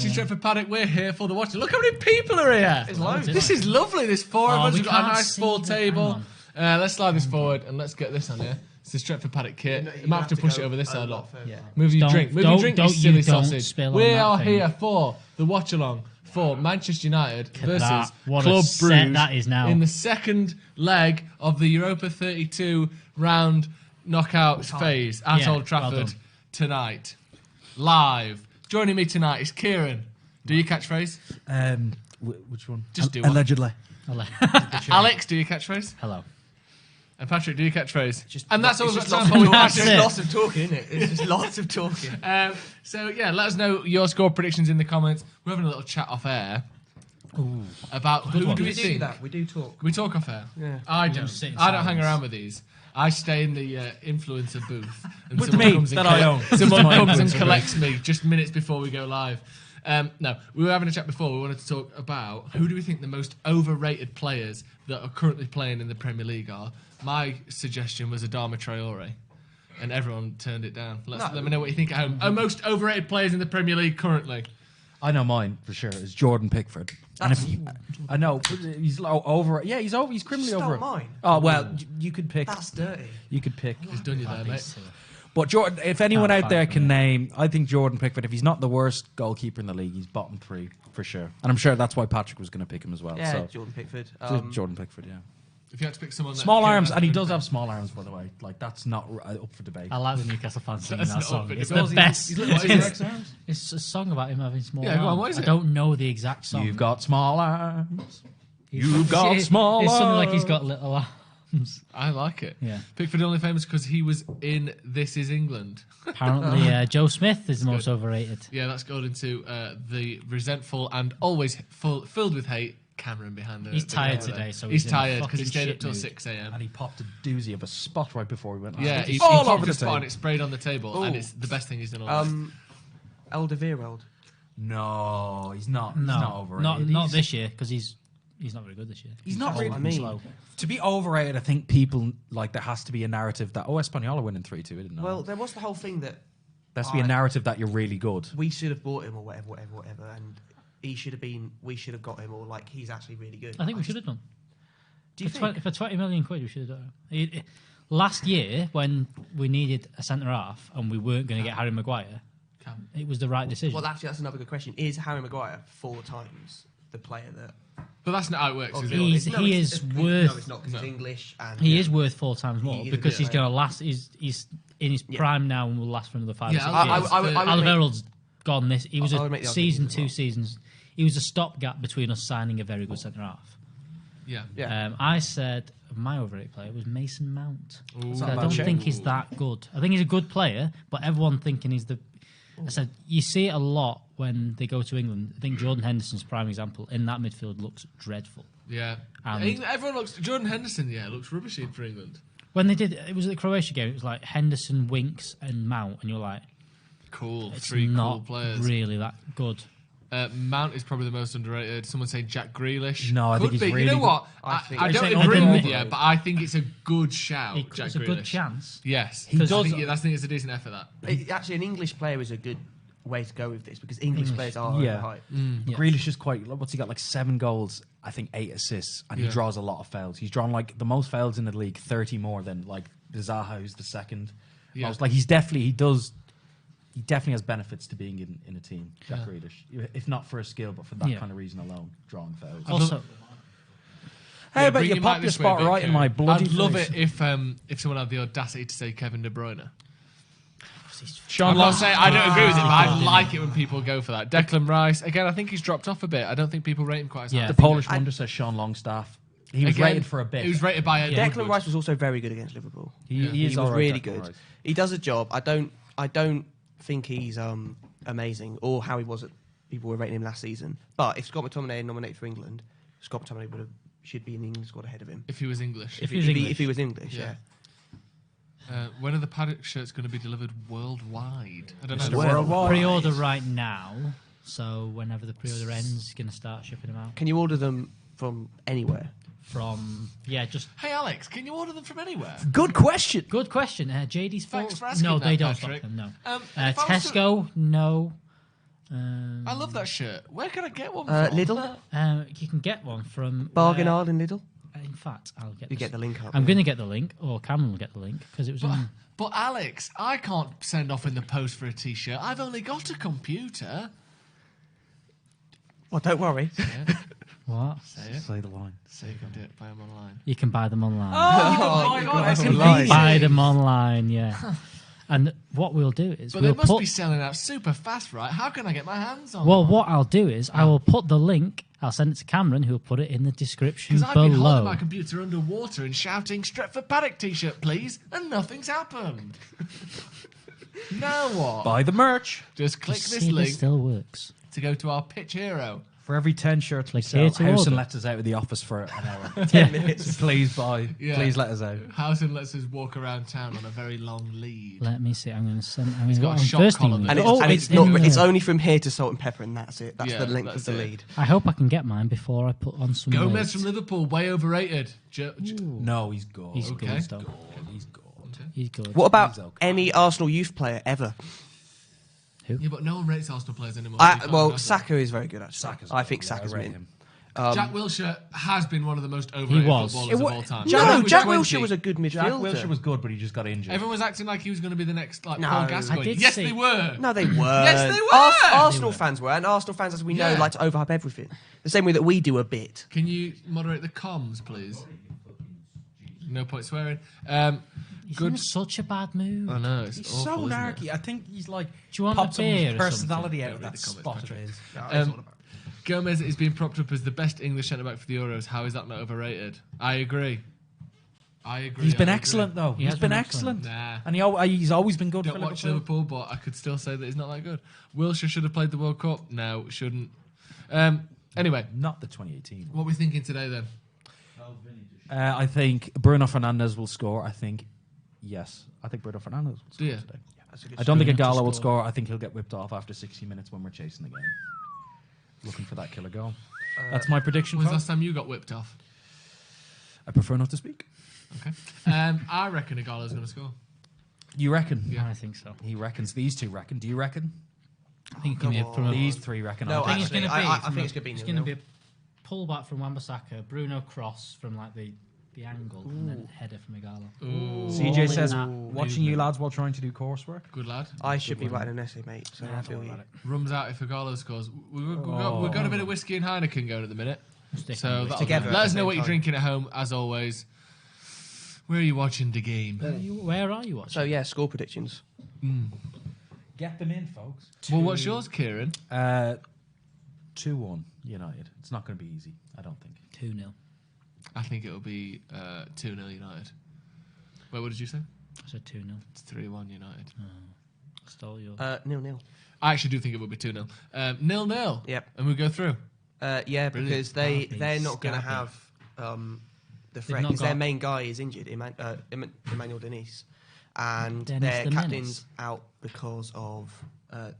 watching Stretford Paddock. We're here for the watch. Look how many people are here. This is lovely. There's 4 of us. We've got a nice full table. Let's slide this forward and let's get this on here. It's the Stretford Paddock kit. You might have to push it over this side a lot. Move your drink. Move your drink, you silly sausage. We are here for the Watchalong for Manchester United versus Club Brugge. That is now. In the second leg of the Europa 32 round knockout phase at Old Trafford tonight. Live. Joining me tonight is Ciaran. Do your catchphrase? Which one? Just do one. Allegedly. Alex, do your catchphrase? Hello. And Patrick, do your catchphrase? And that's all we've got time for. It's just lots of talking, isn't it? It's just lots of talking. So, let us know your score predictions in the comments. We're having a little chat off air about who do we think. We do talk. We talk off air. Yeah. I don't hang around with these. I stay in the influencer booth. And With me, that I own. Someone comes and collects me just minutes before we go live. No, we were having a chat before. We wanted to talk about who do we think the most overrated players that are currently playing in the Premier League are. My suggestion was Adama Traore, and everyone turned it down. Let me know what you think at home. Most overrated players in the Premier League currently. I know mine for sure. It's Jordan Pickford. And I know he's over. Yeah, he's over. He's criminally over. Mine. Oh well, you could pick. That's dirty. You could pick. He's done you there, mate. But Jordan, if anyone out there can name, I think Jordan Pickford. If he's not the worst goalkeeper in the league, he's bottom 3 for sure. And I'm sure that's why Patrick was going to pick him as well. Yeah, so. Jordan Pickford. Jordan Pickford, yeah. If you had to pick someone small arms, and he does have small arms, by the way. Like that's not up for debate. I like the Newcastle fans singing that song. It's the best. Arms? It's a song about him having small arms. Go on, what is it? I don't know the exact song. You've got small arms. You've got small arms. It's something like he's got little arms. I like it. Yeah. Pickford only famous because he was in This Is England. Apparently, Joe Smith is the most overrated. Yeah, that's going into the resentful and always filled with hate Cameron behind the. He's tired today, so he's tired because he stayed up till 6 a.m. and he popped a doozy of a spot right before he went. Yeah, he all popped over the spot table. and it sprayed on the table, and it's the best thing he's done all night. Alderweireld. No, he's not. He's not overrated. Not this year because he's not very good this year. He's not really slow. To be overrated, I think people like there has to be a narrative that Espanyol are winning 3-2. I didn't know. Well, there was the whole thing that there has to be a narrative that you're really good. We should have bought him or whatever, and he should have been. We should have got him, or like he's actually really good. I think we should have done. Do you think? For 20 million quid, we should have done it. Last year, when we needed a centre half and we weren't going to get Harry Maguire, it was the right decision. Well, actually, that's another good question. Is Harry Maguire 4 times the player that? But that's not how it works. Is it? He is worth. No, it's not because he's English. And, he is worth 4 times more because he's going to last. He's in his prime now and will last for another 5 or 6 years. Alderweireld's gone this. He was a season, 2 seasons. He was a stopgap between us signing a very good centre half. Yeah. I said my overrated player was Mason Mount. So I don't think he's that good. I think he's a good player, but everyone thinking he's the. I said you see it a lot when they go to England. I think Jordan Henderson's prime example in that midfield looks dreadful. Yeah. Everyone looks. Jordan Henderson, looks rubbishy for England. When they did, it was at the Croatia game. It was like Henderson, Winks, and Mount, and you're like, cool. It's 3 not cool players. Really that good. Mount is probably the most underrated. Someone say Jack Grealish. No, I think he's really You know what? I don't agree with you, but I think it's a good shout. It's a good chance. Yes, he does. I think it's a decent effort. That Actually, an English player is a good way to go with this because English players are overhyped. Grealish is quite. What's he got? Like 7 goals, I think 8 assists, and he draws a lot of fouls. He's drawn like the most fouls in the league, 30 more than like Zaha, who's the second. Yeah. Most. Like he definitely has benefits to being in a team, Jack Grealish. If not for his skill, but for that kind of reason alone, drawing fouls. Also, how about you pop your spot right in my bloody I'd love face. it if someone had the audacity to say Kevin De Bruyne. Sean I'm not saying I don't agree with it, but I like it when people go for that. Declan Rice, again, I think he's dropped off a bit. I don't think people rate him quite as high. The Polish wonder says Sean Longstaff. He was rated for a bit. He was rated by Declan Rice was also very good against Liverpool. He was really good. Rice. He does a job. I don't think he's amazing or how he was at people were rating him last season. But if Scott McTominay nominated for England, Scott McTominay should be in the England squad ahead of him. If he was English. If he was English, yeah. When are the Paddock shirts going to be delivered worldwide? I don't know. Worldwide. Pre-order right now, so whenever the pre-order ends, he's going to start shipping them out. Can you order them from anywhere? Hey Alex, can you order them from anywhere? Good question. Good question. JD's Thanks fault. for asking No, that, they don't Patrick. stock them. No. If I was Tesco, no. I love that shirt. Where can I get one? Lidl, You can get one from Bargain Island Lidl. In fact, I'll get. You get the link up. I'm going to get the link, or Cameron will get the link because it was. But Alex, I can't send off in the post for a T-shirt. I've only got a computer. Well, don't worry. What? Say the line. So you can do it. Buy them online. You can buy them online. Buy them online. Yeah. And what we'll do is But they must be selling out super fast, right? How can I get my hands on? Well, what I'll do is I will put the link. I'll send it to Cameron, who will put it in the description Because I've been holding below. my computer underwater and shouting "Stretford Paddock T-shirt, please," and nothing's happened. Now what? Buy the merch. Just click See this if it link still works. to go to our pitch hero. For every 10 shirts we Click sell, here to Howson order. lets us out of the office for an hour. 10 minutes. Please buy. Yeah. Please let us out. Howson lets us walk around town on a very long lead. Let me see. I'm going to send. He's got a shot first collar thing. there. And it's, Oh, and it's it's not. in It's there. only from here to Salt and Pepper, and that's it. That's Yeah, the link that's of the it. lead. I hope I can get mine before I put on some. Gomez weight. from Liverpool, way overrated. No, he's good. He's Okay. good. Though. He's good. He's good. What about He's okay. any Arsenal youth player ever? Yeah, but no one rates Arsenal players anymore. So you can't Well, have Saka is very good. Actually, Saka's I good. think Yeah, Saka's I rate mint. him. that. Jack Wilshere has been one of the most overrated was. footballers of all time. No, He was Jack 20. Wilshere was a good midfielder. Jack Wilshere was good, but he just got injured. Everyone was acting like he was going to be the next No. Paul Gascoigne. I did Yes, see- they were. No, they weren't. Yes, they were. Arsenal fans were, and Arsenal fans, as we know, Yeah. like to overhype everything. The same way that we do a bit. Can you moderate the comms, please? No point swearing. He's Good. in such a bad mood. I know it's He's awful, so isn't it? narky. I think he's like you want popped a beer someone's or personality something? out of Don't that read the spot comments, of his. Gomez is being propped up as the best English centre back for the Euros. How is that not overrated? I agree. He's been excellent though. He He's has been been excellent. Nah. And he's always been good Don't for watch Liverpool. Liverpool, but I could still say that he's not that good. Wilshere should have played the World Cup. No, shouldn't. Anyway, Not the 2018. what are we thinking today then? I think Bruno Fernandes will score. I think yes. I think Bruno Fernandes will score Do you? today. That's a good I don't think Bruno to Igalo will score. score. I think he'll get whipped off after 60 minutes when we're chasing the game. Looking for that killer goal. That's my prediction. When was the folks. last time you got whipped off? I prefer not to speak. Okay. I reckon Igalo's going to score. You reckon? Yeah. I think so. He reckons. These two reckon. Do you reckon? I think it can be from a, These three reckon. No, I think it's actually, going to be. I from think a- it's gonna be It's 0-0. going to be a pullback from Wan-Bissaka, Bruno cross from like the angle, and then header from Igalo. CJ All says, in that watching you movement. lads while trying to do coursework. Good lad. I should be writing an essay, mate. So I feel you. Rums out if Igalo scores. We've got a bit of whiskey and Heineken going at the minute. Stick So on that'll Together let at us the know same what you're time. drinking at home, as always. Where are you watching the game? Where are you watching? So yeah, score predictions. Get them in, folks. Well, what's yours, Ciaran? 2-1 United. It's not going to be easy. I don't think. 2-0. I think it'll be 2-0 United. Wait, what did you say? I said 2-0. It's 3-1 United. Stole yours. 0-0. I actually do think it will be 2-0. 0-0. Yep. And we go through. Yeah, Brilliant. because they're not going to Scabby. have the threat not because their got- main guy is injured, Emmanuel Denise, and Dennis their the captain's Menace. out because of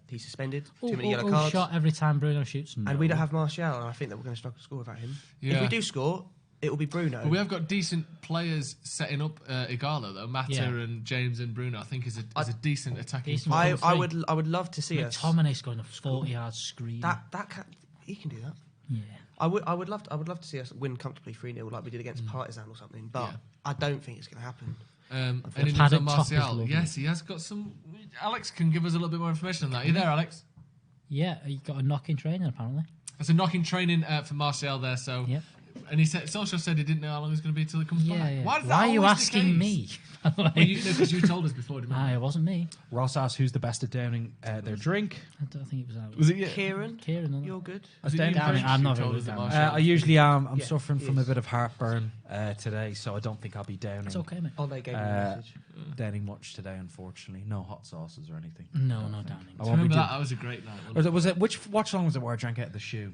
he's suspended, Ooh, too many yellow ooh, cards, shot every time Bruno shoots him. and we don't have Martial, and I think that we're going to struggle to score without him. If Yeah. we do score, it will be Bruno. But we have got decent players setting up Igalo, though. Mata Yeah. and James and Bruno, I think, is a decent attacking Decent. squad. I would love to see us. McTominay scoring a 40-yard screen. He can do that. Yeah. I would love to see us win comfortably 3-0 like we did against Partizan or something, but Yeah. I don't think it's going to happen. Any news Paddock on top is Martial? lovely. Yes, he has got some. Alex can give us a little bit more information on that. Are you there, Alex? Yeah, he got a knock in training apparently. It's a knock in training for Martial there, so. Yep. And he said, Solskjaer said he didn't know how long it was going to be till he comes Yeah, back. yeah. Why, is that Why are you always the asking case? me? by the way? Well, because you told us before, didn't you? It wasn't me. Ross asks who's the best at downing their drink. I don't think it was that. Was it you? Kieran, Kieran? you're good. Was it Damn you, it, French, I'm who not told very us that good at Martial- I usually am. I'm Yeah, suffering he from a is. bit of heartburn today, so I don't think I'll be downing. It's okay, mate. Oh, they gave me a message. Downing much today, unfortunately. No hot sauces or anything. No, no downing. I Do you won't be remember do- that? That was a great night. wasn't it? Was it which watchalong was it where I drank out of the shoe?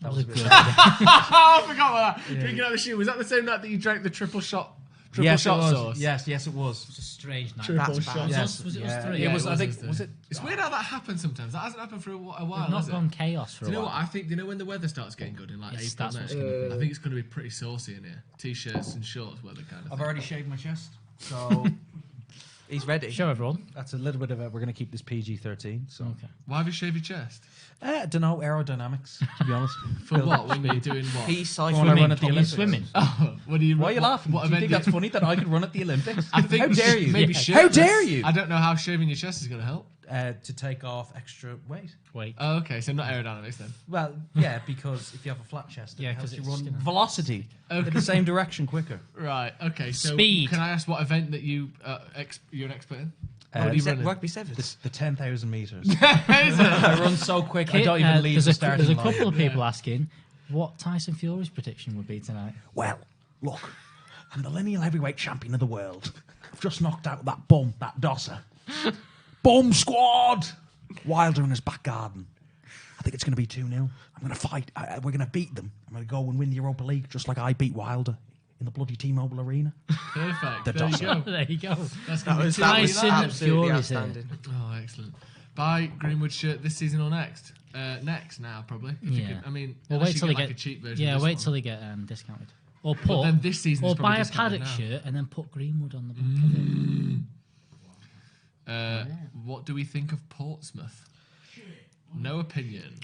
That was a good. Oh, I forgot about that. Drinking out of the shoe. Was that the same night that you drank the triple shot Yes, shot it was. sauce? Yes, it was. It was a strange night. Triple That's shot. bad. Yes, Was it us yeah. three? It Yeah, was. it I was think. us three. Was it? It's weird how that happens sometimes. That hasn't happened for a while, We've not has it? gone chaos for Do you a know while. what? I think. Do you know when the weather starts getting good in like Yes, April? that's what's May? gonna be. I think it's going to be pretty saucy in here. T-shirts and shorts weather kind of I've thing. already shaved my chest, so He's ready. Show everyone. That's a little bit of a... We're going to keep this PG-13. So. Okay. Why have you shaved your chest? I don't know, aerodynamics, to be honest. For what? When you're doing what? He's When I cycling. run at the Are you Olympics. swimming? Oh, what do you? Why are you laughing? What Do you event think that's funny that I could run at the Olympics? I think How dare you? Maybe How shirtless. dare you? I don't know how shaving your chest is going to help. To take off extra weight. Wait. Oh, okay, so not aerodynamics then. Well, yeah, because if you have a flat chest, Yeah, it helps 'cause you it's run gonna- velocity Okay. in the same direction quicker. Right. Okay. So Speed. Can I ask what event that you're an expert in? What are you running? Rugby sevens. The 10,000 meters. Is it? I run so quick, I don't even leave the starting There's a line. couple of people asking what Tyson Fury's prediction would be tonight. Well, look, I'm the lineal heavyweight champion of the world. I've just knocked out that bum, that dosser. Bum squad! Wilder in his back garden. I think it's going to be 2-0. I'm going to fight. We're going to beat them. I'm going to go and win the Europa League just like I beat Wilder in the bloody T-Mobile Arena. Perfect. The There you dosser. go. There you go. That's That going to was be Tyson absolutely Fury's here. outstanding. Oh, excellent. Buy Greenwood shirt this season or next? Next now, probably. If you Yeah. could, I mean, Well, unless wait you till get they like get a cheap version. Yeah, of this wait one. till they get discounted. Or But then this season is or probably buy a discounted Paddock now. shirt and then put Greenwood on the back of it. What do we think of Portsmouth? No opinion.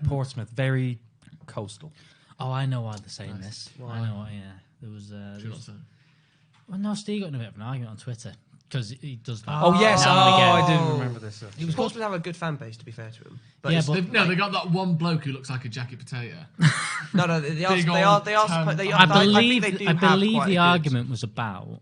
Portsmouth, very coastal. Oh, I know why they're saying Nice. this. Why? I know why. Yeah, there was. Do you There not was say? well, no, Steve got in a bit of an argument on Twitter because he does that. Oh, yes. Now and again. I do remember this. Portsmouth have a good fan base, to be fair to him. But Yeah, it's- but- No, they got that one bloke who looks like a jacket potato. no, they are. Big They old are. tan- They I are. believe. think they do I have believe quite the a good- argument was about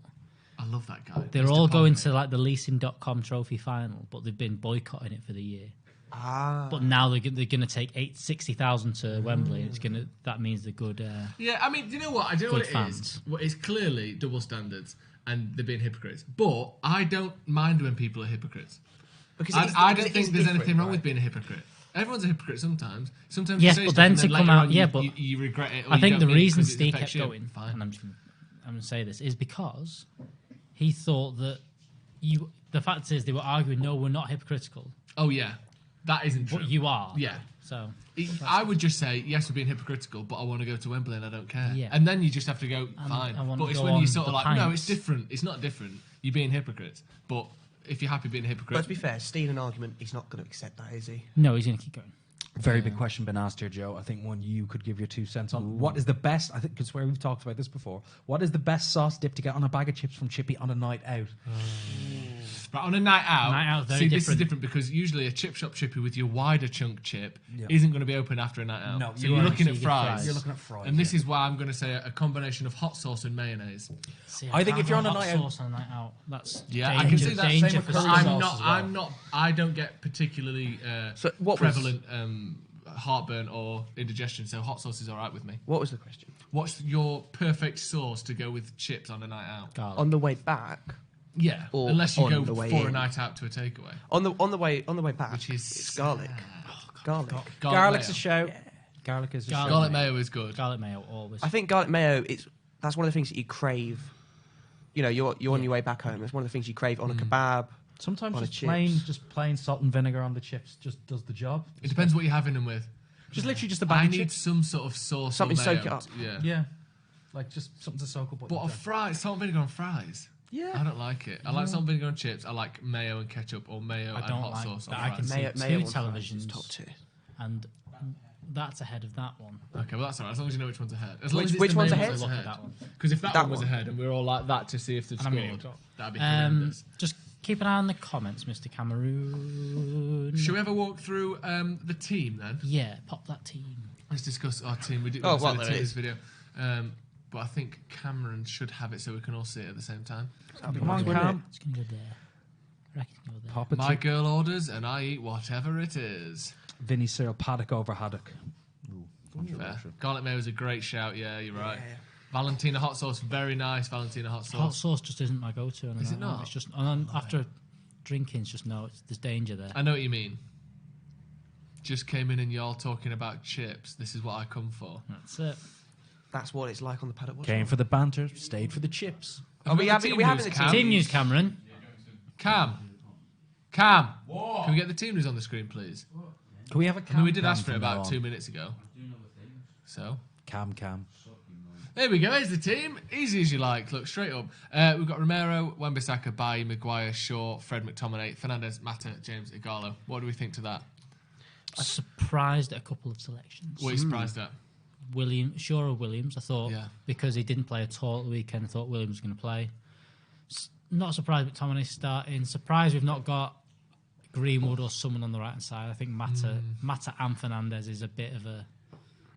I love that guy. they're Mr. all going Pompey. to like the leasing.com trophy final, but they've been boycotting it for the year. Ah. But now they're going to take 60,000 to Wembley. It's that means they're good. Yeah, I mean, do you know what? I do know what Good it fans. is. Well, it's clearly double standards and they're being hypocrites. But I don't mind when people are hypocrites. Because I don't think there's anything wrong with being a hypocrite. Everyone's a hypocrite sometimes. Sometimes Yes, you say but stuff then and to then come later out- on yeah, you, but you regret it. Or I you think don't the mean it reason 'cause it Steve affects kept you. going, Fine. and I'm going to say this, is because he thought that you. The fact is, they were arguing, no, we're not hypocritical, Oh yeah, that isn't true. but you are. Yeah. So I would just say, yes, we're being hypocritical, but I want to go to Wembley and I don't care. Yeah. And then you just have to go, And fine. I want But to it's go when you on sort of the like, no, pints. it's different. It's not different. You're being hypocrites. But if you're happy being a hypocrite, But to be fair, Steve an argument, he's not going to accept that, is he? no, he's going to keep going. Very big question been asked here, Joe. I think one you could give your 2 cents on. What is the best, I think, because where we've talked about this before, what is the best sauce dip to get on a bag of chips from Chippy on a night out? but on a night out, Night out, very see, this is different. different because usually a chip shop chippy with your wider chunk chip Yeah. isn't going to be open after a night out. No, so you you're are- looking so at you get fries. fries. You're looking at fries. And this is why I'm going to say a combination of hot sauce and mayonnaise. See, I think can't if you're have on a hot night out- sauce on a night out, that's Yeah, danger, I can see that. danger Same with for curry Steve. sauce. I'm not. I don't get particularly So what was- prevalent heartburn or indigestion, so hot sauce is all right with me. What was the question? What's your perfect sauce to go with chips on a night out? Garlic. On the way back, Yeah, Or unless you on go the way for a in. night out to a takeaway. on the way back, Which is it's garlic. Garlic. Garlic's mayo. a shout. Garlic is a shout. Garlic mayo is good. Garlic mayo always. I think garlic mayo. That's one of the things that you crave. You know, you're on your way back home. It's one of the things you crave on a kebab. Sometimes On a just plain salt and vinegar on the chips just does the job. It depends what you're having them with. Just literally just a I bag of need chips. some sort of sauce. Something or soak mayo. it up. Yeah. Yeah. Like just something to soak up. what But you've on done. fries, salt and vinegar on fries. Yeah. I don't like it. I like salt and vinegar on chips. I like mayo and ketchup or mayo I and don't hot like sauce on that. I can fries. see Mayo two on fries is televisions, top tier. and that's ahead of that one. Okay, well that's alright. As long as you know which one's ahead. As long as it's Which the one's main ahead? one's Look at that one. Because if that That one was one. ahead and we were all like that to see if they'd And I mean, scored, that'd be horrendous. Just keep an eye on the comments, Mr. Cameroon. Should we ever walk through the team then? Yeah, pop that team. Let's discuss our team. We did Oh, we well, said there it it this is. video. But I think Cameron should have it so we can all see it at the same time. Come on, Cam. It's going to go there. I reckon it's going to go there. Pop it My to girl orders and I eat whatever it is. Vinny Cyril Paddock over Haddock. Fair. Garlic mayo is a great shout. Yeah, you're right. Valentina hot sauce, very nice. Valentina hot Hot sauce. sauce just isn't my go-to. Is it not? It's just and after drinking, it's just there's danger there. I know what you mean. Just came in and y'all talking about chips. This is what I come for. That's it. That's what it's like on the paddock. Came for the banter, stayed for the chips. Are we having team the news, team Cam? Team news, Cameron. Cam. Can we get the team news on the screen, please? Can we have a I Cam? mean, we did Cam ask for it from now about on? 2 minutes ago. So, Cam. There we go. Here's the team. Easy as you like. Look, straight up. We've got Romero, Wan-Bissaka, Bailly, Maguire, Shaw, Fred McTominay, Fernandes, Mata, James Ighalo. What do we think to that? Surprised at a couple of selections. What are you surprised at? Shaw or Williams, I thought, because he didn't play at all at the weekend, I thought Williams was going to play. Not surprised McTominay starting. Surprised we've not got Greenwood or someone on the right-hand side. I think Mata and Fernandes is a bit of a...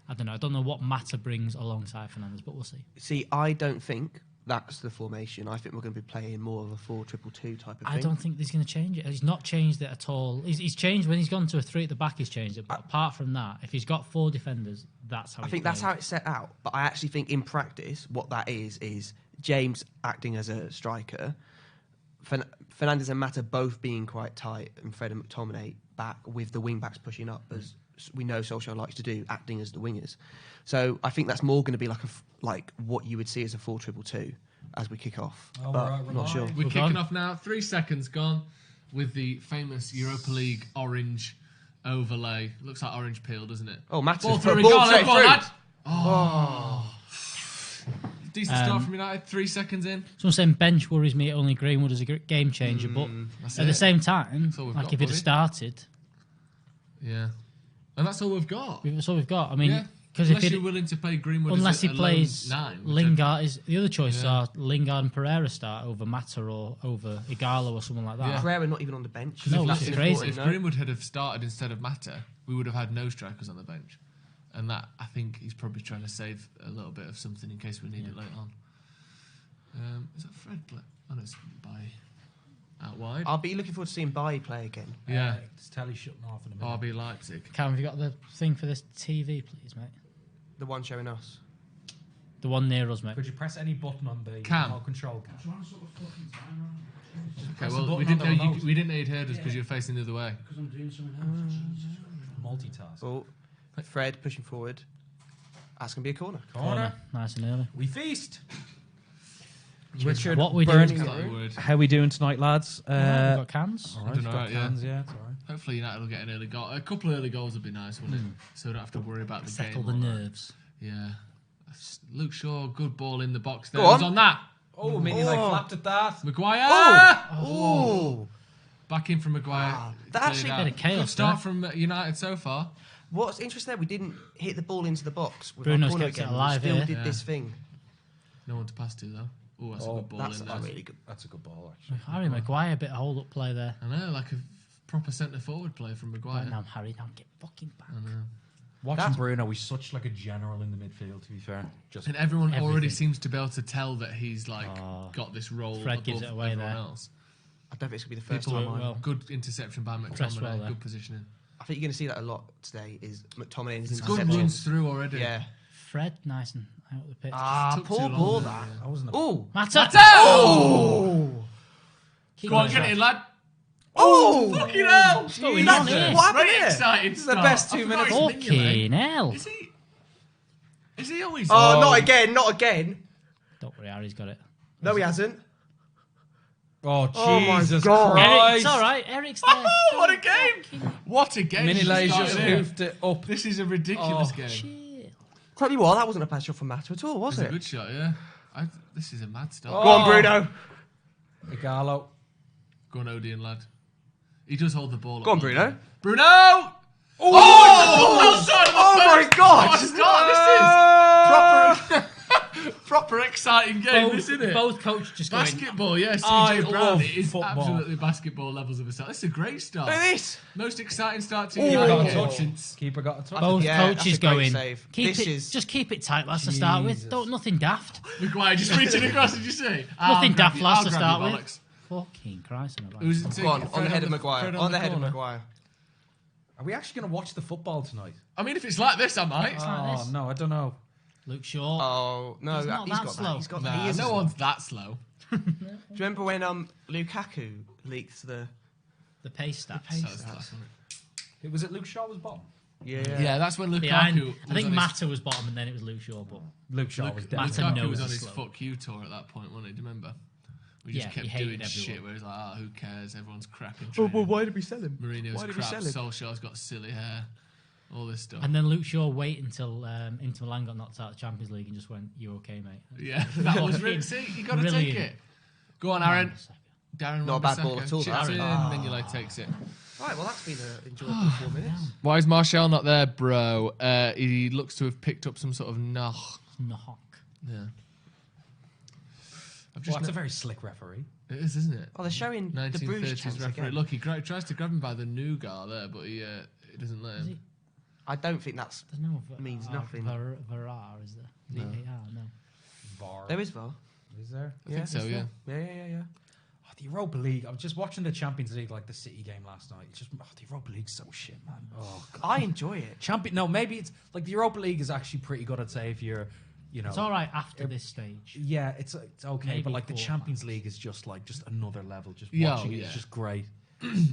I don't know what Mata brings alongside Fernandes, but we'll see. See, I don't think that's the formation. I think we're going to be playing more of a 4-2-2 type of thing. I don't think he's going to change it. He's not changed it at all. He's changed when he's gone to a 3 at the back. He's changed it. But apart from that, if he's got 4 defenders, that's how. I think that's how it's set out. But I actually think in practice, what that is James acting as a striker, Fernandes and Mata both being quite tight, and Fred and McTominay back with the wing backs pushing up as we know Solskjaer likes to do, acting as the wingers. So I think that's more going to be like what you would see as a 4-2-2 as we kick off. Oh, but right, I'm not sure. We're kicking off now. 3 seconds gone with the famous Europa League orange overlay. Looks like orange peel, doesn't it? Oh, Mata. Ball through Ball Ighalo. straight Go on, through. lad. Oh. Decent start from United. 3 seconds in. Someone saying bench worries me. Only Greenwood is a game changer, but at the same time, like if he'd have started, and that's all we've got. That's all we've got. I mean, because if you're willing to play Greenwood, unless he as plays nine, Lingard, the other choices are Lingard and Pereira start over Mata or over Ighalo or someone like that. Yeah. Pereira not even on the bench. No, if it's crazy. If Greenwood had have started instead of Mata, we would have had no strikers on the bench, and that I think he's probably trying to save a little bit of something in case we need it later on. Is that Fred? Oh no, it's by out wide. I'll be looking forward to seeing Bailly play again. Yeah, It's telly shutting off in a minute. RB Leipzig. Cam, have you got the thing for this TV, please, mate? The one showing us. The one near us, mate. Could you press any button on the Cam. remote control cam? Okay, well we didn't know you'd heard us because you were facing the other way. Because I'm doing something else. Multitask. Oh, Fred pushing forward. That's going to be a corner. Corner. Nice and early. We feast. Richard, What we Bernie, doing? how we doing tonight, lads? We've got cans. All right, Doing got alright, cans, yeah, it's all right. Hopefully United will get an early goal. A couple of early goals would be nice, wouldn't it? So we don't have to worry about the Settle game. the nerves. Yeah. Luke Shaw, good ball in the box there. Go on. Who's on that? Oh, Mini like flapped at that. Maguire! Oh! Back in from Maguire. Wow. That Cleared actually- out. Bit of chaos Good start there. from United so far. What's interesting there, we didn't hit the ball into the box with Bruno's our corner kept it again. alive We still here. did Yeah. this thing. No one to pass to, though. Oh, that's a good ball That's in a there. really good. That's a good ball, actually. Harry Maguire, a bit of hold-up play there. I know, like a proper centre-forward play from Maguire. Now, Harry, now get fucking back. I know. Watching Bruno, he's such like a general in the midfield, to be fair. Just And everyone already Everything. seems to be able to tell that he's like got this role Fred above gives it away everyone there. else. I don't think it's going to be the first People time. work well. Good interception by Press McTominay. well there. Good positioning. I think you're going to see that a lot today. Is McTominay and his Good interceptions. runs through already. Yeah. Fred, nice and out the pitch. Took Poor too long, ball didn't that. I wasn't. Oh. Mata! Oh! Keep Go on, going. get it in, lad. Oh! Fucking hell! going on here? What happened Very here? exciting. This is the best 2 minutes. Fucking hell. Is he always? Oh, not again, not again. Don't worry, Harry's got it. No, he hasn't. Oh, Oh my Jesus God. Eric, Christ. it's all right. Eric's there. Oh, what a game! What a game! Mini Lays just Started here. hoofed it up. This is a ridiculous Oh. game. Chill. Tell you what, that wasn't a bad shot from Mata at all, was It's a it? good shot, yeah. This is a mad start. Oh. Go on, Bruno. Ighalo. Go on, Odeon, lad. He does hold the ball. Go on, Bruno. Bruno! Oh! Oh my God! What a start this is! Proper exciting game, isn't it? Both coaches just going. Basketball, yeah. I CJ Brown. love It is football. absolutely basketball levels of a start. This is a great start. Look at this. Most exciting start to Got United a game touch. since. Keeper got a touch. Both Yeah, that's coaches a great going. save. Keep This it, is- just keep it tight, lads, to start with. Jesus. Don't nothing daft. Maguire just reaching across, did you see? Nothing daft, lads, I'll to grab start you, with. bollocks. Fucking Christ! Who's it Go on, taking? on the Fred head of Fred Maguire. On the head of corner. Maguire. Are we actually going to watch the football tonight? I mean, if it's like this, I might. like Oh, this. no, I don't know. Luke Shaw. Oh, no, He's not he's that got slow. that. He's got that. Nah, He is no slow. one's that slow. Do you remember when Lukaku leaked the... The pace stats. pace That was stats? class, wasn't it? Was it Luke Shaw was bottom? Yeah. Yeah, that's when Lukaku. Behind, was I think on his- Mata was bottom and then it was Luke Shaw. But Luke Shaw Luke- was Mata dead. Lukaku knows was on he's his slow. fuck you tour at that point, wasn't he? Do you remember? We Yeah, just he kept hated doing everyone. shit where it's like, who cares? Everyone's crap in Oh, training. well, why did we sell him? Mourinho's Why did we crap. sell him? Solskjaer's got silly hair. all this stuff. And then Luke Shaw wait until Inter Milan got knocked out of the Champions League and just went, "You're okay, mate." Yeah, that was really. See, you got to take it. Go on, Aaron. Darren Not a bad ball at all. Chips in, Mignolet takes it. Right, well, that's been an enjoyable 4 minutes. Why is Martial not there, bro? He looks to have picked up some sort of knock. Yeah. Well, that's a very slick referee. It is, isn't it? Oh, they're showing the Bruges chance referee. again. Look, he tries to grab him by the nougat there, but he doesn't let him. I don't think that There's no means nothing. VAR, is there? No. VAR, no. VAR. There is VAR. Is there? I think so, yeah. Yeah. Oh, the Europa League. I was just watching the Champions League, like the City game last night. It's just the Europa League's so shit, man. Oh, God. I enjoy it. No, maybe it's like the Europa League is actually pretty good. I'd say if you're, It's all right after this stage. Yeah, it's okay, Maybe but like the quarterfinals. Champions League is just another level. Just Yeah, watching it yeah. is just great.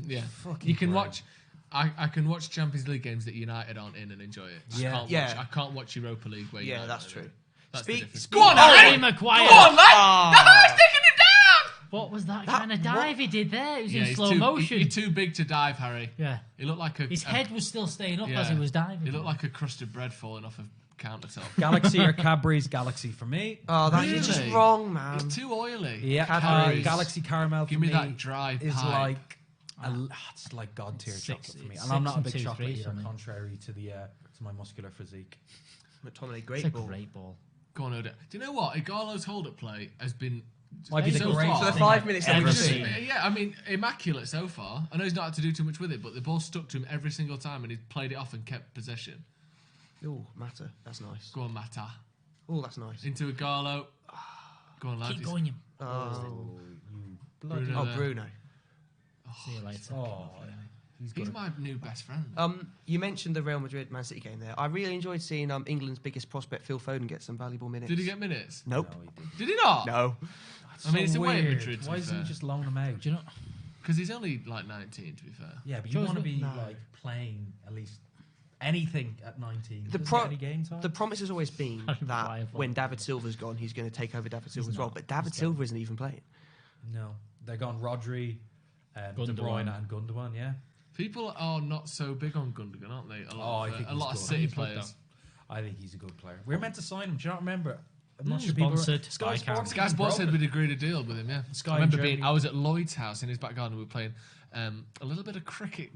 Yeah. Fucking You can great. watch. I can watch Champions League games that United aren't in and enjoy it. Yeah. I can't watch Europa League where Yeah, United that's are true. in. That's the difference. Speak- Go on, Harry Harry! Maguire. Go on, lad! The Harry's taking him down! What was that kind of dive he did there? It was in he's slow too, motion. You're too big to dive, Harry. Yeah. He looked like His head was still staying up yeah. as he was diving. He looked like a crust of bread falling off a countertop. Galaxy or Cadbury's Galaxy for me. Oh, that's Really? just wrong, man. It's too oily. Yeah, Cadbury's. Galaxy Caramel. Give for me that dry is pipe. like it's like god tier Six- chocolate for me, it's and I'm six not a and big 2, chocolate 3 eater, for me. contrary to to my muscular physique. McTominay, It's great a ball. great ball. Go on, Oda. Do you know what? Igalo's hold-up play has been Might be the so greatest far. So the 5 minutes that Ever we've seen. seen. Yeah, I mean, immaculate so far. I know he's not had to do too much with it, but the ball stuck to him every single time and he played it off and kept possession. Oh, Mata. That's nice. Go on, Mata. Oh, that's nice. Into Igalo. Go on, lad. Keep going, you. Oh, Bruno there. Bruno. See you later. Oh, He's my new best friend. You mentioned the Real Madrid Man City game there. I really enjoyed seeing England's biggest prospect, Phil Foden, get some valuable minutes. Did he get minutes? Nope. Did he not? No. I mean, it's away at weird. Madrid, to Why be doesn't he fair. just loan him out? Do you know? Because he's only like 19, to be fair. Yeah, but you Joe's want to be no. like playing at least anything at 19. The, Doesn't pro- get any game time. the promise has always been Harry that Maguire. when David Silva's gone, he's going to take over David Silva's role. not. But David Silva isn't even playing. No, they're gone Rodri, De Gundogan. Bruyne, and Gundogan. Yeah. People are not so big on Gundogan, aren't they? I think a he's lot of good. City He's good, players. I think he's a good player. We were meant to sign him. Do you not remember? I'm not Mm, sure people were- sponsored Sky by Sports. Cameron. Sky Sports said we'd agreed a deal with him, yeah. Sky I remember in being, Germany. I was at Lloyd's house in his back garden. We were playing a little bit of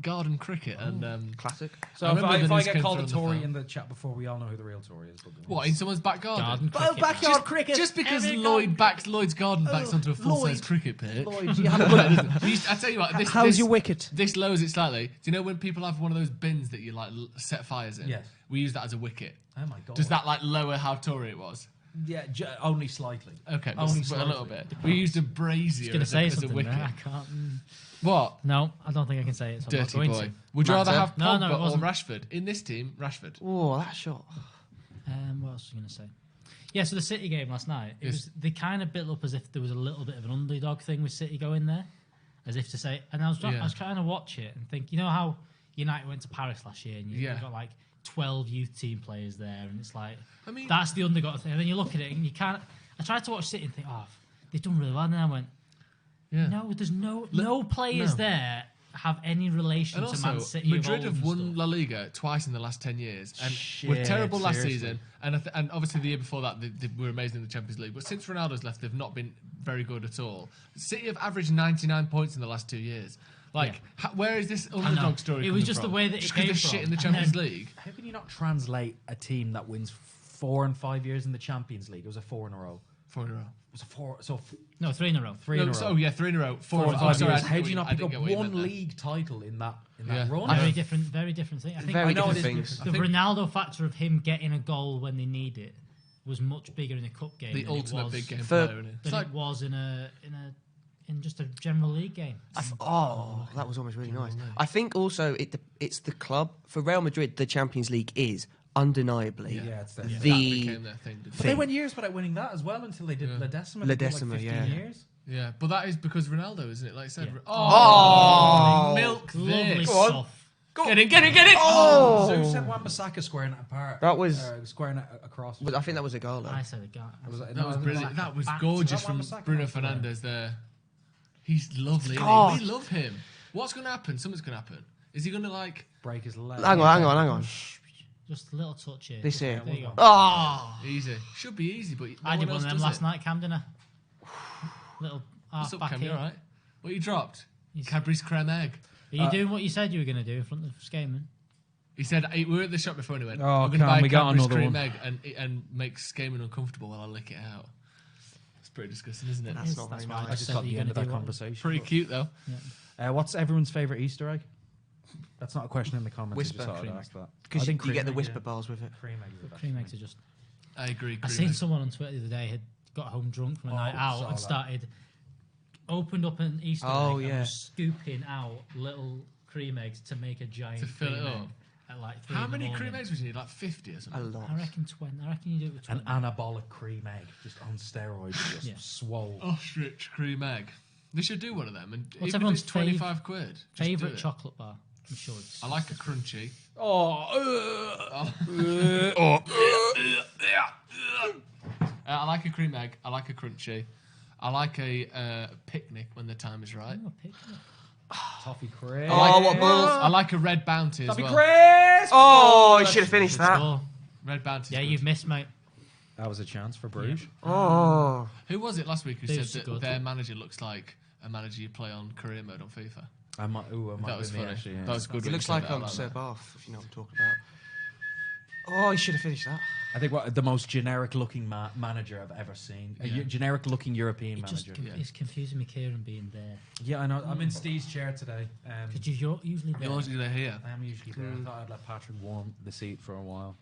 garden cricket. And Classic. So I if remember I, the if I news get came called through a on the Tory phone. in the chat before, we all know who the real Tory is. But What, in someone's back garden? Garden cricket. backyard cricket. Just because Every Lloyd backs Lloyd's garden backs onto a full-size Lloyd. cricket pitch. Lloyd, you have a good. I tell you what, How's your wicket? This lowers it slightly. Do you know when people have one of those bins that you like set fires in? Yes. We use that as a wicket. Oh my god. Does that like lower how Tory it was? Yeah, only slightly. Okay, Only but a slightly. little bit. We used a brazier I was as, going a, to say as a something wicket. there. I can't. What? No, I don't think I can say it. So I'm not Dirty going boy. to. Would you rather Matter. have No, Pogba no, it or wasn't. Rashford? In this team, Rashford. Oh, that shot. What else was I going to say? Yeah, so the City game last night, it Yes. was they kind of built up as if there was a little bit of an underdog thing with City going there, as if to say. And I was trying to watch it and think, you know how United went to Paris last year and you got like 12 youth team players there, and it's like I mean, that's the underdog thing. And then you look at it and you can't. I tried to watch City and think, oh, they've done really well. And then I went, yeah. no, there's no players no. there have any relation And to Man also, City. Madrid of have old and won stuff. La Liga twice in the last 10 years. And Shit, were terrible last seriously. season. And obviously the year before that, they were amazing in the Champions League. But since Ronaldo's left, they've not been very good at all. City have averaged 99 points in the last 2 years. Like, where is this underdog story It was coming just from? the way that it Just 'cause came they're from. shit in the And Champions then- League. How can you not translate a team that wins 4 and 5 years in the Champions League? It was a 4 in a row. 4 in a row. It was a 4. So No, 3 in a row. 3 in a row. Oh, yeah, 3 in a row. 4 4 and and 5 sorry, years. I How didn't do you get not what pick you- I up didn't get what you one meant there. league title in that Yeah. run? Very different thing. I think Very I know different it is things. the Ronaldo factor of him getting a goal when they need it was much bigger in a cup game. The than ultimate it was, big game For- player, isn't it? It's Than like, it was in just a general league game. That was almost really nice. I think also it's the club. For Real Madrid, the Champions League is undeniably Yeah, it's that the became their thing, didn't But they went years without winning that as well until they did Yeah. La Decima. La They did, Decima, like 15 yeah. years. Yeah, but that is because Ronaldo, isn't it? Like I said. Yeah. Oh, milk Lovely this. stuff. Get in! Oh! So who said Wan-Bissaka squaring it apart? That was- squaring it across. But I think that was a goal. I said it got. Was That was brilliant. That was back- gorgeous that from Wan-Bissaka Bruno was there? Fernandes there. He's lovely. Isn't God. he? We love him. What's going to happen? Something's going to happen. Is he going to like... break his leg. Hang on. Just a little touch here. This here. There you go. Oh! Easy. Should be easy, but I did no one one of else them does last it. night, Cam, didn't I? Little What's half up, back Cam? You here. all right? What you dropped? He's- Cadbury's creme egg. Are you doing what you said you were going to do in front of Skaman? He said, we were at the shop before and he went, Oh, we're going to Cam, buy we got Cadbury's another cream one. egg and make Skaman uncomfortable while I lick it out. It's pretty disgusting, isn't it? That's not That's very why I nice. I just said got that the you're end of gonna that do what- conversation. Pretty cute, though. What's everyone's favourite Easter egg? That's not a question in the comments. Whisper. I just thought I'd Cream ask that. Because I think you get the cream egg, whisper yeah. bars with it. Cream egg is the best. Cream eggs are just... I agree. I cream seen egg. someone on Twitter the other day had got home drunk from a night saw out and that. started... Opened up an Easter Oh, egg yeah. and was scooping out little cream eggs to make a giant To fill cream it egg up. at like 3 How in the many morning. cream eggs would you need? Like 50 or A something? lot. I reckon 20. I reckon you do it with 20. An anabolic cream egg, just on steroids, just Yeah. swole. Ostrich cream egg. They should do one of them. And What's even everyone's if it's 25 quid. just do Favourite it. chocolate bar? I'm sure it's... I like a crunchy. I like a cream egg. I like a crunchy. I like a picnic when the time is right. Oh, picnic. Toffee crisp. What balls? I like a red bounty as Toffee well. crisp. Oh, you should have finished Good that. score. Red bounty. Yeah, you've missed, mate. That was a chance for Bruges. Oh. Who was it last week who Those said are that good. their manager looks like a manager you play on career mode on FIFA? I might That was be me, funny. actually, yeah. That was good. It when looks you said like that, I Sir that. Bath, if you know what I'm talking about. Oh, you should have finished that. I think the most generic looking manager I've ever seen. A generic looking European It just manager. it's confusing me, Ciaran being there. Yeah, I know. I'm in Steve's chair today. Because you're usually there. Yours is here. I am usually there. I thought I'd let Patrick warm the seat for a while.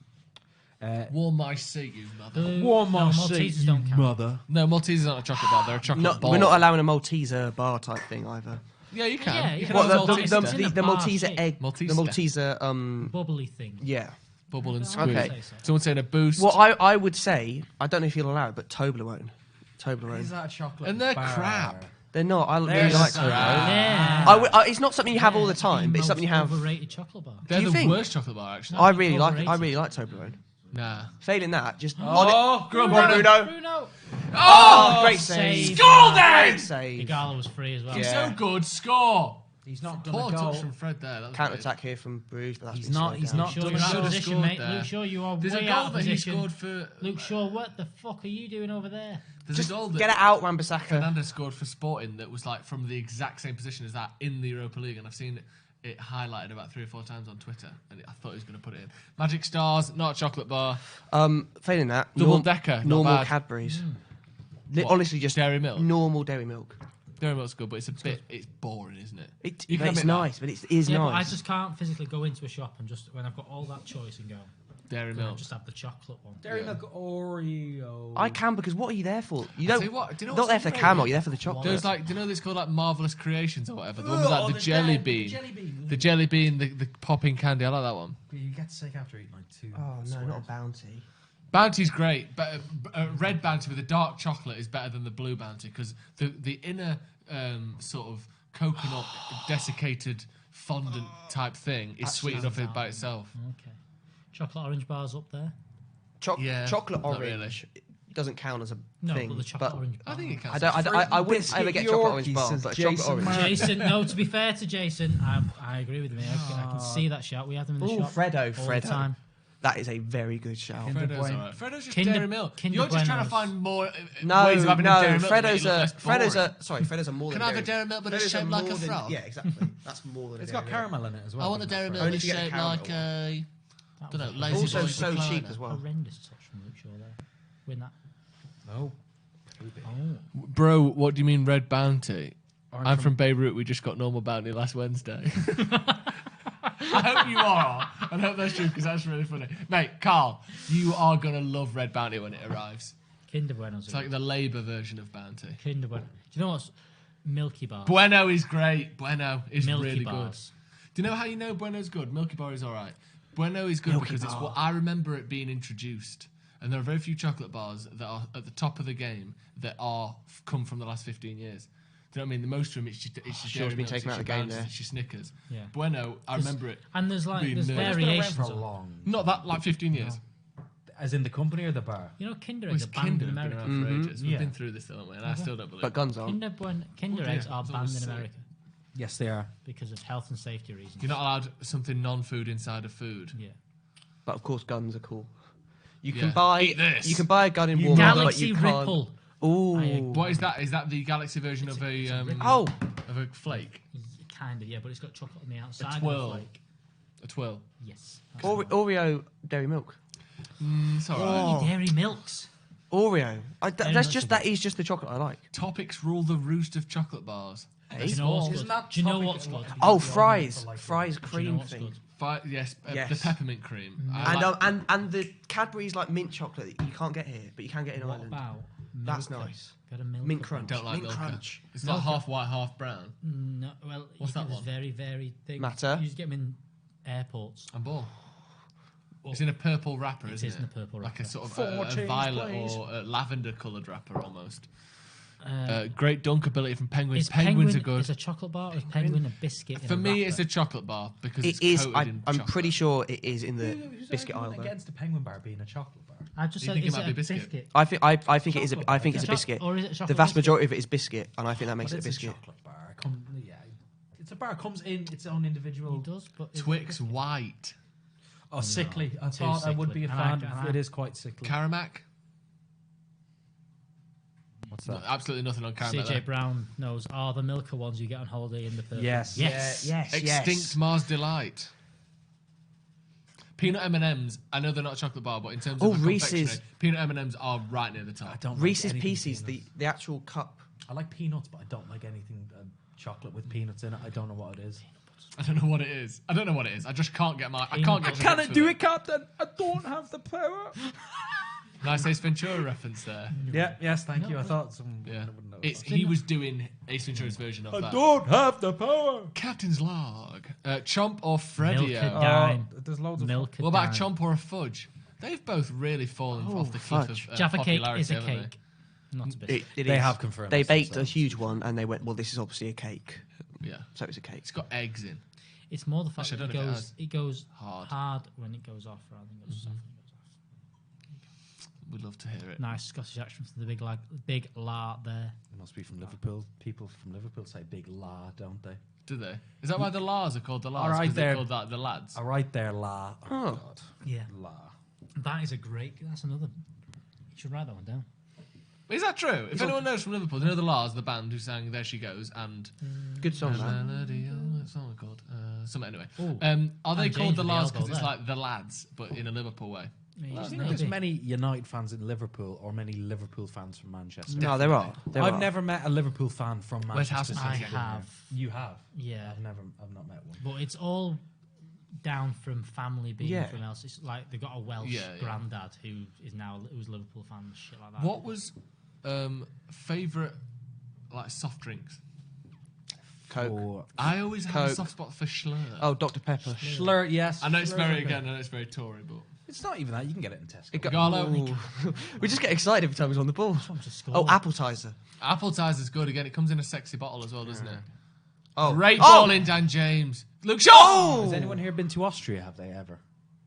Warm my seat, you mother. Warm my Maltesers seat, don't count. mother. No, Maltesers aren't a chocolate bar. They're a chocolate bar. We're not allowing a Malteser bar type thing either. Yeah, you can. Yeah, you yeah. can What, have the, a the, Malteser. the, Malteser. in a the bar Malteser shape. egg. Malteser. The Malteser, Bubbly thing. yeah. Bubble and Okay. squeeze. Okay. Someone saying a boost. Well, I would say, I don't know if you'll allow it, but Toblerone. Toblerone. Is that a chocolate And they're bar? crap. They're not. I really They're like so Toblerone. Yeah. It's not something you have all the time, but it's something you have. Overrated chocolate bar. They're Do you the think? worst chocolate bar, actually. No. I really like Overrated. Toblerone. Nah. Failing that, just Oh, Go on, Bruno. Bruno. Oh, great save. Score Great then! save. Igala was free as well. Yeah. So good. Score. He's not Poor going to touch go. from Fred there. That was Counter weird. attack here from Bruges, but that's He's been not- slowed he's down. not Luke Shaw, done you're out Should've of position, scored mate. there. Luke Shaw, you are There's a way goal out of that he position. scored for. Luke Shaw, what the fuck are you doing over there? There's Just a goal that get it out, Wan-Bissaka. Fernandez scored for Sporting that was like from the exact same position as that in the Europa League, and I've seen it highlighted about 3 or 4 times on Twitter, and I thought he was going to put it in. Magic Stars, not a chocolate bar. Failing that, Double decker, not normal bad. Cadbury's. What? Honestly, just Dairy milk. normal dairy milk. Dairy milk's good, but it's boring, isn't it? But You can it's admit that. nice, but it is Yeah, nice. but I just can't physically go into a shop and just when I've got all that choice and go, Dairy can I milk. just have the chocolate one. Dairy Yeah. milk Oreo. I can because what are you there for? You I'll don't. tell you what, do you know not what's there for the great? camel. You're there for the chocolate. There's like, do you know this called like Marvelous Creations or whatever? The one with like the jelly bean, bean. the jelly bean, the popping candy. I like that one. You get sick after eating like 2. Oh no, squares. not a bounty. Bounty's great, but red Bounty with a dark chocolate is better than the blue Bounty because the inner sort of coconut desiccated fondant type thing is sweet enough by itself. Okay. Chocolate orange bars up there. Yeah, Chocolate not orange doesn't count as a No, thing. but the chocolate orange bar. I think it I counts. don't. I wouldn't ever get chocolate orange bar, says but chocolate Jason orange. Mann. Jason, no, to be fair to Jason, I agree with him. I can see that shout. We have them in the Ooh, shop Freddo, all Freddo. the time. That is a very good shout. Freddo's Bueno. alright. Freddo's just Kinder- dairy milk. Kinder You're just trying to Buenos. find more No, ways of having no. a dairy milk. Freddo's Freddo's a more Can than I have a dairy milk but it's Freddo's shaped more like a than- frog? Yeah, exactly. That's more than. It's a got dairy milk. caramel in it as well. I want a doesn't dairy it, milk Fred? Only that's if you get shaped caramel like a That don't know, was lazy Also boy so recliner. cheap as well. horrendous touch from Luke Shaw there. Win that. No. Bro, what do you mean red bounty? Orange I'm from Beirut. We just got normal bounty last Wednesday. I hope you are. I hope that's true because that's really funny. Mate, Carl, you are going to love red bounty when it arrives. Kinder Buenos. It's like the Labour version of bounty. Kinder Bueno. Do you know what's Milky Bar? Bueno is great. Bueno is Milky really Bars. good. Do you know how you know Bueno's good? Milky Bar is all right. Bueno is good because it's what I remember it being introduced. And there are very few chocolate bars that are at the top of the game that are come from the last 15 years. Do you know what I mean? The most of them, it's your Shaw's Dairy been Milks, taken it's out of your the game Bounties, there. it's your Snickers. Yeah. Bueno, I remember it. And there's being there's nerdy. variations. for a of- long. Not that, like 15 years. As in the company or the bar? You know, Kinder Well, eggs it's are banned Kinder in have been America. around for ages. We've Yeah. been through this, haven't we? And I still don't believe But it. guns on. Kinder Oh, eggs dear. are That's what I banned was in saying. America. Yes, they are. because of health and safety reasons. You're not allowed something non-food inside of food. Yeah. But of course, guns are cool. You Yeah. can buy Eat this. You can buy a gun in Walmart, but Galaxy you can't. Ripple. Ooh. What is that? Is that the Galaxy version of a Oh, of a flake? Kind of, yeah, but it's got chocolate on the outside. A twirl. of the flake. A twirl. Yes. Oreo dairy milk. It's alright. Dairy milks. Oreo. Dairy That's milk's just a that is just the chocolate I like. Topics rule the roost of chocolate bars. Do you know what's Isn't good? that Do you know topic what's a lot good? of Oh, people fries. like Fries Do you know cream what's thing. good? Yes, Yes. the peppermint cream. And, I like- and the Cadbury's like mint chocolate that you can't get here, but you can get in What Ireland. about That's Milka? nice. Got a Milka Mint bar. crunch. don't like Mint Milka. crunch. It's not half white, half brown. No, well, What's that it's one? very, very thick. Matter? You just get them in airports. I'm ball. It's in a purple wrapper, It isn't it? is in a purple Like a wrapper. sort of Four a change, violet please. or a lavender-coloured wrapper almost. Uh, Great dunk ability from penguins. is Penguins are Penguin good. is a chocolate bar or is Penguin a biscuit? For in a me, wrapper? it's a chocolate bar because It it's is. coated in I'm chocolate. pretty sure it is in the Who's biscuit aisle. arguing Though. against the penguin bar being a chocolate bar? I just You said think it it's might a be biscuit? I think it is. I think it's a Choc- biscuit. or is it a The chocolate vast biscuit? majority of it is biscuit, and I think that makes But it a it's biscuit. a chocolate bar. Yeah, it's a bar. It comes in its own individual. It does, but is it Twix biscuit? white. Oh, sickly. I too thought I would be a sickly. fan. And I- It is quite sickly. Caramac. What's No, that? absolutely nothing on Caramac. CJ there. Brown knows. Are the Milka ones you get on holiday in the purple? Yes. Yes. Yes. Extinct Mars Delight. Peanut M&Ms. I know they're not a chocolate bar, but in terms Oh, of a Reese's. confectionery, peanut M&Ms are right near the top. I don't like Reese's anything Pieces, peanuts. the actual cup. I like peanuts, but I don't like anything chocolate with peanuts in it. I don't know what it is. I don't know what it is. I don't know what it is. I just can't get my. I can't get. to Can I grips do with it, Captain? I don't have the power. Nice Ace Ventura reference there. Yeah. Yes. Thank you. I thought some. Yeah, wouldn't know it's that. he was doing Ace Ventura's version of that. don't have the power. Captain's log. Chomp or Freddy? Milka Dime. There's loads of Milka What about a Dime. chomp or a fudge? They've both really fallen off the cliff fudge. of Jaffa cake popularity, is a haven't they? cake, not a biscuit. It They is. have confirmed They this baked a themselves. huge one, and they went, "Well, this is obviously a cake." Yeah, So it's a cake. it's got eggs in. It's more the fact Actually, I that don't know if it goes Hard. hard when it goes off rather than goes soft when it goes off. We'd love to hear it. Nice Scottish accent from the big la there. It must be from Liverpool. People from Liverpool say big la, don't they? Do they? Is that why the Lars are called the Lars? All right, 'Cause they're there. called that the lads. All right there, la. Oh. God. Yeah, La. that is a great. That's another. You should write that one down. Is that true? If anyone knows from Liverpool, they know the Lars, the band who sang "There She Goes" and Good song, man. Melody. What's that one called? Something anyway. Ooh. Are they And called James the with the Lars elbow because it's there. like the lads, but in a Liverpool way? Do you think Maybe. there's many United fans in Liverpool or many Liverpool fans from Manchester? No, there are. I've never met a Liverpool fan from Where's Manchester House City. I have. You have? Yeah, I've not met one. but it's all down from family being Yeah. from else. It's like they've got a Welsh Yeah, yeah. granddad who's a Liverpool fan, and shit like that. What was favourite like soft drinks? Coke. Or I always had a Coke. soft spot for Schlur. Oh, Dr Pepper. Schlur, yes. I know it's Schlur's very okay. again. I know it's very Tory, but It's not even that. You can get it in Tesco. It got- Garlo. Ooh. We just get excited every time he's on the ball. I'm just Oh, scoring. appetizer. Appletizer's good again. It comes in a sexy bottle as well, doesn't it? Oh, Great oh! ball in Dan James. Luke Shaw. Oh! Has anyone here been to Austria? Have they ever?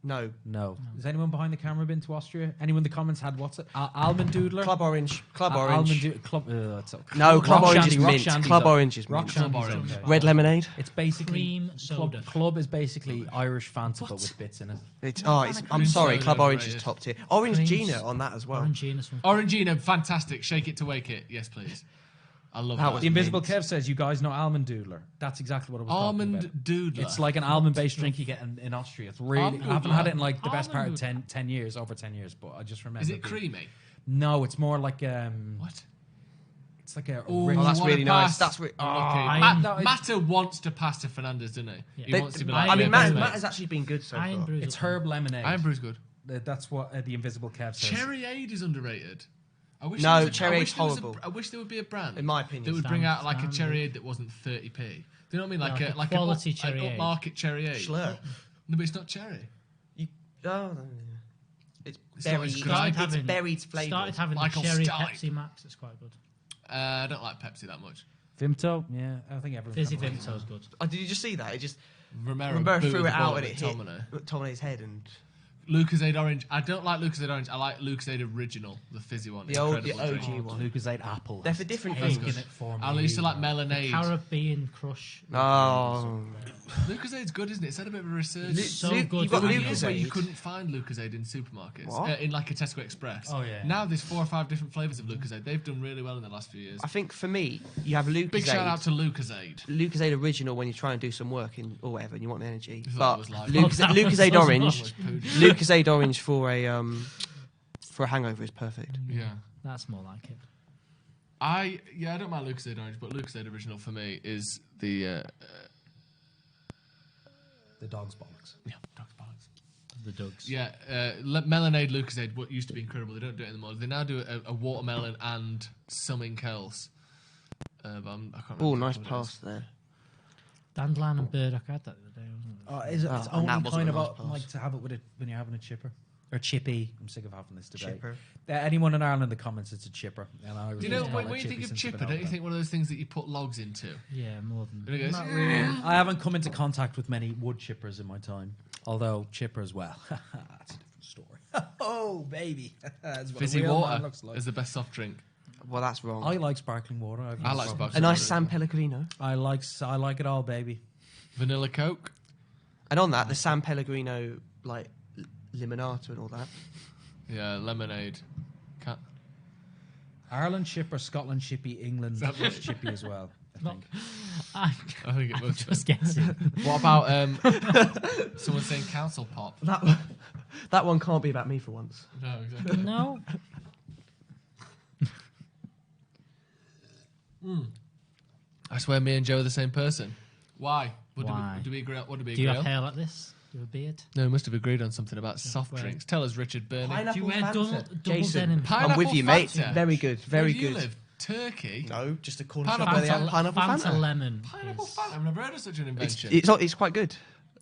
No. No. Has anyone behind the camera been to Austria? Anyone in the comments had what's it? Almond Doodler? Club Orange. Club Almond Orange. Club. It's okay. No, Club Rock Orange Shandy, is Rock mint. Shandy's Club okay. Orange is Rock mint. Shandy's Orange. okay. Red lemonade. It's basically Cream soda. Club is basically Irish Fanta but with bits in it. I'm sorry. soda Club Orange is overrated. top tier. Orange Creams. Gina on that as well. Orangina, some Orangina, fantastic. Shake it to wake it. Yes, please. I love That that. was The Invisible mint. Kev says, you guys know Almond Doodler. That's exactly what I was talking Almond about. Doodler. It's like an almond-based drink you get in Austria. It's really. Almond I haven't Doodler. had it in like the best part of Almond 10 years, over 10 years, but I just remember. Is it being- creamy? No, it's more like What? It's like a. Ooh, rich- Oh, that's what a really nice. pass. That's really. Unlucky. Iron- no, it- Matter wants to pass to Fernandez, doesn't he? Yeah. He They- wants to be I like. mean, yeah, Matt mate. has actually been good so Iron far. Brews. It's herb lemonade. Iron Brew's good. That's what the Invisible Kev says. Cherry Aid is underrated. I wish No, there was a- Cherry I Aid's wish there was horrible. I wish there would be a brand, In my opinion. that would bring out like a Standard. Cherry Aid that wasn't 30p. Do you know what I mean? Like Yeah, a like quality an Cherry Aid. upmarket Cherry Aid. Schlur. No, but it's not cherry. Oh, no. It's It's not berry. as It's, good. it's berried flavour. Started having Michael the cherry Stipe. Pepsi Max. It's quite good. I don't like Pepsi that much. Vimto? Yeah, I think everyone. Fizzy Vimto's good. Oh, did you just see that? It just Romero Romero booted threw the it ball out and at it hit McTominay. McTominay's head and Lucozade Orange. I don't like Lucozade Orange. I like Lucozade Original, the fizzy one. The OG drink. one. Lucozade Apple. They're for different That's things. good. I used to like Melonade. Caribbean Crush. Oh. Lucosade's good, isn't it? It's had a bit of a resurgence. So good. You've got for Years where Lucozade. you couldn't find Lucozade in supermarkets, What? in like a Tesco Express. Oh, yeah. Now there's 4 or 5 different flavours of Lucozade. They've done really well in the last few years. I think for me, you have Lucozade. Big shout out to Lucozade. Lucozade Original when you try and do some work or whatever and you want the energy. I thought But it was like- Lucozade Oh, Orange, Lucozade Orange for a hangover is perfect. Yeah. That's more like it. I don't mind Lucozade Orange, but Lucozade Original for me is the dog's bollocks. yeah, Dr. Bollocks. The Dugs. Yeah, Melonade Lucozade, what used to be incredible. They don't do it anymore. They now do a watermelon and something else. But I can't remember. Oh, nice what it pass is. there. Dandelion and Burdock. I had that the other day. Wasn't it? It's and only that wasn't kind a of nice a, pass. like to have it with it when you're having a chipper. Or chippy. I'm sick of having this debate. Chipper. Anyone in Ireland in the comments, it's a chipper. And I Do you know, refuse to when call it you think chippy of since chipper, I've been don't you over think one of those things that you put logs into? Yeah, more than. And it goes, Not really. I haven't come into contact with many wood chippers in my time. Although chipper as well. That's a different story. Oh, baby. That's what a Fizzy real man water looks like. is the best soft drink. Well, that's wrong. I like sparkling water. I like sparkling a nice water. San Pellegrino. I like it all, baby. Vanilla Coke. And on that, the San Pellegrino, like, limonata and all that. Yeah, lemonade. Can't. Ireland chipper, Scotland chippy, England that what- chippy as well. I think. I'm I think it was. just guessing. What about someone saying council pop? That one can't be about me for once. No, exactly. No. I swear, me and Joe are the same person. Why? Why? Do we agree? What do we Do you agree have on? hair like this? Do you have a beard? No, we must have agreed on something about soft well. drinks. Tell us, Richard Burney. Do you wear double Jason, denim? Pineapple I'm with you, mate. Fanta. Very good. Where Very do you good. live? Turkey? No, just a corner Pineapple shop where they have Fanta- pineapple Fanta. lemon. Pineapple is- Fanta. I've never heard of such an invention. It's quite good.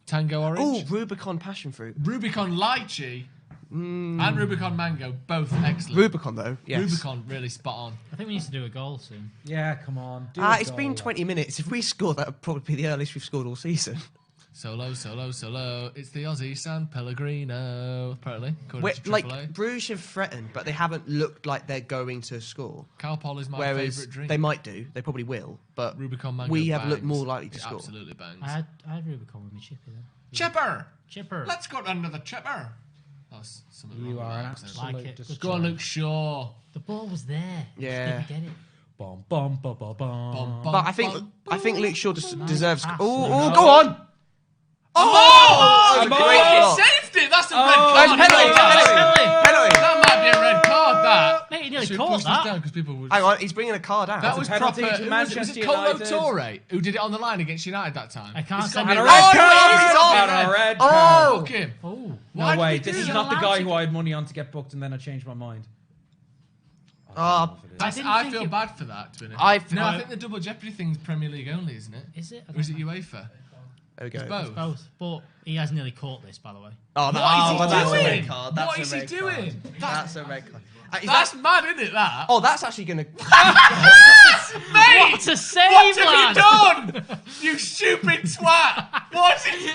Tango Oh, orange. Rubicon passion fruit. Rubicon lychee. And Rubicon mango. Both excellent. Rubicon though. Yes. Rubicon really spot on. I think we need to do a goal soon. Yeah, come on. Do a It's been goal. 20 minutes. If we score, that would probably be the earliest we've scored all season. Solo, solo, solo. It's the Aussie San Pellegrino. Apparently, according Where, to like AAA. Bruges have threatened, but they haven't looked like they're going to score. Calpol is my Whereas favourite drink. they might do. They probably will. But Rubicon mango. we have bangs. looked more likely to It score. Absolutely bangs. I had Rubicon with me chippy then. Chipper. Chipper. Let's go under the chipper. That's something You wrong are with an that accent. Like absolute it. destroyer. Go on, Luke Shaw. The ball was there. Yeah. Just didn't get it. Bum, bum, bum, bum, bum. Bum, But I think Luke Shaw deserves. pass. Oh, go on! Oh! That was a great He shot. saved it. That's a red Oh, card. it's penalty, That penalty. might be a red card. That. Mate, he nearly Should we caught push this that. down because people would. Hang on, he's bringing a card out. That was penalty proper. to Who was it? Was Manchester it Colo United. Torre who did it on the line against United that time? I can't It's send got it me a right. red card. He's on. And a red Oh! card. Fuck him. Oh. Why No did way, he this do is that? not the allowed guy to- who I had money on to get booked and then I changed my mind. didn't I think feel it- bad for that. To be honest. I've- no, I no. think the double jeopardy thing's Premier League only, isn't it? Is it? I Or is it don't know. UEFA? There we go. It's both. Both. But he has nearly caught this, by the way. Oh, What is he that's a doing? red card. That's What a is he red doing? card. That's a red card. Is That's that- mad, isn't it? That. Oh, that's actually going to. Mate! What a save, What have lad! you done? You stupid twat! What's he?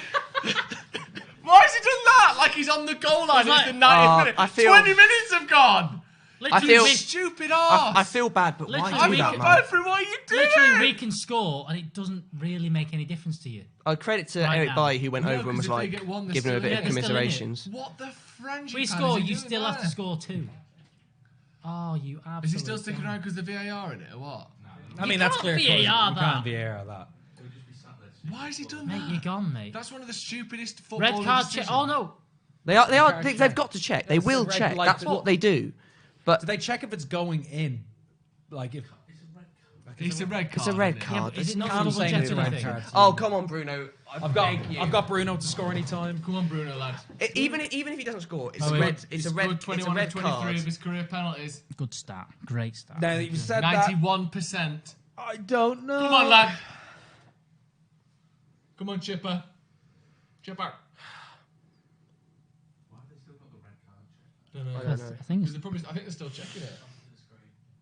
Why has he done that? Like he's on the goal line. It's It's the like- 90th minute. I feel- 20 minutes have gone. Literally, feel- we, Stupid arse. I feel bad, but why Literally, I do feel that, we- man? bad for him. What are you doing? literally, we can score, and it doesn't really make any difference to you. Credit to Right Eric now. Bailly who went No, over and 'cause was if they like get one, they're giving him a still bit in of it. They're still in it. commiserations. What the French? We score, you still have to score too. Oh, you absolutely. Is he still sticking around because the VAR in it or what? I mean, You that's can't clear. VAR You that. can't VAR that. Why has he done Mate, that? you're gone, mate. That's one of the stupidest football Red card check. Oh no. They've got to check. They That's will the red check. light That's that- what they do. But Do they check if it's going in? Like if. It's a red card. it's a red isn't it? card. Is it not I'm double saying it's a jeopardy red thing? card. Oh, come on, Bruno. I've got Bruno to score any time. Come on, Bruno, lad. Even if he doesn't score, it's Oh, a wait. red. It's a red. scored It's a 21 red and 23 card. of his career penalties. Good start. Great start. Now that you've said that, 91%. I don't know. Come on, lad. Come on, Chipper. Chipper. Don't know. I don't know. I think Because they probably, I think they're still checking it.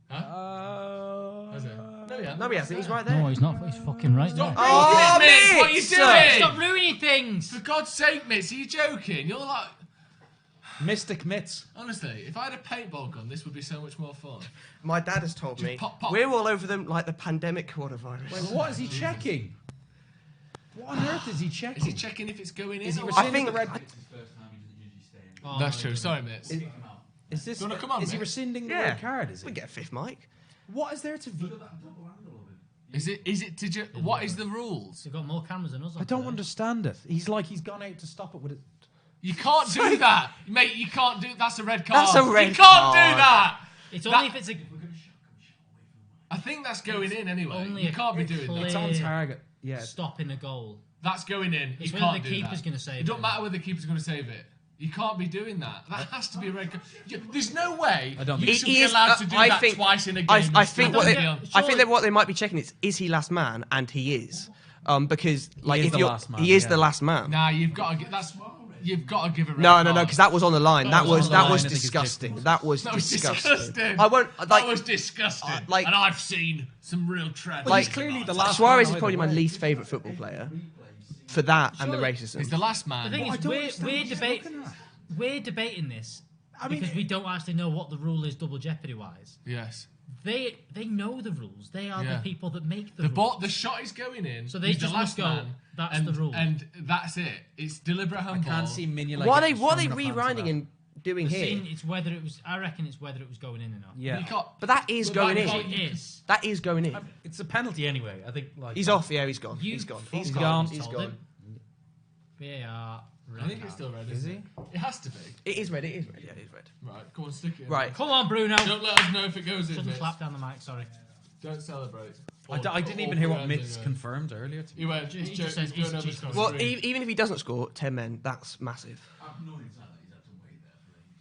Huh? Is it? No, yeah. No, he hasn't. He's right no, there. he's not. He's fucking right there. Oh, Mitch, what are you Mitch! doing? Stop ruining things. For God's sake, Mitch, are you joking? You're like... Mystic mitts. Honestly, if I had a paintball gun, this would be so much more fun. My dad has told me pop, pop. we're all over them like the pandemic coronavirus. Wait, what is he checking? What on earth is he checking? Is he checking if it's going in? Is he or rescinding the red? That's true. Sorry, mates. Is this? Do you wanna come on, is he mate? rescinding the Yeah. red card? Is We it? get a fifth mic. What is there to? Is it to what is the rules? They've got more cameras than us. I don't understand it. He's gone out to stop it with it. You can't do that, mate. You can't do. That's a red card. That's a red You can't card. do that. It's That- only if it's a. I think that's going in anyway. Only You a can't be doing clear- that. It's on target. Yeah. Stopping a goal. That's going in. It's you whether can't the do keeper's that. gonna save It don't it. matter whether the keeper's going to save it. You can't be doing that. That has to be a red card. There's no way I don't you think should He be is- allowed to do I that think- twice in a game. I think what Don't they, get- I think surely- that what they might be checking is he last man, and he is, because like is if the you're, last man, he is yeah. the last man. Nah, you've got to give a red No, card. because that was on the line. That was on the line, I think it's disgusting. ridiculous. That was That was disgusting. disgusting. I won't That like. was disgusting. like- and I've seen some real tread. Well, he's clearly the last. Suarez man is probably either my way. least favourite football player for that and the He's racism. the last man. The thing I is, don't understand what he's looking at. we're debating this mean, because we don't actually know what the rule is double jeopardy wise. Yes. They know the rules. They are Yeah. the people that make the The rules. ball, the shot is going in. So they he's the just last must go, man, "That's and, the rule." and that's it. It's deliberate I handball. can't see Mignolet. What are getting they strong enough rewinding answer and doing The here? thing, it's whether it was. I reckon it's whether it was going in or not. that. Yeah. You can't- But that is Well, going that in. It is. That is going in. It's a penalty anyway. I think. Like He's off. Yeah, he's gone. You He's gone. fucking He's gone. gone. He's told gone. him. VAR. I think it's still red. Is he? It has to be. It is red. It is red. Yeah, it is red. Right, come on, stick it in. Right. Come on, Bruno. Don't let us know if it goes in. Shouldn't Mitz. slap down the mic. Sorry. Don't celebrate. I didn't even hear what Mitz confirmed earlier. He went. He He's just says going it's over just to the Well, screen. even if he doesn't score 10 men, that's massive.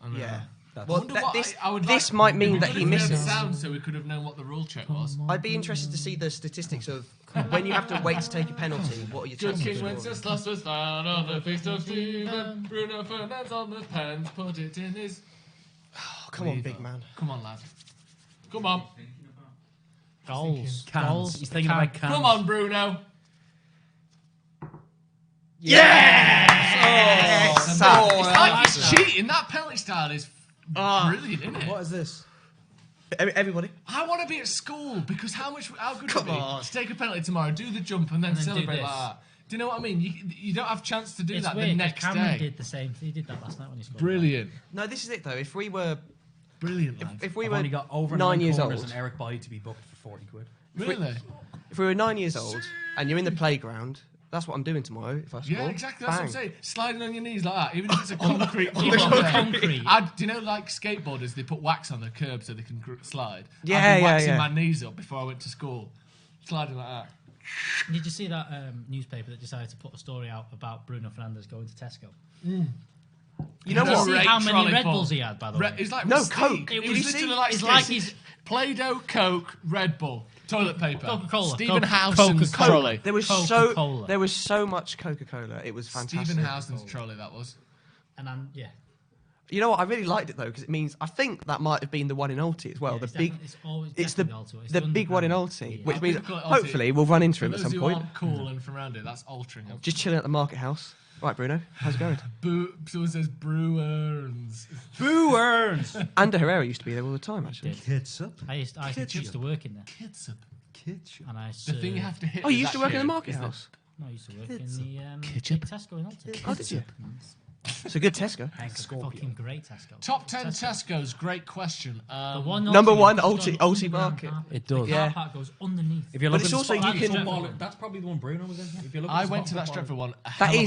I know. Yeah. That's- Well, Wonder what this I would this like- might it'd mean be that good he if we had misses. sound so we could have known what the rule check was. I'd be interested to see the statistics of when you have to wait to take a penalty. What are your Good chances King of scoring? Wenceslas was found on the feast of Stephen. Bruno Fernandes on the pens, put it in his. Oh, come on, big man. Come on, lad. Come on. Goals. Cans. Goals. He's thinking about cans. Come on, Bruno. Yes! It's like he's cheating. That penalty style is brilliant, isn't it? What is this? Everybody. I want to be at school because how good Come would it be on. to take a penalty tomorrow, do the jump, and then then do celebrate this. like that? Do you know what I mean? You don't have a chance to do It's that weird. the 'cause next Cameron day. did the same. He did that last night when he scored. Brilliant. No, this is it though. If we were, Brilliant, lad. if we I've were only got over 9 years corners old, and Eric Boyd to be booked for 40 quid. Really? if we were 9 years old, and you're in the playground, that's what I'm doing tomorrow. If I score, Yeah, exactly. That's what I'm Bang. saying. Sliding on your knees like that, even if it's a concrete. Even floor. on the concrete. Do you know, like skateboarders, they put wax on the curb so they can slide. Yeah, I've been yeah, waxing yeah. my knees up before I went to school, sliding like that. Did you see that newspaper that decided to put a story out about Bruno Fernandes going to Tesco? You know Did you what? see Great how many trolley Red full. Bulls he had, by the way? It's like No, Mystique. Coke. It Did was you literally see? like It's like this. he's- Play-Doh, Coke, Red Bull, toilet paper, Coca-Cola. Stephen Coca- Howson's Coca-Cola. trolley. There was Coca-Cola. so much Coca-Cola. It was fantastic. Stephen Howson's trolley, that was. And yeah. You know what? I really liked it though because it means I think that might have been the one in Alti as well. Yeah, the it's big, definitely- it's always it's the definitely Alti. It's the the big one in underground. Alti, Yeah. which means People call it Alti. hopefully we'll run into For him at those some who point. aren't cool and from around it, that's Altrincham. Just chilling at the market house. Right, Bruno, how's it going? Someone says Brewers. Boo earns. Ander Herrera used to be there all the time actually. Ketchup. I used to work in there. Ketchup. Ketchup. And I The served, thing you have to hit. Oh, you with used to that work in the kid market is that- house. No, I used to work in the Ketchup. big Tesco in Alton. Oh, did you? It's a good Tesco. Fucking great Tesco. Top 10 Tesco's, great question. The one Number Aldi one, that's got an Alti underground market. car. It does. The Yeah. car park goes underneath. If you're But looking it's also to spot you that can- football, that's probably the one Bruno was in. If you're looking I to went spot to that football- Stretford one.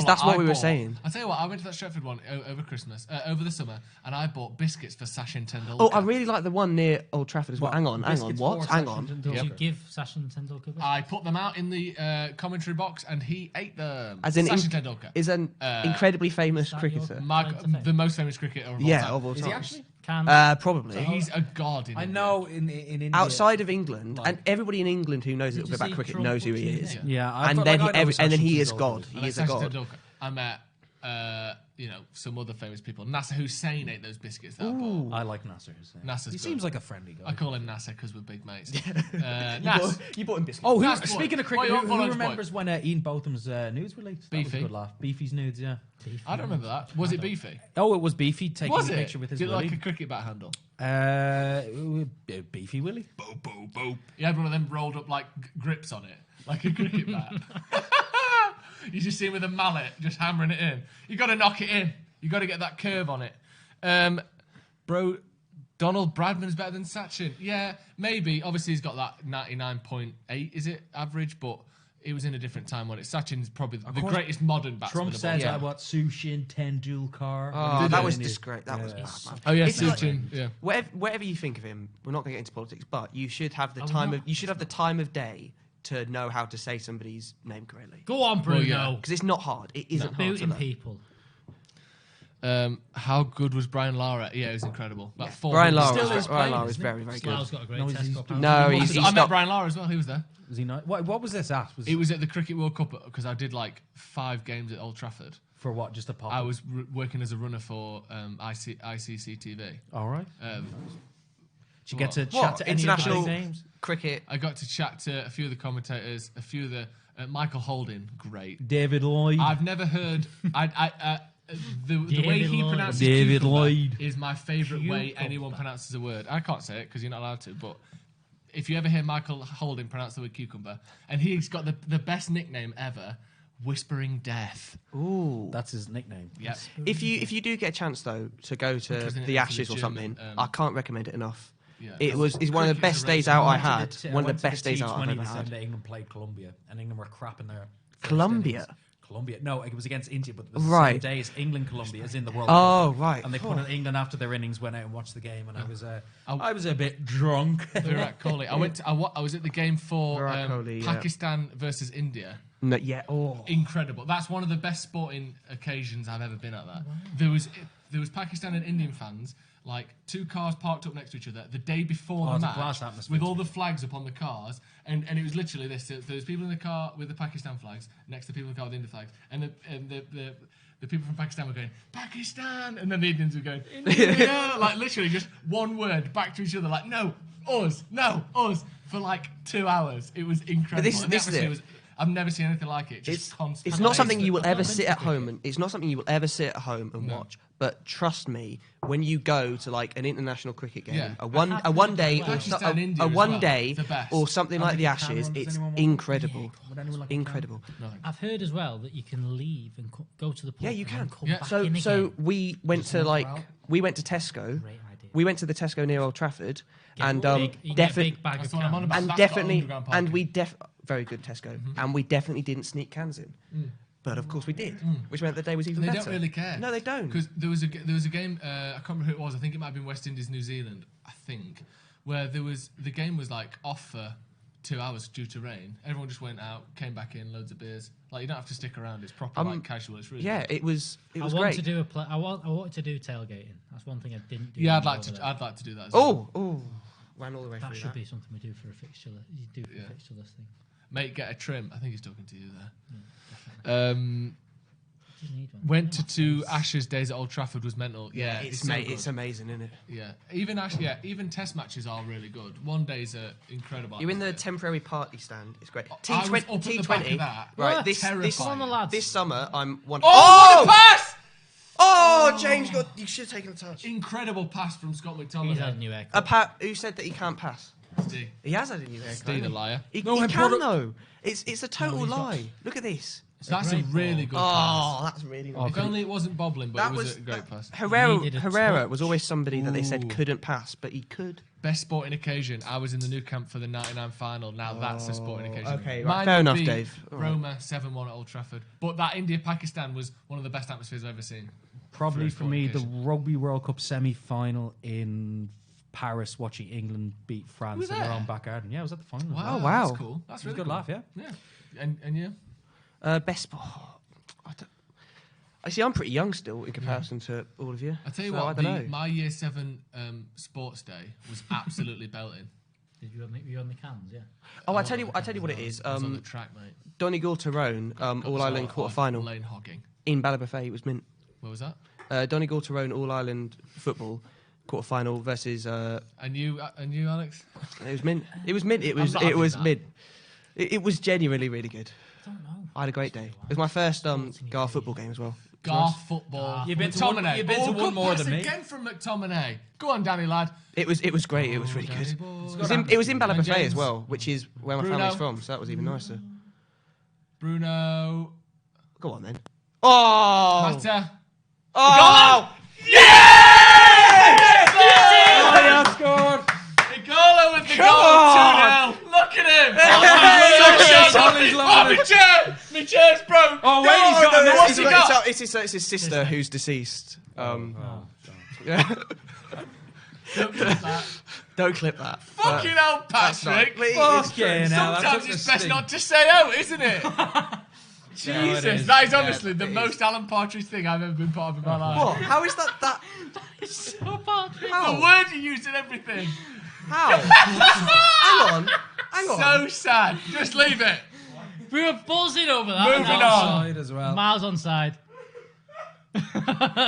That's what we were bought- saying. I tell you what, I went to that Stretford one over Christmas, over the summer, and I bought biscuits for Sachin Tendulkar. Oh, I really like the one near Old Trafford as well. What? Hang on. Biscuits What? for Hang Sachin on. Did Tendulkar. you give Sachin Tendulkar biscuits? I put them out in the commentary box, and he ate them. As in, Sachin Tendulkar. is an incredibly famous cricketer. The most famous cricketer of all Yeah, time. of all Is he time. actually? Probably. He's a god in I India. know in India. Outside of England, Like- and everybody in England who knows a little Did bit you about see cricket Trump knows who he watching is. it? Yeah, I And thought- then like, I know and then he Sachin is Tendulkar God. is. And He is a Sachin god. Tendulkar. I met some other famous people. Nasser Hussain ate those biscuits that I bought. I like Nasser Hussain. Nasser's He good. seems like a friendly guy. I call him Nasser because we're big mates. You bought him biscuits. Oh, Nice boy. speaking of What cricket, you want for who lunch, remembers when Ian Botham's nudes were leaked? That was a Beefy. good laugh. Beefy's nudes, yeah. I don't remember that. Was it Beefy? Oh, it was Beefy taking Was a it? picture with his Did it Willie. like a cricket bat handle? Beefy Willie. Boop, boop, boop. He had one of them rolled up like grips on it, like a cricket bat. You just see him with a mallet just hammering it in. You got to knock it in. You got to get that curve on it. Bro, Donald Bradman's better than Sachin. Yeah, maybe. Obviously, he's got that 99.8, is it, average? But it was in a different time on it. Sachin's probably the greatest modern batsman. Trump of all said time. Sushin Tendulkar. Oh, that was disgrace. That was bad, man. Oh yeah, It's like- Sachin. Yeah. Whatever you think of him, we're not going to get into politics, but you should have the time of day to know how to say somebody's name correctly. Go on, Bruno. yeah. Because it's not hard. It isn't hard to Booting learn. people. How good was Brian Lara? Yeah, it was incredible. About 400 Brian Lara Still was, is Brian playing, Lara was isn't very, very good. Slough's got a great No, test he's- score. No, I he's met not. Brian Lara as well. He was there. Was he not? What was this at? It was at the Cricket World Cup because I did like 5 games at Old Trafford. For what? Just a pop? I was working as a runner for ICC TV. All right. Did you get to What? chat to any of the International big names? cricket. I got to chat to a few of the commentators, a few of the Michael Holding, great. David Lloyd. I've never heard. The way David he Lloyd. pronounces David cucumber Lloyd. is my favourite way Cucumber. anyone pronounces a word. I can't say it because you're not allowed to, but if you ever hear Michael Holding pronounce the word cucumber, and he's got the best nickname ever, Whispering Death. Ooh. That's his nickname. Yep. If you do get a chance though to go to Because then the it Ashes into or the gym something, and, I can't recommend it enough. Yeah. It's one of the Cricket is best a days race. out I went to had. the- One of went the to best days out I've T20 ever the same had. day England played Colombia, and England were crap in their first Colombia? innings. Colombia. No, it was against India, but it was the Right. same day as England Colombia as in the World Oh, Cup. right. And they put it England after their innings, went out and watched the game, and I was a bit drunk. Virat Kohli. I was at the game for Virat Kohli, yeah. Pakistan versus India. No, yeah. Oh. Incredible. That's one of the best sporting occasions I've ever been at. That there was Pakistan and Indian fans, like 2 cars parked up next to each other the day before the it's a match, class atmosphere with to all be the flags up on the cars, and it was literally this. There was people in the car with the Pakistan flags next to people in the car with the India flags, and the people from Pakistan were going Pakistan, and then the Indians were going India, like literally just one word back to each other, like no us for like 2 hours. It was incredible. this And the is it. atmosphere was- I've never seen anything like it. Just It's constant. not something you will I've ever not been sit to at home cricket. and it's not something you will ever sit at home and watch. But trust me, when you go to like an international cricket game, Yeah. a one day or Pakistan, India a as one well, day the best. or something like the think Ashes, Cameron- does it's anyone want- incredible. Would anyone like a Incredible. I've heard as well that you can leave and go to the pub. Yeah, you and then can. come Yeah. back So in so again. we went to walk around? Tesco. Great idea. We went to the Tesco near Old Trafford, Get and you get a definitely big bag That's of what I'm on cans. about. and That's got definitely underground and we parking. very good Tesco, and we definitely didn't sneak cans in. But of course we did, which meant the day was even They better. don't really care. No, they don't. Because there was a game. I can't remember who it was. I think it might have been West Indies, New Zealand. I think where the game was like off for 2 hours due to rain. Everyone just went out, came back in, loads of beers. Like you don't have to stick around. It's proper like casual. It's really Yeah, good. it was I want great. to do I wanted to do tailgating. That's one thing I didn't do. Yeah, when I was over there. I'd like to do that. As well. Oh, ran all the way That through should that. be something we do for a fixture. You do for Yeah. a fixture listing. Mate, get a trim. I think he's talking to you there. You need one. Went to 2 Ashes days at Old Trafford was mental. Yeah, It's so good. it's amazing, isn't it? Yeah, even Test matches are really good. One day's are incredible. You're in the atmosphere. temporary party stand. It's great. I was up at the back of that. Right, What? this Terrifying. Come on, the lads. this summer I'm one. Oh, the pass! Oh, James got. You should have taken a touch. Incredible pass from Scott He's had a McTominay. new haircut. Who said that he can't pass? Steve, He has had a new haircut. Steve the liar. He No, I can brought though. It's a total he's got- lie. Look at this. That's a great really good pass. Oh, that's really nice. If only it wasn't bobbling, but That it was was a great pass. Herrera. Needed a Herrera touch. was always somebody that they said Ooh. couldn't pass, but he could. Best sporting occasion. I was in the new camp for the '99 final. Now that's a sporting occasion. okay, right. Mine Fair would enough, be Dave. All right. Roma 7-1 at Old Trafford. But that India-Pakistan was one of the best atmospheres I've ever seen. Probably For a for me, the sporting Rugby World Cup semi-final in Paris, watching England beat France was in their there? own back garden. Yeah, I was at the final. Wow, wow. that's cool. That's It was really a good cool. laugh, yeah. Yeah, and you? Best sport. I see. I'm pretty young still in comparison to all of you. I tell you So, I what, don't know. my Year 7 sports day was absolutely belting. Did you on the cans? Yeah. Oh, I tell you what it is. I was on the track, mate. Donegal Tyrone, All Ireland quarter final. Lane hogging. in Ballabafay. It was mint. What was that? Donegal Tyrone All Ireland football quarter-final versus. And you, Alex? It was mint. It was mint. It was mint. It was genuinely really good. I don't know. I had a great day. It was my first Gar football game as well. Garth football. You've been to one. You've been to one more than me. Again from McTominay. Go on, Danny lad. It was great. It was really good. It was in Ballabafay as well, which is where my family's from, so that was even nicer. Bruno. Go on then. Oh! Mata. Oh! Yes! Scored. Igalo with the goal. 2-0. Look at him. My chair's broke. Oh wait, he's got a What's he got? It's his sister who's deceased. Don't clip that. Fucking hell, Patrick. Sometimes it's best not to say out, isn't it? Jesus, that is honestly the most Alan Partridge thing I've ever been part of in my life. What? How is that? So Partridge. The word you used in everything. How? Hang on. So sad. Just leave it. We were buzzing over that. Moving on. Side as well. Miles on side.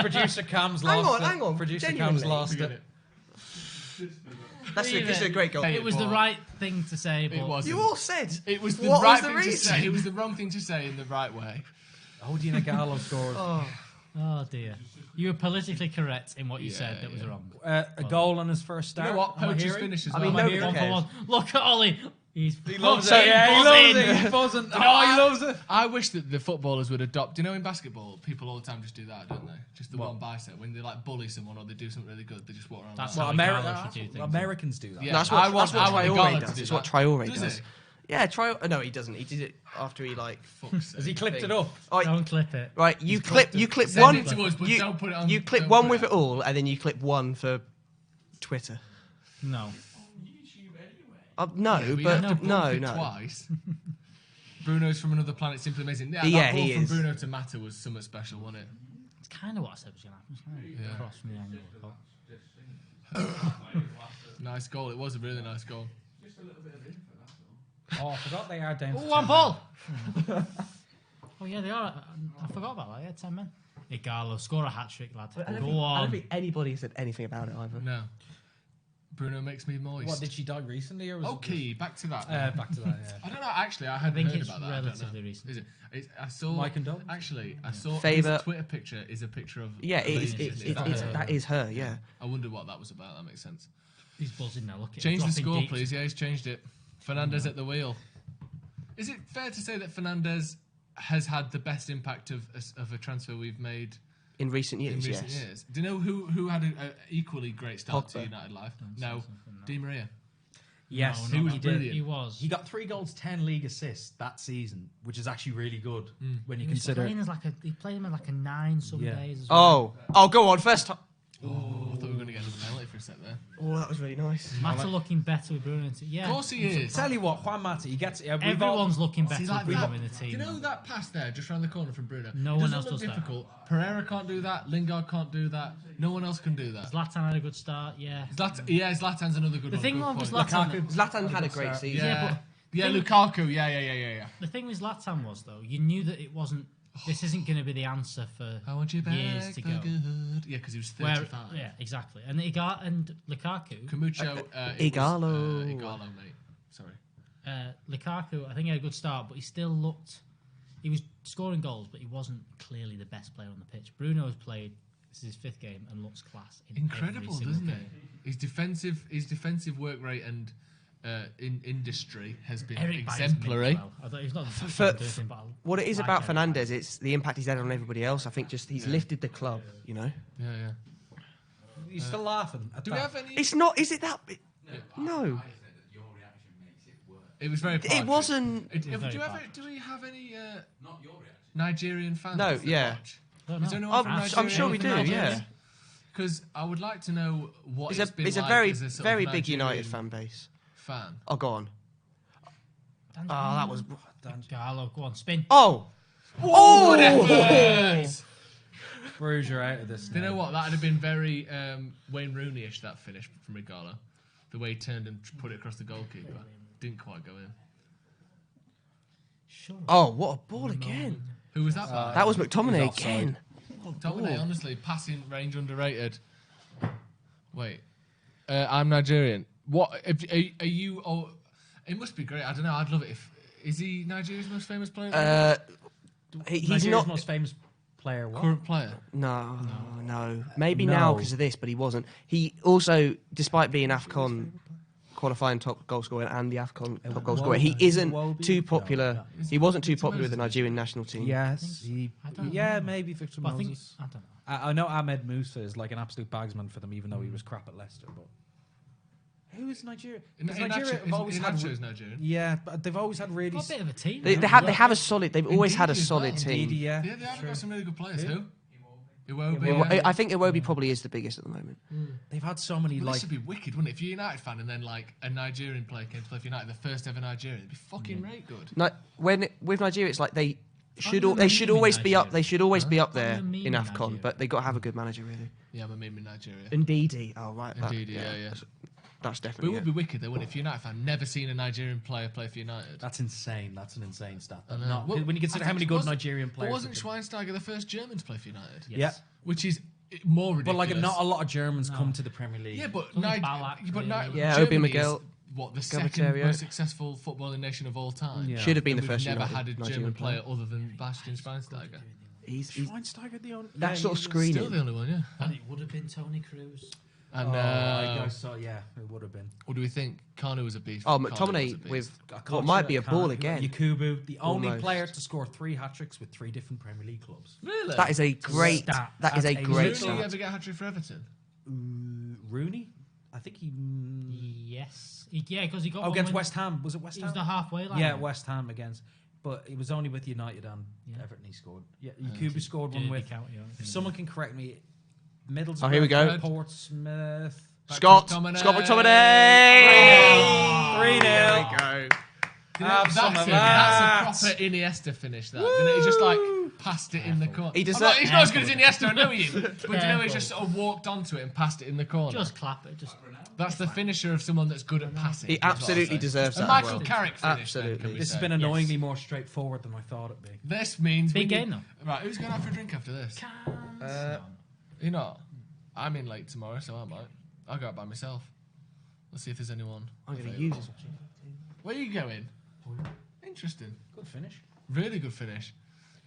Producer Cam's lost it. Hang on. Producer Genuinely. Cam's lost it. This is a great goal. It was the right thing to say, but It wasn't. You all said It was the what right was the thing to reason? say. It was the wrong thing to say in the right way. Odin Igalo scored. oh dear. You were politically correct in what you said that was wrong. A goal on his first start. You know what? Am I Poachers hearing? finish as I well. mean, nobody One for cares. one. Look at Ollie. He loves buzzing, it. Yeah, he buzzing. loves it. He's buzzing. You know, He loves it. I wish that the footballers would adopt. You know, in basketball, people all the time just do that, don't they? Just the one bicep. When they like bully someone or they do something really good, they just walk around. That's like how that. Igalo should do things. Americans do that. Yeah, That's I what want Traore Igalo to does. do It's that. what Traore Does does. he? Yeah, Traore. No, he doesn't. He did it after he Fuck's Has he sake. clipped it up? Don't clip it. Right, you clip Send one. it to us, but don't put it on. You clip don't one put with it it all, and then you clip one for Twitter. No. No, We but have to bump it no. twice. Bruno's from another planet, simply amazing. Yeah, Yeah, that ball he from is. Bruno to Mata was something special, wasn't it? It's kind of what I said was going to happen. It's kind of Yeah. across from the angle. Nice goal. It was a really nice goal. Oh, I forgot they are down. Oh, one ball. Oh yeah, they are. I forgot about that. Yeah, 10 men. Igalo, score a hat trick, lad. I Go don't on. think anybody said anything about it either. No. Bruno makes me moist. What, did she die recently or was Okay, back to that. Back to that, yeah. I don't know. Actually, I hadn't think heard it's about that. I don't know. relatively recent. Is it? I saw. Mike and Dom? Actually, I saw Favour- his Twitter picture is a picture of. Yeah, a lady, isn't it? that is her. Yeah. I wonder what that was about. That makes sense. He's buzzing now. Look at Change him. the dropping score, deep. please. Yeah, he's changed it. Fernandez at the wheel. Is it fair to say that Fernandez has had the best impact of a transfer we've made In recent in years, recent yes. years? Do you know who had an equally great start to Pogba. United life? No, Di Maria. Yes, No, He was he brilliant. did. He was. He got 3 goals, 10 league assists that season, which is actually really good when you He was consider. playing as like a. He played him in like a 9 some Yeah. days. As well. Oh, go on. First time. Oh, I thought we were going to get another penalty for a sec there. Oh, that was really nice. Mata looking better with Bruno. Yeah, Of course he is. Tell you what, Juan Mata, he gets it. We've all- everyone's looking better See, like with that. Bruno in the team. Do you know that pass there, just round the corner from Bruno? No It one doesn't else look does that. difficult. Pereira can't do that. Lingard can't do that. No one else can do that. Zlatan had a good start. Yeah. Zlatan's another good The one. thing good with point. Zlatan, Zlatan had a great season. Yeah, Yeah, but- Lukaku. Yeah. the thing with Zlatan was though, you knew that it wasn't. This isn't going to be the answer for I want you back years to for go. good. Yeah, because he was Where, 35. yeah, exactly. And Lukaku, Camacho. Igalo. Igalo, mate. Sorry. Lukaku, I think he had a good start, but he still looked. He was scoring goals, but he wasn't clearly the best player on the pitch. Bruno has played. This is his 5th game and looks class. In Incredible, every single doesn't game. it? His defensive work rate and in industry has been Eric Bayer's exemplary. mint as well. I thought he's not For- doing anything, but I What it is like about Eric Fernandez, it's the impact he's had on everybody else. I think just he's lifted the club, you know? Yeah. He's still laughing. At Do that. we have any? It's not, is it that? No. It was very. It wasn't. Do we have any Nigerian fans? No, that yeah. watch? don't Is there know. anyone from I'm Nigeria sure we from do, Nigeria? yeah. Because I would like to know what It's been a like very, as a sort very of big United Nigerian fan base. fan. Oh, go on. Oh, that was. Gallo, go on, spin. Oh! Yes! Bruges are out of this. Do you now. know what? That'd have been very Wayne Rooney-ish, that finish from Regala. The way he turned and put it across the goalkeeper. Didn't quite go in. Sure. Oh, what a ball again. Who was that by? That was McTominay He's offside. again. McTominay, honestly, passing range underrated. Wait. I'm Nigerian. What? Are you... Oh, it must be great. I don't know. I'd love it if... Is he Nigeria's most famous player? He's Nigeria's not... most famous player. What? Current player? No. Maybe now because of this, but he wasn't. He also, despite being AFCON qualifying top goal scorer and the AFCON top goal scorer, he isn't too popular. He wasn't too popular with the Nigerian national team. Yes. know. Maybe Victor But I think Moses. I don't know. I know Ahmed Musa is like an absolute bagsman for them, even though he was crap at Leicester. But who is Nigeria? Because Nigeria have always had. Nigerian. Yeah, but they've always had really. Got a bit of a team. They have a solid. They've always had a Indeed, as well. solid team. Yeah, Yeah, they have got some really good players. Yeah. Who? Iwobi. I think Iwobi probably is the biggest at the moment. they've had so many Well, like. this would be wicked, wouldn't it? If you're a United fan and then like a Nigerian player came to play for United, the first ever Nigerian, it'd be fucking right good. No, with Nigeria, it's like they should I'm a they should meme in always be up. Nigeria. They should always be up I'm there Oh, a meme in in AFCON, Nigeria. but they got to have a good manager really. Yeah, I'm a meme in Nigeria. Indeedy. Oh right. Indeed, yeah. That's But it definitely. would be wicked though, wouldn't it? If you're a United fan, never seen a Nigerian player play for United. That's insane. That's an insane stat. I know. Not, Well, when you consider I how think many good wasn't- Nigerian But players. wasn't have been- Schweinsteiger the first German to play for United? Yes. Yeah. Which is more ridiculous. But like, not a lot of Germans come to the Premier League. Yeah, but Only Ballack, really. Yeah, Obi Germany Miguel, is, what, the second Gabaterio. most successful footballing nation of all time. Yeah. Should have been And the we've first never United had a German Nigerian player other than Bastian Schweinsteiger. He's Schweinsteiger the only. that sort of Still screening. the only one, yeah. And it would have been Tony Cruz. And I saw. Yeah, it would have been. what do we think? Kanu was a beast. Oh, Kanu was a McTominay beast. with I what might be a ball again. Yakubu, the only Almost. player to score 3 hat-tricks with 3 different Premier League clubs. Really? That is a great. stat. That is a That's a great Rooney stat. ever get a hat-trick for Everton? Rooney? I think he... Yes. Yeah, because he got one against when West Ham. Was it West He Ham? was the halfway line. Yeah, West Ham against... But it was only with United and Yeah. Everton he scored. Yeah, Yakubu scored one Dirty with... county, yeah. If someone can correct me, Middlesbrough, Oh, here we go. Portsmouth... Scott McTominay. McTominay. 3-0. There we go. Have some That's of a that. proper Iniesta finish, that. Isn't it? He just like passed it in the corner. He He's not as good as Careful. Iniesta, I know he is. But do you know, he Careful. just sort of walked onto it and passed it in the corner. Just clap it. Just That's the finisher of someone that's good at passing. He is what I'll absolutely say. deserves A that. Michael as well. Carrick finish. Absolutely. Then, can we This say. has been annoyingly more straightforward than I thought it'd be. This means Big we game, need... Right, who's going out for a drink after this? You're not? I'm in late tomorrow, so I might. I'll go out by myself. Let's see if there's anyone. I'm going to available. use. Where are you going? Interesting. Good finish. Really good finish.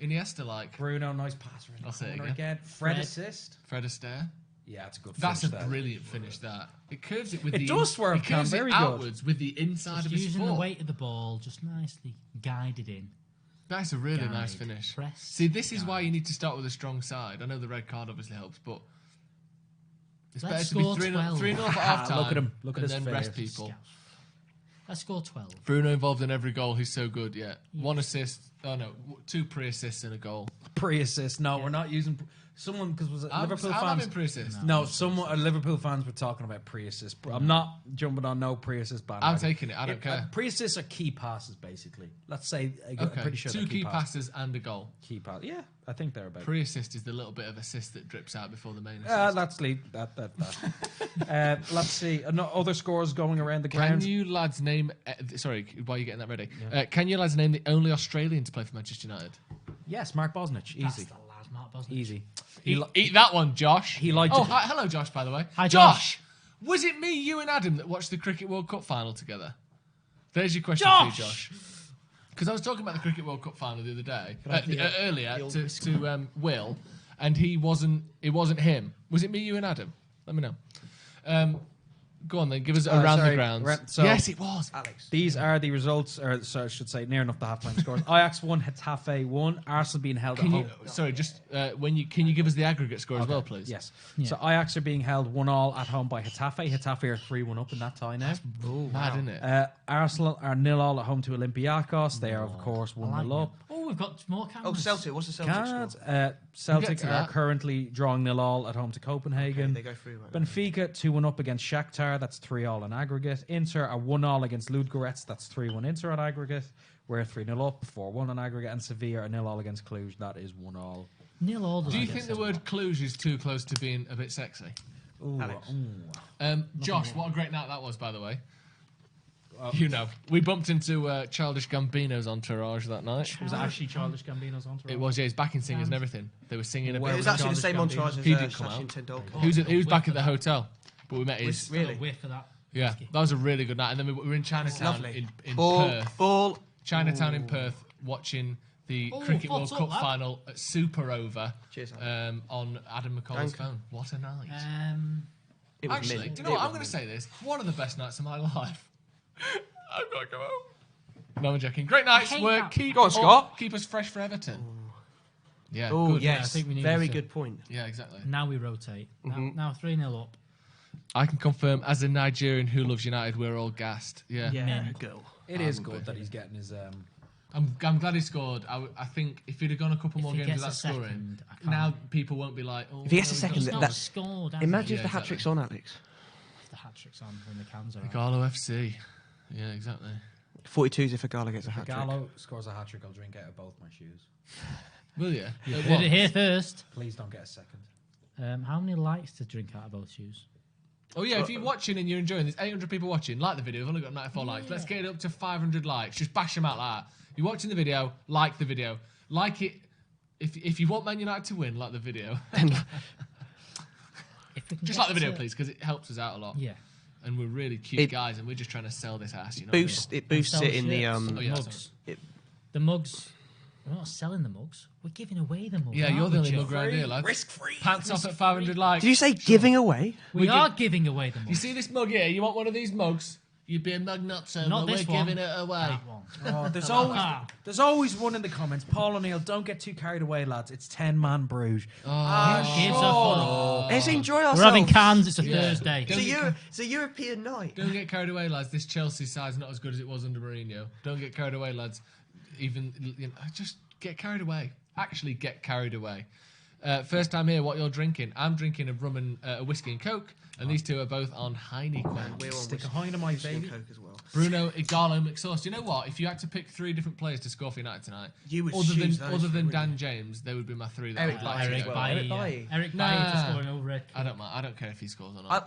Iniesta like. Bruno, nice passer in I'll say it the corner again. again. Fred Fred. assist. Fred Astaire. Yeah, it's a good That's a finish there. brilliant finish. That it curves it with It the. does swerve, It curves Cam, very it good. outwards with the inside just of his using foot. the weight of the ball, just nicely guided in. That's a really Guide, nice finish. press, See, this is why guide. you need to start with a strong side. I know the red card obviously helps, but it's Let's better to score be 3-0 12. at half time. Look at him. Look at and his then rest face. people. Let's score 12. Bruno involved in every goal. He's so good. Yeah, 1 assist. Oh no, 2 pre-assists and a goal. Pre-assist. No, we're not using... Someone, because was it Liverpool fans... having pre-assist. No, Liverpool fans were talking about pre-assist. I'm not jumping on no pre-assist bandwagon. I'm taking it. I don't care. Pre-assists are key passes, basically. Let's say... I'm Okay, pretty sure 2 they're key passes and a goal. Key pass. Yeah, I think they're about... Pre-assist is the little bit of assist that drips out before the main assist. Let's leave that. Let's see. Other scores going around the Can ground. you lads name? Sorry, while you're getting that ready, can you lads name the only Australian to play for Manchester United? Yes, Mark Bosnich. That's Easy. the lad, Mark Bosnich. Easy. Eat that one, Josh. He liked Oh, it. hi, hello, Josh. By the way, Hi, Josh. Was it me, you, and Adam that watched the Cricket World Cup final together? There's your question for you, Josh. Because I was talking about the Cricket World Cup final the other day, earlier to Will, and he wasn't. It wasn't him. Was it me, you, and Adam? Let me know. Go on then. Give us around the sorry, grounds. so- Yes, it was. Alex. These are the results, or so I should say, near enough the half-time scores. Ajax 1, Getafe 1. Arsenal being held at Can home. you? Sorry, just can you give us the aggregate score as well, please? Yes. Yeah. So Ajax are being held 1-1 at home by Getafe. Getafe are 3-1 up in that tie now. Mad, isn't it? Arsenal are 0-0 at home to Olympiacos. They are, of course, 1-0 up. Oh, we've got more cameras. Oh, Celtic. What's the Celtic Cards. score? Celtic to are that. currently drawing 0-0 at home to Copenhagen. They go through. Right? Benfica 2-1 up against Shakhtar. That's 3-3 in aggregate. Inter are 1-0 against Ludogorets. That's 3-1 Inter in aggregate. We're 3-0 up, 4-1 in aggregate. And Sevilla are 0-0 against Cluj. That is 1-1. Nil all. Do you think the word Cluj is too close to being a bit sexy? Ooh, Alex. ooh. Josh, what a great night that was, by the way. We bumped into Childish Gambino's entourage that night. Was it actually Childish Gambino's entourage? It was, yeah. His backing singers and everything. They were singing a bit. It was actually the same entourage as He didn't come Sashi out. and Tendolkar. He was back at the hotel, but we met his. Really? Whiff for that. Yeah, that was a really good night. And then we were in Chinatown Lovely. in Perth. Ball. Chinatown in Perth, watching the Cricket World Cup final at Super Over. Cheers, on Adam McCall's phone. What a night! It was Actually, mint. do you know what? I'm going to say this. One of the best nights of my life. I've got to go home. No, I'm joking. Great nights. Work. Go on, Scott. Keep us fresh for Everton. Yeah. Oh, good. yes. I think we need Very to- good point. Yeah, exactly. Now we rotate. Now 3-0 up. I can confirm, as a Nigerian who loves United, we're all gassed. Yeah. Men. Go. It is good that he's getting his. I'm glad he scored. I think if he'd have gone a couple more he games gets without a second, scoring, I can't. now people won't be like, oh, If he gets a he's second, He's not not that- scored. Imagine if Yeah, the hat trick's on, Alex. the hat trick's on when the cans are out. Gallo FC. Yeah, exactly. 42s if Igalo gets a If hat trick. Gallo scores a hat trick, I'll drink out of both my shoes. Will you? You heard it here first. Please don't get a second. How many likes to drink out of both shoes? Oh yeah, if you're watching and you're enjoying this, 800 people watching, like the video. We've only got 94 likes. Let's get it up to 500 likes. Just bash them out like that. You're watching the video, like the video. Like it. If you want Man United to win, like the video. If we can Just get like the video, to- please, because it helps us out a lot. Yeah. And we're really cute It- guys, and we're just trying to sell this ass. You know. It boosts Sell it in the shirts, Oh, yeah, mugs. it- The mugs. We're not selling the mugs. We're giving away the mugs. Yeah, aren't you're we, the only Joe? mug around here, lads. Risk-free. Pants off at 500 likes. Did you say giving away? We are giving away the mugs. You see this mug here? You want one of these mugs? You'd be a mug not so. Not we're this one. giving it away. That one. Oh, there's always one in the comments. Paul O'Neill, don't get too carried away, lads. It's 10-man Bruges. Gives a fuck. Let's enjoy ourselves. We're having cans. It's a Yeah. Thursday. It's a European night. Don't get carried away, lads. This Chelsea side's not as good as it was under Mourinho. Don't get carried away, lads. Just get carried away. Actually, get carried away. First time here, what you're drinking? I'm drinking a rum and a whiskey and coke, and these two are both on Heineken. We're on Stick a whiskey high in my and baby. Coke as well. Bruno, Igalo, McSauce. You know what? If you had to pick 3 different players to score for United tonight, You would other choose than those other than three. Dan James, they would be my 3 that Eric I'd like to Eric go. Bailly. Eric Bailly. Eric Nah. Bailly to scoring over it. I don't mind. I don't care if he scores or not. I'd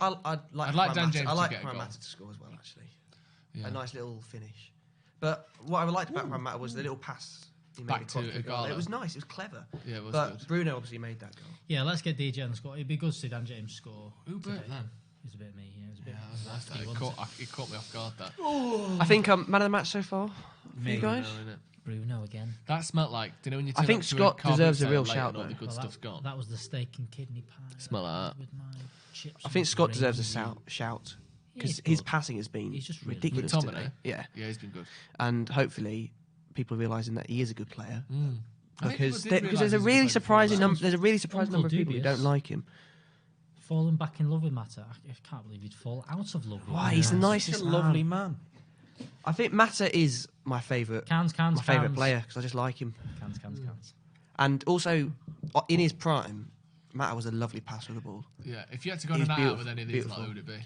like I'd like Dan Prime James Matter. I to like get a Prime goal. Matter to score as well, actually. Yeah. A nice little finish. But what I liked about Prime Matter was the little pass he made Back across to the goal. Igalo. It was nice. It was clever. Yeah, it was But good. Bruno obviously made that goal. Yeah, let's get DJ on the score. It'd be good to see Dan James score. Who burnt then? It's a bit me. Yeah, it's a bit. Yeah, that was nice. nasty, It wasn't caught me off guard. That. I think man of the match so far for you guys. No, innit? Bruno again. That smelt like. Do you know when you? I turn think up to Scott carvery deserves a sale real late shout, and all the though. good Well, stuff's gone. That was the steak and kidney pie. Smell like that. With my chips. I and think Scott deserves a gravy. shout He because is his good. passing has been He's just really ridiculous good. today. McTominay? Yeah, Yeah, he's been good. and hopefully people are realising that he is a good player I think because people did because realise there's a he was really good surprising player. number. There's a really surprising Uncle number of people who dubious. don't like him. Falling back in love with Mata. I can't believe he'd fall out of love with Why? him. He's the He's nicest a lovely man. man. I think Mata is my favourite Cans. player because I just like him. Cans. And also, in his prime, Mata was a lovely passer of the ball. Yeah, if you had to go on a He's night out beautiful, with any of these, beautiful. like, who would it be?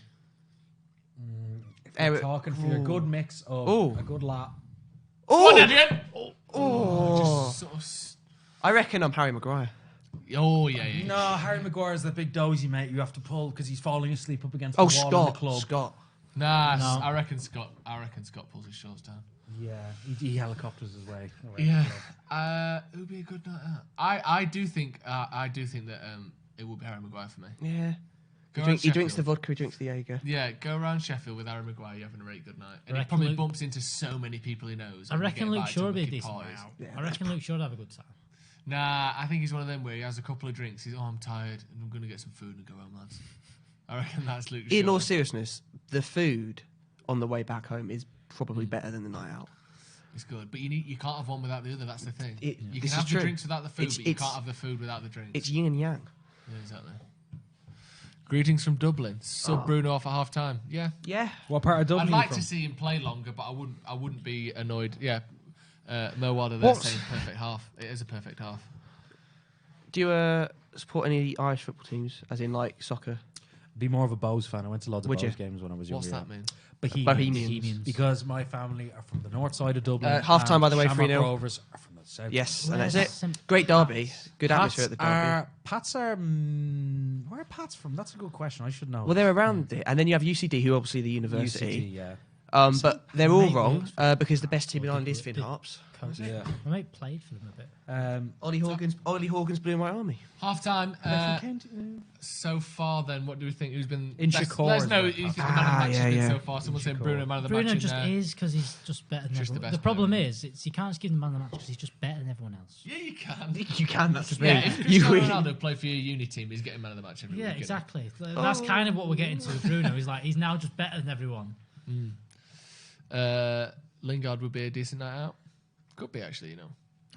Eric, Talking for a good mix of Ooh. a good lot. oh, Sort of I reckon I'm Harry Maguire. Oh yeah. No, Harry Maguire's the big dozy mate you have to pull because he's falling asleep up against Oh, the wall in the Scott. club. Scott. Nah, No. I reckon Scott pulls his shorts down. Yeah, he helicopters his way. around the Yeah. club. It would be a good night out. I do think that it would be Harry Maguire for me. Yeah. Go He around drinks the Sheffield. vodka, he drinks the Jaeger. Yeah, go around Sheffield with Harry Maguire. You're having a really good night, and he reckon probably Luke- bumps into so many people he knows. I and we reckon get Luke invited to Shaw would be a wicked decent parties. night out. I reckon Luke Shaw would have a good time. Nah, I think he's one of them where he has a couple of drinks. He's, I'm tired, and I'm going to get some food and go home, lads. I reckon that's Luke Shaw. In all seriousness, the food on the way back home is probably better than the night out. It's good, but you can't have one without the other. That's the thing. You can This have is the true. drinks without the food, It's- but you it's- can't have the food without the drinks. It's yin and yang. Yeah, exactly. Greetings from Dublin. Sub Bruno off at half time. Yeah. Yeah. What part of Dublin I'd are like you from? to see him play longer, but I wouldn't be annoyed. Yeah. Mo Wilder, What? they're saying perfect half. It is a perfect half. Do you support any Irish football teams, as in like soccer? Be more of a Bows fan. I went to loads of Would Bows you? games when I was younger. What's that mean? Bohemians. Because my family are from the north side of Dublin. Half-time, and by the way, Shamrock 3-0. Rovers are from the south. Yes, and Where's that's that it. Great derby. Good Pats atmosphere at the derby. Pats are... where are Pats from? That's a good question. I should know. Well, they're around it. And then you have UCD, who are obviously the university. UCT, yeah. But they're all Mate wrong works because the best team in Ireland is Finn Harps. Yeah. My mate played for them a bit. Ollie Hawkins, Blue and White Army. Half time. So far, then, what do we think? Who's been In let's Shakur know as who well. you think the man of the match has been yeah. so far. Someone saying Bruno, man of the Bruno match. just is because he's just better than Just the everyone. best The problem player. is, you can't just give him man of the match because he's just better than everyone else. Yeah, you can. You can. That's the thing. Yeah, if You Cristiano win. Ronaldo played for your uni team, he's getting man of the match every Yeah, week. exactly. That's kind of what we're getting to with Bruno. He's now just better than everyone. Lingard would be a decent night out. Could be actually,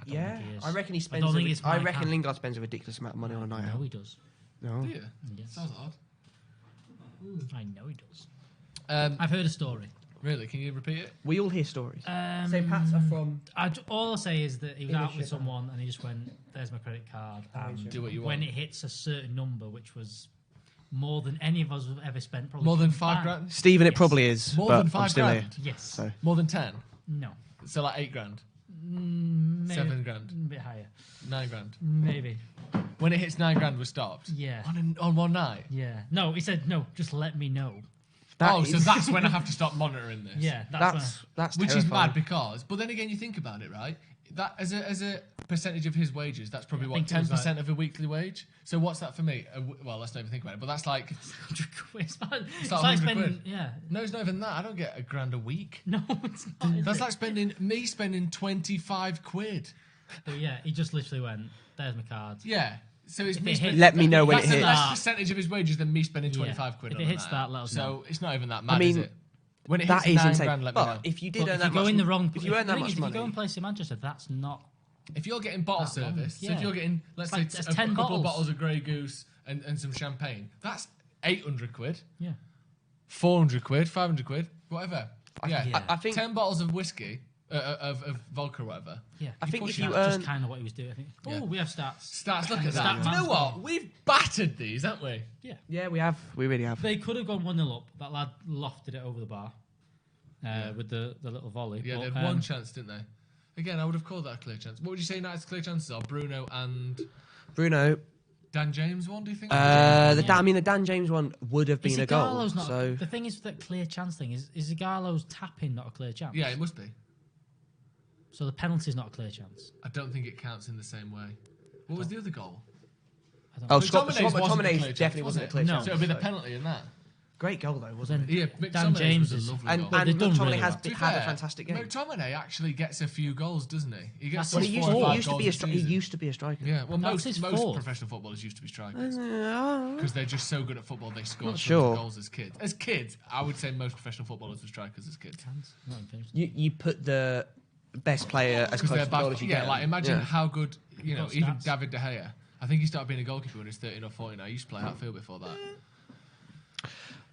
Yeah, think he is. I reckon he I spends. don't think it's I my reckon camp. Lingard spends a ridiculous amount of money on a night I out. know he does. No. Yeah. Yes. Sounds odd. I know he does. Um, I've heard a story. really? Can you repeat it? We all hear stories. St. Pat's are from. All I'll say is that he was out with English, someone and he just went, "There's my credit card." And Do what you when want. it hits a certain number, which was more than any of us have ever spent, probably More than combined. £5,000? Stephen, it Yes. probably is. More but than I'm still here. £5,000? Yes. So More than 10? No. So like £8,000? Maybe £7,000? a bit higher. £9,000? Maybe. When it hits £9,000, we're stopped? Yeah. On one night? Yeah. No, he said no. Just let me know. So is- that's when I have to stop monitoring this? Yeah. that's Which is terrifying. mad because, but then again, you think about it, right? That as a percentage of his wages, that's probably Yeah, I what, think it was 10% of a weekly wage. So what's that for me? Well, let's not even think about it. But that's like it's like like 100 spending. quid. Yeah. no, it's not even that. I don't get £1,000 a week. No, it's not. is That's it? like spending 25 quid. But yeah, he just literally went, "There's my card." Yeah. So it's If me it spending, hits- Let me know when it that's a hits. less percentage of his wages than me spending 25 quid. If on it a hits night that, out. let us So know. it's not even that mad, I mean, is it? When it that hits is insane. £9,000, let me know. But if you did But earn if that you go much, in the wrong, if you earn that much if you go money, and place in Manchester, that's not. If you're getting bottle That long, service, so yeah. if you're getting, let's Like, say, that's a 10 couple of bottles. bottles of Grey Goose and some champagne, that's 800 quid, Yeah. 400 quid, 500 quid, whatever. Yeah, Yeah. I think 10 bottles of whiskey, of vodka or whatever. Yeah. I think push if you That's earn, just kind of what he was doing. I think. Yeah. Oh, we have stats. Stats, look at Stat that. Do you know man's what? gone. We've battered these, haven't we? Yeah. yeah, we really have. They could have gone 1-0 up. That lad lofted it over the bar with the little volley. Yeah, but, they had one chance, didn't they? Again, I would have called that a clear chance. What would you say United's clear chances are? Bruno and Bruno, Dan James one, do you think? the Dan James one would have been a goal. Ighalo's not. So The thing is with that clear chance thing is Ighalo's tapping not a clear chance. Yeah, it must be. So the penalty's not a clear chance. I don't think it counts in the same way. What was the other goal? I don't know. McTominay's wasn't a clear chance, definitely was wasn't it? a clear No. chance. So it'll be the penalty in that. Great goal though, wasn't Then it? Yeah, Dan McTominay's James was is- a lovely And goal. But they've done McTominay really has well. To be had a fair, fantastic game. McTominay actually gets a few goals, doesn't he? He gets That's Well, some he his four or fault. five used to goals be a a he season. used to be a striker. Yeah, well, That's most his most fourth. professional footballers used to be strikers Uh, because they're just so good at football. They score Not tons sure. of goals as kids. As kids, I would say most professional footballers were strikers as kids. Not even finished. you put the best player as Because close they're to goal bad. as you Yeah, can. like imagine Yeah. how good Got even stats. David De Gea. I think he started being a goalkeeper when he was 13 or 14. I used to play outfield before that.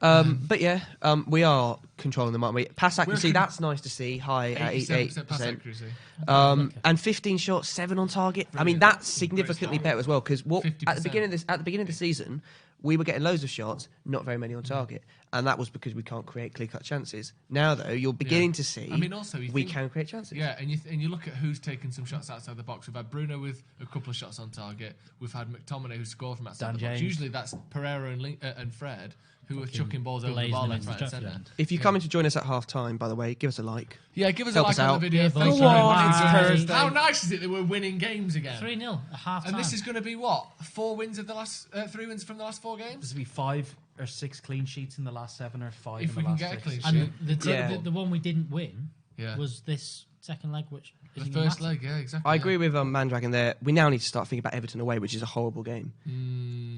But yeah, we are controlling the mark. Pass accuracy, We're con- that's nice to see. High at 87% pass 88%. accuracy. And 15 shots, 7 on target. I mean, Brilliant. that's significantly Great better as well. Because at the 50%. beginning of the season, we were getting loads of shots, not very many on target, and that was because we can't create clear-cut chances. Now, though, you're beginning to see. I mean, also you we think- can create chances. Yeah, and you look at who's taken some shots outside the box. We've had Bruno with a couple of shots on target. We've had McTominay who scored from outside Dan the box. James. Usually that's Pereira and Fred who are chucking balls over the blazing bar them left, into right, the and Stretford centre. end. If you come in to join us at half time, by the way, give us a like. Yeah, give us Help a us like on out. the video. Yeah, Thanks go very on, much. it's Thursday. How nice is it that we're winning games again? 3-0 at half time. And this is going to be what? 4 wins of the last 3 wins from the last 4 games. There's to be 5 or 6 clean sheets in the last 7 or 5 If in we the can last get a 6. clean sheet. and Yeah. the one we didn't win Yeah. was this second leg, which The isn't first massive. leg, yeah, exactly. I agree with Mandragon there. We now need to start thinking about Everton away, which is a horrible game.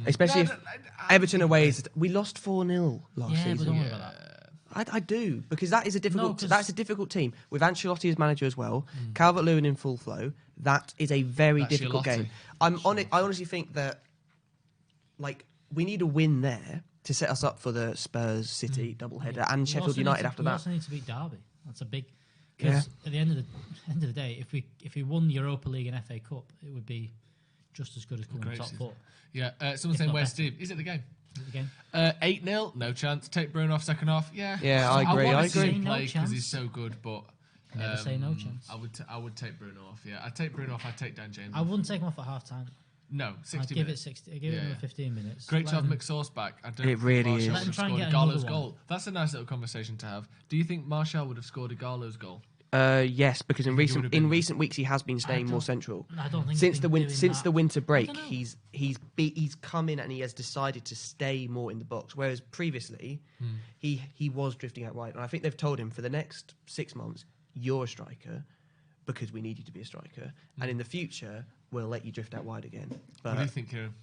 Especially if Everton away is. We lost 4-0 last Yeah, but season. don't worry about that. I do because that is a difficult. 'cause- That's a difficult team with Ancelotti as manager as well. Calvert-Lewin in full flow. That is a very That's difficult your game. I honestly think that, like, we need a win there to set us up for the Spurs City doubleheader and We Sheffield also United need to, after we that. also need to beat Derby. That's a big. Because at the end of the day, if we won the Europa League and FA Cup, it would be just as good as coming Great top season. 4. Yeah, someone If saying not where's better. Steve? Is it the game? Again, 8-0, no chance. Take Bruno off second half. Yeah, Yeah, I agree, want I to see agree. him No play because chance. he's so good, but never say no chance. I would take Bruno off. Yeah, I'd take Bruno off. I'd take Dan James. I wouldn't take him off at half time. No, 60 I'd give minutes. it 60. I'd give it another 15 minutes. Great to have McSauce back. I don't It think really Martial is. would Let him have try and scored get Gallo's another one. goal. That's a nice little conversation to have. Do you think Martial would have scored a Gallo's goal? Yes, because in think he would have been there? recent weeks he has been staying more central. I don't think Since he's the been doing since that. the winter break, I don't know. he's come in and he has decided to stay more in the box. Whereas previously, he was drifting out wide, and I think they've told him for the next 6 months, you're a striker because we need you to be a striker, and in the future we'll let you drift out wide again. But What do you think, Ciaran?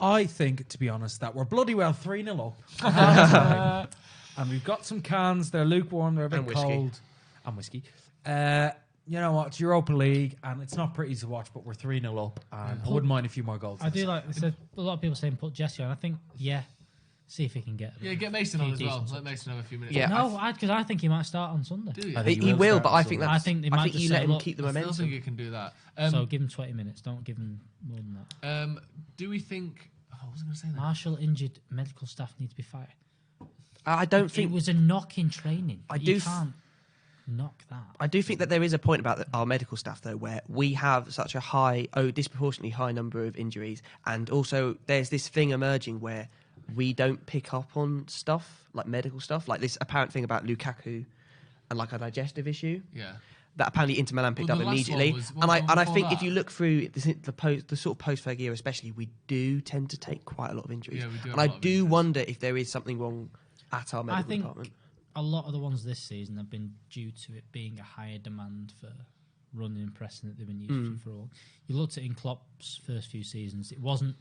I think, to be honest, that we're bloody well 3-0 up. And we've got some cans. They're lukewarm. They're a bit And whiskey. cold. And whiskey. You know what? It's Europa League, and it's not pretty to watch, but we're 3-0 up, and I wouldn't mind a few more goals. I do like. So a lot of people saying put Jesse on. I think see if he can get. Yeah, get Mason on as well. decent Let Mason have a few minutes. Yeah, No, because I think he might start on Sunday. Do you? I think he will, start but I think Sunday. that's. I think they might just you say, let him look, keep the I still momentum. think you can do that. So give him 20 minutes. Don't give him more than that. Do we think... Oh, I was going to say that. Marshall injured. Medical staff need to be fired. I don't It think. was a knock in training. I You do can't knock that. I do think that there is a point about our medical staff, though, where we have such a disproportionately high number of injuries, and also there's this thing emerging where we don't pick up on stuff like medical stuff, like this apparent thing about Lukaku and like a digestive issue Yeah. that apparently Inter Milan picked Well, up the last immediately. one was- And I before think if that- you look through the sort of post-Ferg era, especially, we do tend to take quite a lot of injuries. Yeah, we do have and a I lot of do injuries. wonder if there is something wrong at our I medical think department. a lot of the ones this season have been due to it being a higher demand for running and pressing that they've been used to for all. You looked at in Klopp's first few seasons, it wasn't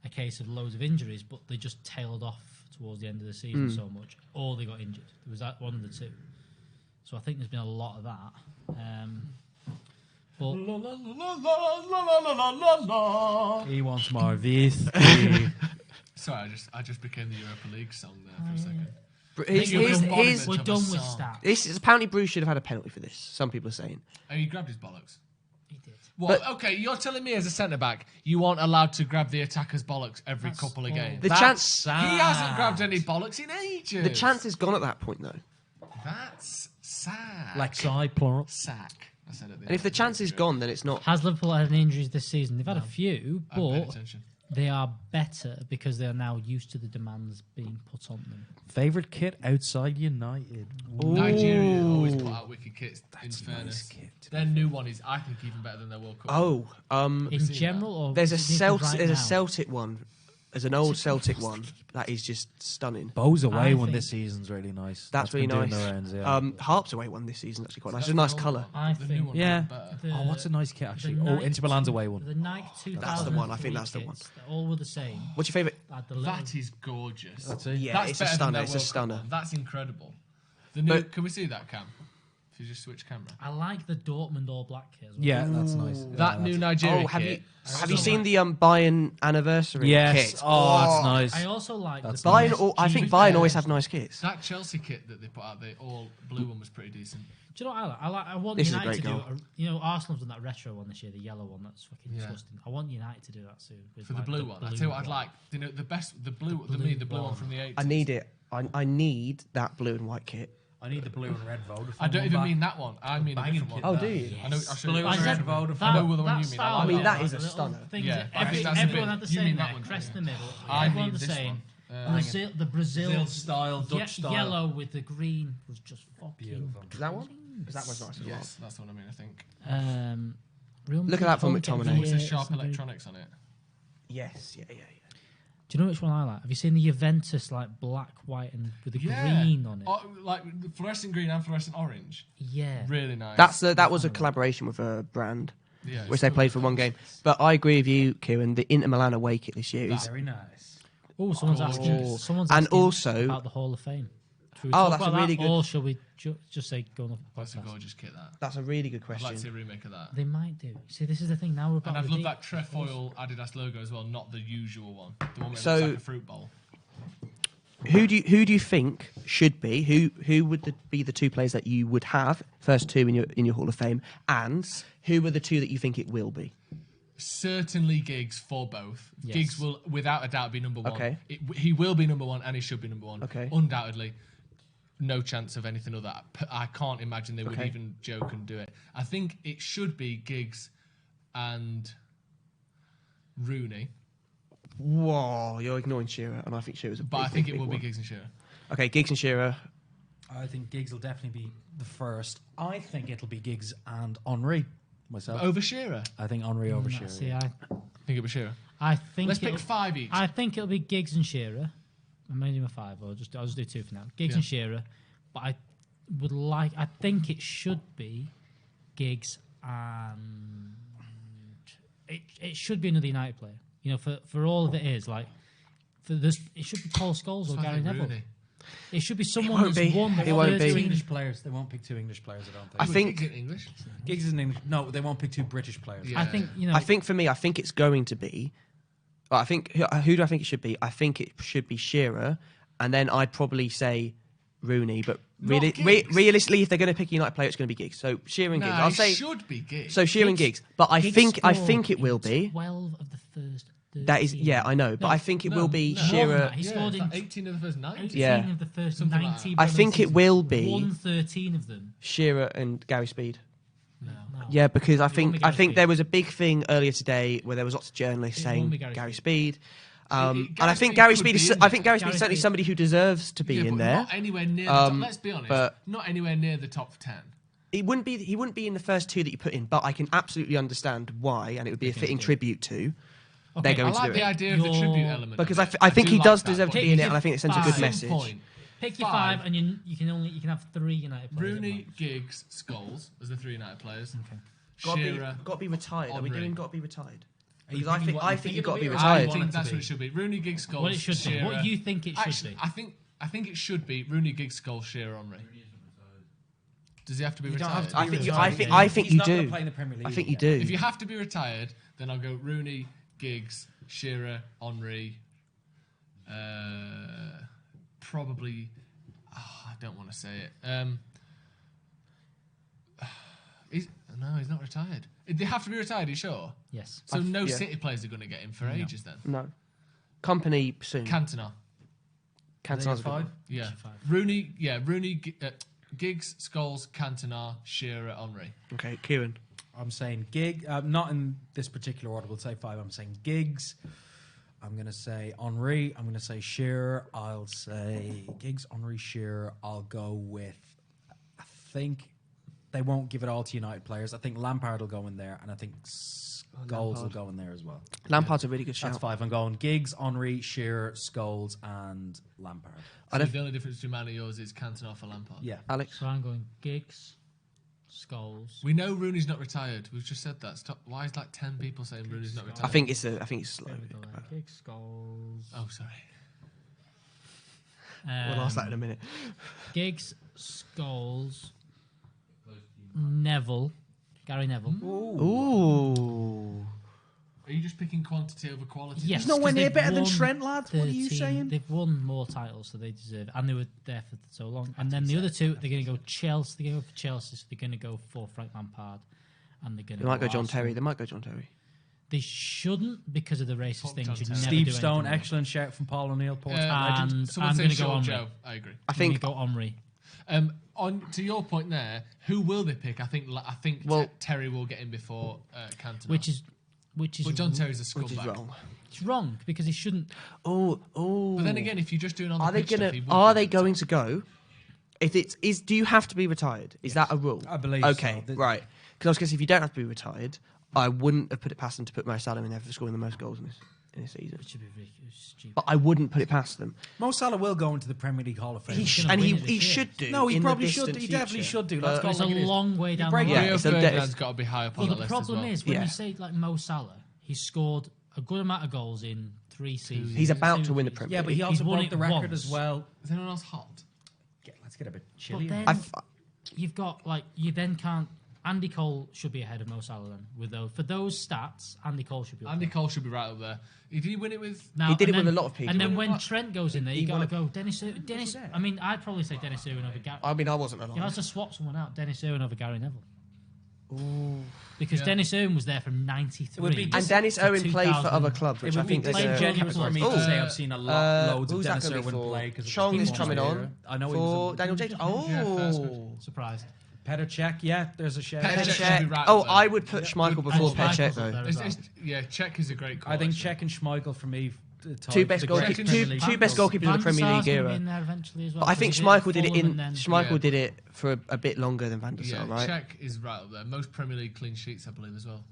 a case of loads of injuries, but they just tailed off towards the end of the season so much, or they got injured. There was that one of the two. So I think there's been a lot of that. But He wants more whiskey. Sorry, I just became the Europa League song there for a second. we're done with song. stats. This is apparently Bruce should have had a penalty for this. Some people are saying. Oh, he grabbed his bollocks. He did. What? Okay, you're telling me as a centre back you aren't allowed to grab the attacker's bollocks every That's couple of all. games. The That's chance, sad. He hasn't grabbed any bollocks in ages. the chance is gone at that point, though. That's sad. Lexi, plural. sack. I said it. And if the chance is gone, then it's not. Has Liverpool had any injuries this season? They've had a few, I paid but attention. they are better because they are now used to the demands being put on them. Favorite kit outside United. Nigeria always put out wicked kits. In That's a fairness, nice kit. their new one is, I think, even better than their World Cup. Oh, In seen general, or there's a does it need to be Celtic. right There's a now? Celtic one. There's an old Celtic one that is just stunning. Bow's away I one think- this season's really nice. That's really been doing nice. the rounds, yeah. Harp's away one this season actually quite nice. That's It's a nice the old colour. one. I The new think- one Yeah. is better. The- Oh, what's a nice kit the actually? Oh, Nike Inter Milan's away one. The Nike 2003 That's the one. I think that's the one. kits, they all were the same. What's your favourite? Had the little- That is gorgeous. That's it. Yeah, That's it's a better than stunner. their It's a World Cup stunner. one. That's incredible. The new. But- Can we see that, Cam? If you just switch camera. I like the Dortmund all black kit as well. Yeah, that's nice. That new Nigeria Oh, have kit. you seen the Bayern anniversary Yes. kit? Oh, that's nice. I also like That's the nice. Bayern. I think Cheap, Bayern yeah. always have nice kits. That Chelsea kit that they put out, the all blue one, was pretty decent. Do you know what I like? I want This is a United to great do goal. you know, Arsenal's done that retro one this year, the yellow one. That's fucking Yeah. disgusting. I want United to do that soon. with, For the like, blue one. I tell you what I'd like. You know, the best, the blue blue one one. from the 80s. I need it. I need that blue and white kit. I need the blue and red Vodafone. I don't even mean that one. I mean a Banging different kit one. that. do you? I know. I'll show Blue you. and I red said Vodafone. I know the one that you mean. style, I mean, like that that. is a little stunner. things Yeah, that I think that's a everyone bit- had the you same mean there, that one, crest yeah. in the middle. I Everyone need the this same. one. The Brazil style, Dutch style. yellow with the green was just fucking Beautiful. Is that one? Because that one's nice as well. Yes, that's the one I mean. I think. Real Look at that from Madrid McTominay. Home It's Game a of sharp the Year. electronics on it. Yes. Yeah. Do you know which one I like? Have you seen the Juventus like black, white, and with the green on it? Oh, like fluorescent green and fluorescent orange. Yeah. Really nice. That was a collaboration with a brand, yeah, which they played for one game. But I agree with you, Kieran. The Inter Milan away kit this year is. Very nice. Oh, someone's Gorgeous. asking. Someone's And asking also- about the Hall of Fame. Should we Oh, talk that's a about really that, good- Or shall we just say go on the That's a podcast? gorgeous kit. That. That's a really good I'd like to question. see a remake of that. They might do. See, this is the thing. Now we're about And I've the loved deep- that trefoil Adidas logo as well, not the usual one. The one where So- it looks like a fruit bowl. Who do you think should be? Who would be the two players that you would have first two in your Hall of Fame, and who are the two that you think it will be? Certainly Giggs for both. Yes. Giggs will, without a doubt, be number one. Okay. He will be number one, and he should be number one. Okay. Undoubtedly. No chance of anything other. I can't imagine they would Okay. even joke and do it. I think it should be Giggs and Rooney. Whoa, you're ignoring Shearer, and I think Shearer's a big, But I think big, it will big be one. Giggs and Shearer. Okay, Giggs and Shearer. I think Giggs will definitely be the first. I think it'll be Giggs and Henry myself. Over Shearer? I think Henry over Shearer. See, I think it'll be Shearer. I think Let's pick it'll- 5 each. I think it'll be Giggs and Shearer. I'm making a 5, or I'll just do 2 for now. Giggs and Shearer, but I think it should be Giggs and it should be another United player. You know, for all of it is like for this, it should be Paul Scholes or Gary Neville. Rooney. It should be someone won't that's be. won. It won't be. Two English players. They won't pick 2 English players. I don't think. I think. Giggs in English. Giggs is an English. No, they won't pick 2 British players. Yeah. I think you know. I think for me, I think it's going to be. I think who do I think it should be? I think it should be Shearer, and then I'd probably say Rooney. But Giggs. realistically, if they're going to pick a United player, it's going to be Giggs. So Shearer and Giggs. I'll say it should be Giggs. so. Shearer and Giggs. But I Giggs think scored it will in be. 12 of the first. 13. That is, yeah, I know, but No, I think it will be no. More than Shearer. that. He scored it's in like 18 of the first 90. 18 Yeah. of the first Something like 90. that. I think it will be Won 13 of them. Shearer and Gary Speed. No. Yeah, because I won't be think Gary Speed. there was a big thing earlier today where there was lots of journalists It won't saying be Gary Gary Speed. Speed. And Gary I think Speed Gary could Speed be is. in I think there. Gary Speed is certainly somebody who deserves to be Yeah, in but there. not anywhere near the top. Let's be honest. but- Not anywhere near the top 10. He wouldn't be in the first 2 that you put in, but I can absolutely understand why, and it would be a fitting tribute to. They're Okay, going I to like do the it idea of the Your- tribute element. because of it. I think do he like does that, deserve to but be in it, and I think it sends a at good some message. point, Pick your 5, and you can have 3 United players. at Rooney, most. Giggs, Scholes as the 3 United players. Okay. Shearer. Got to be retired. Are we Henry. doing got to be retired? you Because thinking what I you think think you've got to be it'll be? I retired. think that's what it should be. Rooney, Giggs, Scholes, What it should Shearer. be. What you think it should Actually, be. I think it should be Rooney, Giggs, Scholes, Shearer, Henry. Does he have to be You don't retired? have to I be think retired. I think He's you not gonna do. play in the Premier League I think you again. do. If you have to be retired, then I'll go Rooney, Giggs, Shearer, Henry. Probably. I don't want to say it. He's not retired. They have to be retired. Are you sure? Yes. So no yeah. City players are going to get him for ages then. No. Company soon. Cantona. Cantona's a good 5? one. Yeah. 5. Rooney. Yeah. Rooney. Giggs, Scholes, Cantona, Shearer, Henry. Okay, Kieran. I'm saying Giggs. Not in this particular order. We'll say 5. I'm saying Giggs. I'm going to say Henry. I'm going to say Shearer. I'll say Giggs, Henry, Shearer. I'll go with. I think they won't give it all to United players. I think Lampard will go in there, and I think Scholes will go in there as well. Lampard's a really good shout. That's 5. I'm going Giggs, Henry, Shearer, Scholes, and Lampard. So the only difference between mine and yours is Cantona for Lampard. Yeah. Alex. So I'm going Giggs, Scholes. We know Rooney's not retired. We've just said that. Stop. Why is like 10 people saying Rooney's not retired? I think it's slow. There we go then. Giggs, Scholes. Oh, sorry. We'll ask that in a minute. Giggs, Scholes, Neville, Gary Neville. Ooh. Are you just picking quantity over quality? Yes, He's nowhere 'cause near they've better than won Trent, lads. What are you 13 saying? They've won more titles, so they deserve it. And they were there for so long. And then the other 2, they're going to go Chelsea. They're going to go for Chelsea, so they're going to go for Frank Lampard. And they're going to They might go John Arsenal. Terry. They might go John Terry. They shouldn't because of the racist Fuck thing. John Should Terry. never Steve do Stone, anything excellent shout from Paul O'Neill, Portsmouth legend. And Someone I'm say going to go Sean Henry. Joe. I agree. I think. I'm going to go Henry. On to your point there, who will they pick? I think Well- Terry will get in before Cantona. Which is But John Terry's a Which is scumbag. wrong. It's wrong because he shouldn't. Oh. But then again, if you're just doing on the Are they pitch stuff, gonna? he would Are be they the going top. to go? If it's is, do you have to be retired? Is that a rule? I believe Okay, so. right. Because I was going to say, if you don't have to be retired, I wouldn't have put it past them to put Mo Salah in there for scoring the most goals in this season. It should be really stupid. But I wouldn't put it past them. Mo Salah will go into the Premier League Hall of Fame. gonna win it this He year. should do. No, he in the probably should. distant He definitely future. should do. But- Let's go It's like a it is. long way down the break line. it. Rio Yeah, so Ferdinand's got to be high up on Well, the the list problem as well. is when Yeah. you say like Mo Salah, he's scored a good amount of goals in 3 seasons. He's about to 2 win the seasons. Premier Yeah, but he also won broke it the record once. as well. Is anyone else hot? Let's get a bit But chilly. then you've got like you then can't. Andy Cole should be ahead of Mo Salah then. With those for those stats, Andy Cole should be. Up Andy there. Cole should be right up there. Did he win it with? Now, He did and it with then- a lot of people. And then He won when it what? Trent goes in there, you He got to won go Dennis. I mean, I'd probably say Dennis Irwin over Gary. I mean, I wasn't You have alive. to swap someone out. Dennis Irwin over Gary Neville. Because Dennis Irwin was there from '93. It would be And Dennis to Owen played for 2000. other clubs, which It I would be think they're gonna disingenuous for me to capitalise. say I've seen a lot, loads of who's that Dennis gonna be Irwin for? play. 'Cause Chong is he was coming there. on. I know he for was. Daniel James. Yeah, first Oh, Surprised. Petr Cech, yeah, there's a shout. Petr Cech should be Cech. right Oh, up there. I would put Schmeichel before And Petr Cech, Schmeichel's though. up there as well. Yeah, Cech is a great call. I think actually. Cech and Schmeichel for me. Two best the great goalkeepers- Premier League two best goals. goalkeepers in the Van Premier Sar's League gonna be era. in there eventually as well. But I think because Schmeichel did it Fulham in. and then- Schmeichel did it for a bit longer than Van der Sar, Yeah, right? Cech is right up there. Most Premier League clean sheets, I believe, as well.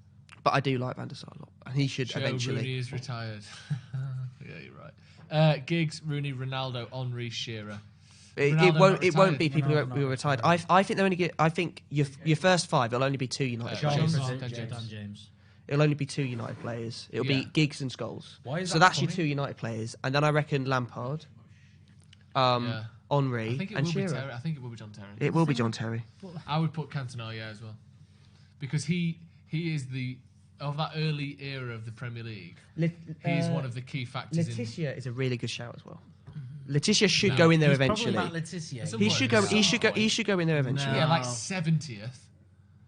But I do like Van der Sar a lot, and he should Joe eventually. Rooney is retired. Yeah, you're right. Giggs, Rooney, Ronaldo, Henry, Shearer. It Ronaldo won't. not It won't be retired. people Ronaldo who are not retired. I think they're only get. I think your first five. It'll only be two United John players. James. Dan James. It'll only be two United players. It'll Yeah. be Giggs and Scholes. Why is So that that's your funny? two United players, and then I reckon Lampard, Yeah. Henry, I think it and will be Shearer. Terry. I think it will be John Terry. It will be John Terry. I would put Cantona, yeah, as well, because he is the of that early era of the Premier League. He's one of the key factors. Letitia is a really good shout as well. Letitia should No. go in there He's eventually. probably about Letizia. At some He point, should go. at He some should go. point. He should go in there eventually. No. Yeah, like 70th.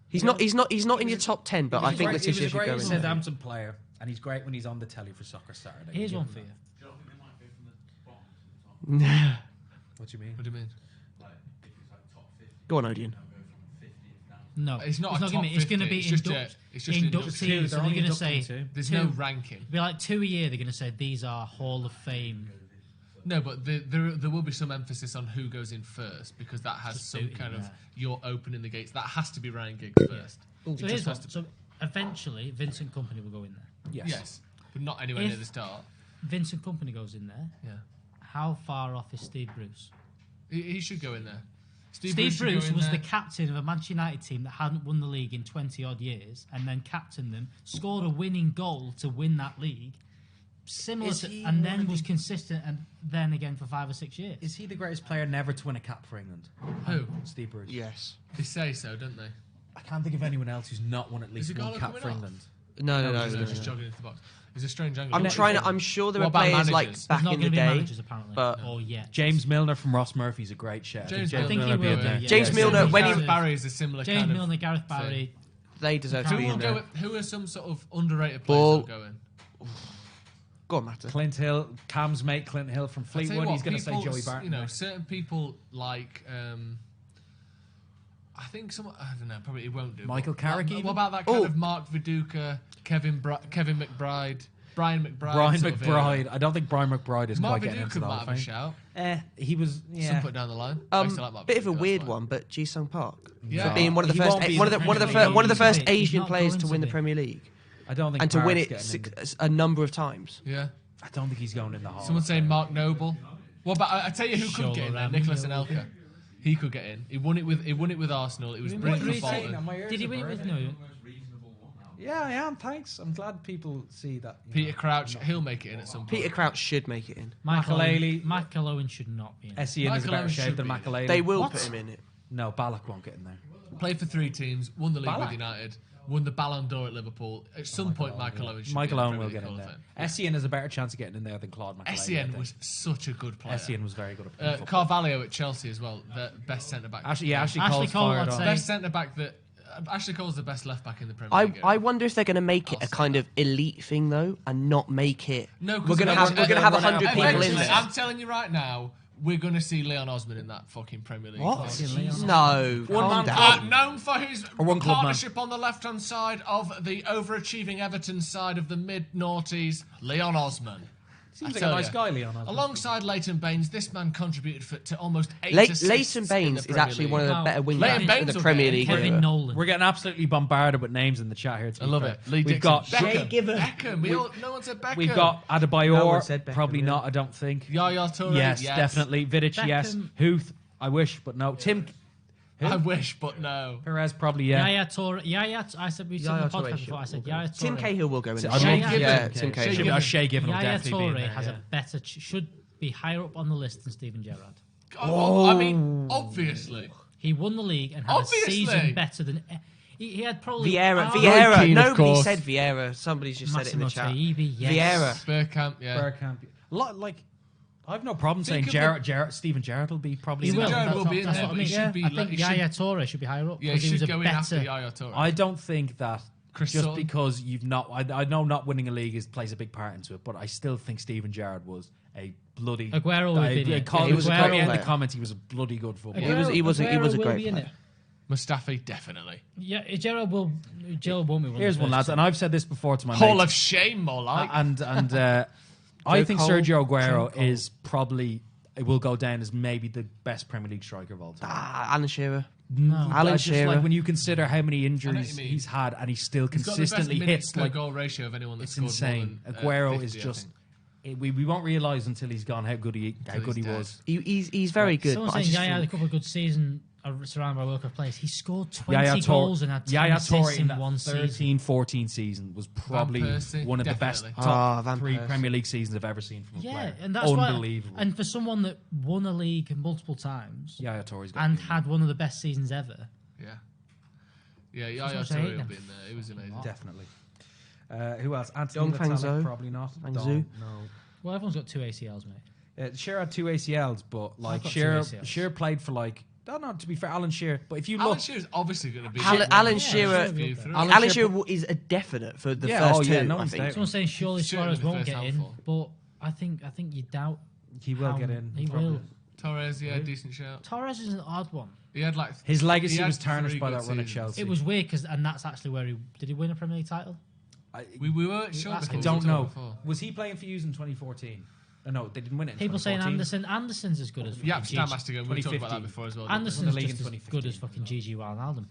He's not. He's not in your top 10. But I think He was Letitia a should go great in there. Southampton player, and he's great when he's on the telly for Soccer Saturday. Here's Give one him for you. that. What do you mean? What do you mean? Go on, Odeon. No, It's not a gonna top be. It's going to 50, be it's just induct, it's just inductees. inductees. So They're they're only going to say inducting two. There's two. no ranking. It'll be like 2 a year. They're going to say these are Hall of Fame. No, but there will be some emphasis on who goes in first because that has Just some suiting, kind of yeah. you're opening the gates. That has to be Ryan Giggs first. So It here's just one. has to- So eventually, Vincent Kompany will go in there. Yes, but not anywhere If- near the start. Vincent Kompany goes in there. Yeah, How far off is Steve Bruce? he should go in there. Steve should go Bruce in was there. the captain of a Manchester United team that hadn't won the league in 20 odd years, and then captained them, scored a winning goal to win that league, similar Is to, he and one then of was the- consistent, and then again for 5 or 6 years. Is he the greatest player never to win a cap for England? Who? Steve Bruce. Yes. They say so, don't they? I can't think of anyone else who's not won at least Is one Igalo cap coming for off? England. No. He's just jogging into the box. He's a strange angle. I'm sure there What are about players like managers? back There's not in going the to be day. managers apparently, but- or yet. James Milner from Ross Murphy's a great shout. James I think he Milner will will be. be in Yeah. James Milner, when he- Gareth Barry is a similar James kind of. Milner, Gareth Barry. They deserve to Who be will in go? there. Who are some sort of underrated Ball. players that will go in? Go on, Matter. Clint Hill, Cam's mate Clint Hill from I'll tell you Fleetwood. what, He's going to say people, Joey Barton. You know, certain people like. I think some. I don't know. Probably it won't do. Michael but Carrick What, even? what about that kind Oh. of Mark Viduka, Kevin McBride, Brian McBride? Brian sort of McBride. era? I don't think Brian McBride is Mark quite getting into Viduka the Hall might of have a Fame. shout. He was. Some Yeah. put down the line. I used to like Mark Bit of a Viduka, weird that's fine. one, but Ji Sung Park Yeah. for being one of the He first, won't be one in of the the one of the Premier first, one of the League. first He's Asian not players going to to win the be. Premier League I don't think and to win Park's it getting in a number of times. Yeah. I don't think he's going in the Hall. Someone saying Mark Noble. What about? I tell you who could get in there. Shola Nicholas Ramiro. Anelka. He could get in. He won it with Arsenal. It was What brilliant did for he say? Bolton. Did he win it with no? Yeah, I am. Thanks. I'm glad people see that. you Peter know, Crouch. He'll make it in at some point. Peter Crouch should make it in. Michael Makelele. Michael Owen should not be in. Essien is a Michael better Owen shape should than be. Makelele. They will What? put him in it. No, Ballack won't get in there. Played for 3 teams. Won the league Ballack. with United. Won the Ballon d'Or at Liverpool. At some point, Michael Owen should Michael be in Owen the will Premier get League in Hall of there. Fame. Essien has a better chance of getting in there than Claude Makelele. I Essien think. was such a good player. Essien was very good at playing football. Carvalho at Chelsea as well. The best centre back. Ashley Ashley Cole's Cole, fired I'd on. say. Best centre back that. Ashley Cole's the best left back in the Premier League. I wonder if they're going to make it I'll a say kind of elite thing though, and not make it. No, we're going to have 100 people in Eventually, there. I'm telling you right now, we're going to see Leon Osman in that fucking Premier League. What? Leon. No, calm man down. Known for his one club man. partnership on the left-hand side of the overachieving Everton side of the mid-noughties, Leon Osman. Seems I like a tell nice ya. guy, Leon. Osman. Alongside Leighton Baines, this man contributed to almost 8 assists Leighton in Baines the is Premier actually League. one of the Wow. better wing Leighton backs in Baines the will Premier get League. Kevin era. Nolan. We're getting absolutely bombarded with names in the chat here. I love it. Lee We've Dixon. got Beckham. Given. Beckham. No one said Beckham. We've got Adebayor. No one said Beckham, Probably yeah. not. I don't think. Yaya Toure. Yes, definitely. Vidic, yes. Beckham. Huth, I wish, but no. Tim I wish, but no. Perez, probably, yeah. Yaya Toure. I said we said in Yaya the Toure podcast should before. I said go. Yaya Toure. Tim Cahill will go in. I'd there. love Shea to see Given. Yeah, Tim Tim Cahill. Cahill. Given. Shea Given will Yaya definitely be in Toure there. has yeah. a better should be higher up on the list than Steven Gerrard. I mean, obviously. He won the league and had Obviously. a season better than he had probably Vieira. Oh, Vieira. Keane, of Nobody course. said Vieira. Somebody's just said it in the Massimo chat. Taibbi, yes. Vieira. Bergkamp, yeah. Bergkamp. Like, I have no problem saying Think of Gerrard. Steven Gerrard will be probably. He in will. there. Gerrard will be in That's there, what I but he mean. should be I like- think he should- Yaya Toure should be higher up. Yeah, he because was should a go in after better. Yaya Toure. I don't think that Chris just Sutton. because you've not. I know not winning a league plays a big part into it, but I still think Steven Gerrard was a bloody. Aguero will be in it. He was a a great in the player. comments. He was a bloody good footballer. He was a Aguero great will be in player. it. Mustafi, definitely. Yeah, Gerald won't be one. Here's one, lads, and I've said this before to my Hall mates. of Shame, more like. And I think Cole, Sergio Aguero Joe Cole. is probably, it will go down as maybe the best Premier League striker of all time. Alan Shearer. No. Alan Just Shearer. like when you consider how many I know injuries what you mean. he's had, and he still He's got the consistently best minutes hits per like goal ratio of anyone that's it's scored insane. more than, Aguero 50, is I just think. we won't realise until he's gone how good he he's dead. was. He's very good. Someone But I saying just Yaya had a think- couple of good seasons surrounded by World Cup players. He scored 20 Yaya goals and had 10 Yaya assists Toure in in that one season. 13-14 season was probably Persie, one of the best definitely. top Van 3 Persie. Premier League seasons I've ever seen from a Yeah, player. and that's Unbelievable. why. And for someone that won a league multiple times Yaya Toure's got and to be had one of the best seasons ever. Yeah. Yeah, That's Yaya what I'm saying, Toure will yeah. be in there. It was amazing. definitely. Who else? Anthony Dong Fang Vitalik, Zhou. probably not. Fang Dong, Zhou. no. Well, everyone's got 2 ACLs, mate. Shearer had 2 ACLs, but like got 2 Shearer, ACLs. Shearer played for like. No, to be fair, Alan Shearer. But if you Alan look, Shearer's obviously going to be... Alan Yeah, Shearer. Shearer will be. Alan Shearer is a definite for the Yeah, first oh, two. yeah, no I one's think. doubting. Someone's saying surely Certainly Suarez the won't first get in, handful. but I think you doubt he will how get in. He probably. will. Torres, yeah, decent shout. Torres is an odd one. He had like... His he legacy had was tarnished 3 by good that run at seasons. Chelsea. It was weird and that's actually where did he win a Premier League title? We weren't sure That's- before. I don't we were know. talking before. Was he playing for you in 2014? No, they didn't win it. In People saying 2014. Anderson's as good as Yeah, fucking Stam Gigi. has to go. We talked about that 2015. before as well. didn't we? Anderson's Won the league just in as 2015. good as fucking Gigi Wijnaldum.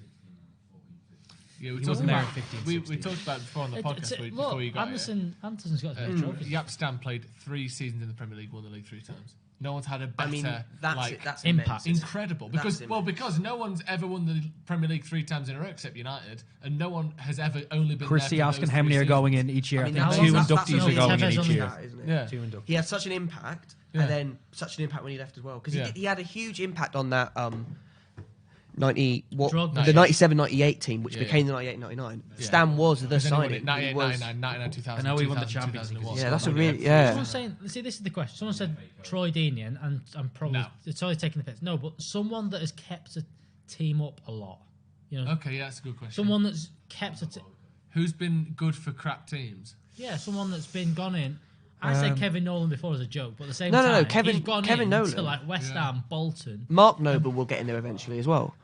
Yeah, we He talked wasn't there about... in 15, we 16. talked about it before on the podcast Look, before you got here. Anderson's got as many trophies. Yap Stam played 3 seasons in the Premier League, won the league 3 times. No one's had a better I mean, that's like impact. immense. incredible That's because no one's ever won the Premier League 3 times in a row except United, and no one has ever only been. Chrissy there for asking those how 3 many are seasons. going in each year. I I mean, think how 2 long- inductees that's are only going in Tevez each only year. That, isn't it? Yeah. 2 inductees. He had such an impact, Yeah. and then such an impact when he left as well. Because Yeah. he had a huge impact on that 90 Drogba. the 97-98 team, which Yeah, became the 98-99. Yeah. Stam was the Because then he won signing. it He 98, was- 99, 99, 2000. I know he won the 2000, Champions League 2001. Yeah, that's a really yeah. Someone's saying, see, this is the question. Someone said Troy Deeney, and I'm probably No. it's always taking the piss. No, but someone that has kept a team up a lot. You know, Okay, yeah, that's a good question. someone that's kept Who's been good for crap teams? someone that's been gone in. I said Kevin Nolan before as a joke, but at the same No, time, no, Kevin- he's gone Kevin in Nolan. to like West Yeah. Ham, Bolton. Mark Noble will get in there eventually as well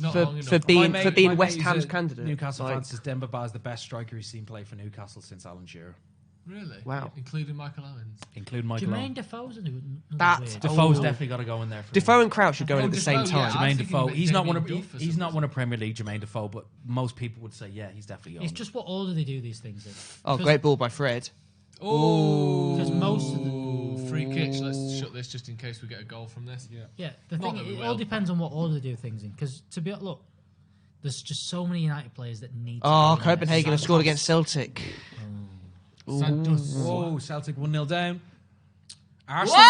Not for long enough. for being My for mate- being my West mate Ham's who's a candidate. Newcastle Like, fan says Demba Ba is the best striker he's seen play for Newcastle since Alan Shearer, Really? Wow. Including Michael Owens. including Michael Jermaine Owen. Defoe's another That's- weird. Defoe's Oh. definitely got to go in there. For Defoe and Crouch should go in Oh, at the Defoe, same yeah. time. I was Jermaine thinking Defoe. that He's not Damien one of Duff or he's not something. won a Premier League. Jermaine Defoe, but most people would say yeah, he's definitely going. It's just what order they do these things in. Oh, Because- great ball by Fred. Oh, Because most of free kicks. Let's shut this just in case we get a goal from this. Yeah, the Not thing that we it will. all depends on what order they do things in. Because to be look, there's just so many United players that need. To Oh, be in Copenhagen there. have scored against Celtic. Santos. Whoa, Celtic 1-0 down. Arsenal.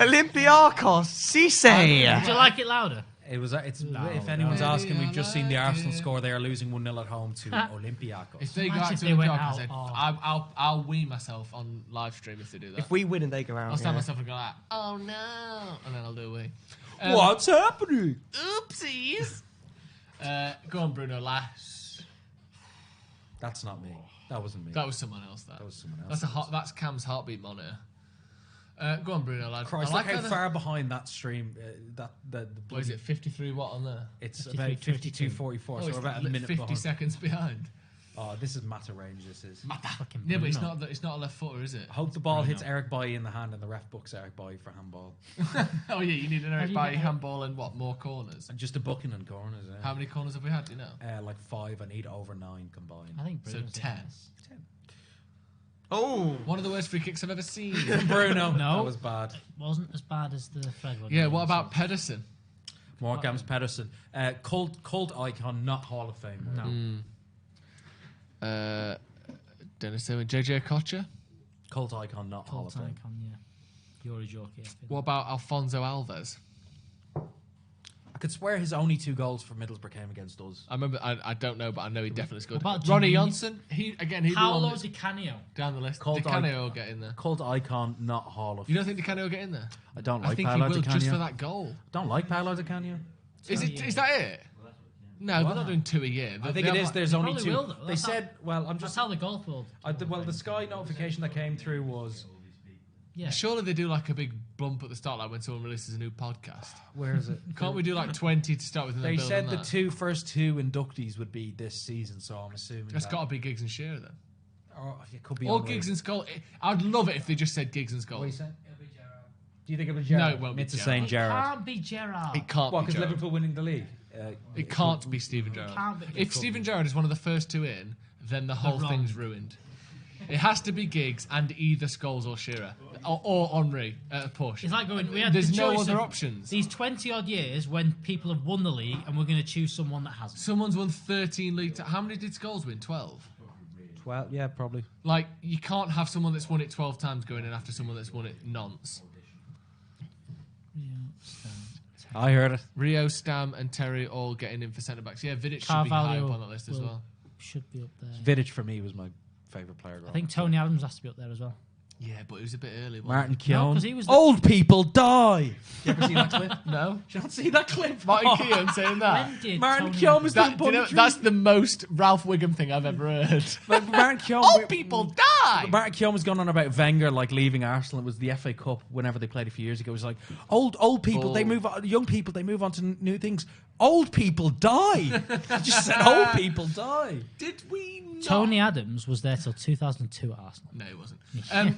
Olympiacos, Cisse. Would you like it louder? It was. It's. No, if anyone's no. asking, we've just seen the Arsenal Yeah. score. They are losing 1-0 at home to Olympiacos. If they go Imagine out if to they a went job, I out, said, oh. I'll wee myself on live stream if they do that. If we win and they go out, I'll stand yeah. myself and go like, oh no, and then I'll do a wee. What's happening? Oopsies. Go on, Bruno. Last. That's not me. That wasn't me. That was someone else. That was someone else. That's Cam's heartbeat monitor. Go on, Bruno. Lad. Christ, I look how how far behind that stream. The What is it? 53 watt on there. It's 53, about 52.44, so it's we're about a li- minute 50 behind. seconds behind. Oh, this is matter range. This is. Fucking Yeah, but Bruno. it's not a left footer, is it? I hope the ball hits Eric Bailly in the hand and the ref books Eric Bailly for handball. Oh yeah, you need an How Eric do you Bailly get- handball and what more corners? And just a booking and corners. How many corners have we had? Do you know? Like 5. I need over 9 combined. I think So Bruno's 10. Oh, One of the worst free kicks I've ever seen. Bruno. No. That was bad. wasn't as bad as the Fred one. Yeah. What about Pedersen? Morecambe's Pedersen. Cult icon, not Hall of Fame. No. Dennis Owen, JJ Kocher. Cult icon, not Hall of All-time Fame. icon, yeah. Yuri Jorki, I think. What about Alfonso Alves? I could swear his only 2 goals for Middlesbrough came against us. I remember. I don't know, but I know he definitely scored. What about Ronnie Jimmy- Johnson. He'd be the Paolo one Di Canio. down the list. Called Di Canio will get in there. Cult icon, not Hall of You Fame. don't think Di Canio will get in there? I don't I like think he Paolo will Di Canio. just for that goal. Don't like Paolo Di Canio. Is that it? No, they're not doing 2 a year. I think it is. There's only probably 2. will, though. They That's said, well, I'm That's just. how the golf world. The Sky notification that came through was Yeah. Surely they do like a big bump at the start, like when someone releases a new podcast. Where is it? Can't we do like 20 to start with? And They then build said on the that? first two inductees would be this season, so I'm assuming That's got to be Giggs and Shearer then. Or it could be Or Henry. Giggs and Scholes. I'd love it if they just said Giggs and What are you Scholes. saying? Do you think it'll be Gerrard? No, it won't be It's Gerrard. saying It Gerrard. can't be Gerrard. It can't What, be because Gerrard. Liverpool winning the league? It can't be Steven Gerrard. can't be. If Steven Gerrard is one of the first two in, then the whole wrong. thing's ruined. It has to be Giggs and either Scholes or Shearer. Or Henry at a push. It's like going. We had There's the no choice other of options. These 20-odd years when people have won the league, and we're going to choose someone that hasn't. Someone's won 13 league. How many did Scholes win? 12. 12, yeah, probably. Like, you can't have someone that's won it 12 times going in after someone that's won it nonce. I heard it. Rio, Stam, and Terry all getting in for centre backs. Yeah, Vidic should be high Carvalho up on that list as well. Should be up there. Vidic for me was my favourite player. I think Tony Adams has to be up there as well. Yeah, but it was a bit early. wasn't Martin No, Keown. 'cause he was the- Old people die. You ever see that clip? it? No. You don't see that clip? Martin Keown saying that. When did Martin Tony Keown Adams- was That- doing do you know, punditry. that's the most Ralph Wiggum thing I've ever heard. Like, Martin Keown. Old people die! Martin Keown was going on about Wenger like leaving Arsenal. It was the FA Cup whenever they played a few years ago. It was like old people they move on, young people they move on to new things. Old people die. He just said old people die. Did we not? Tony Adams was there till 2002 at Arsenal. No, it wasn't.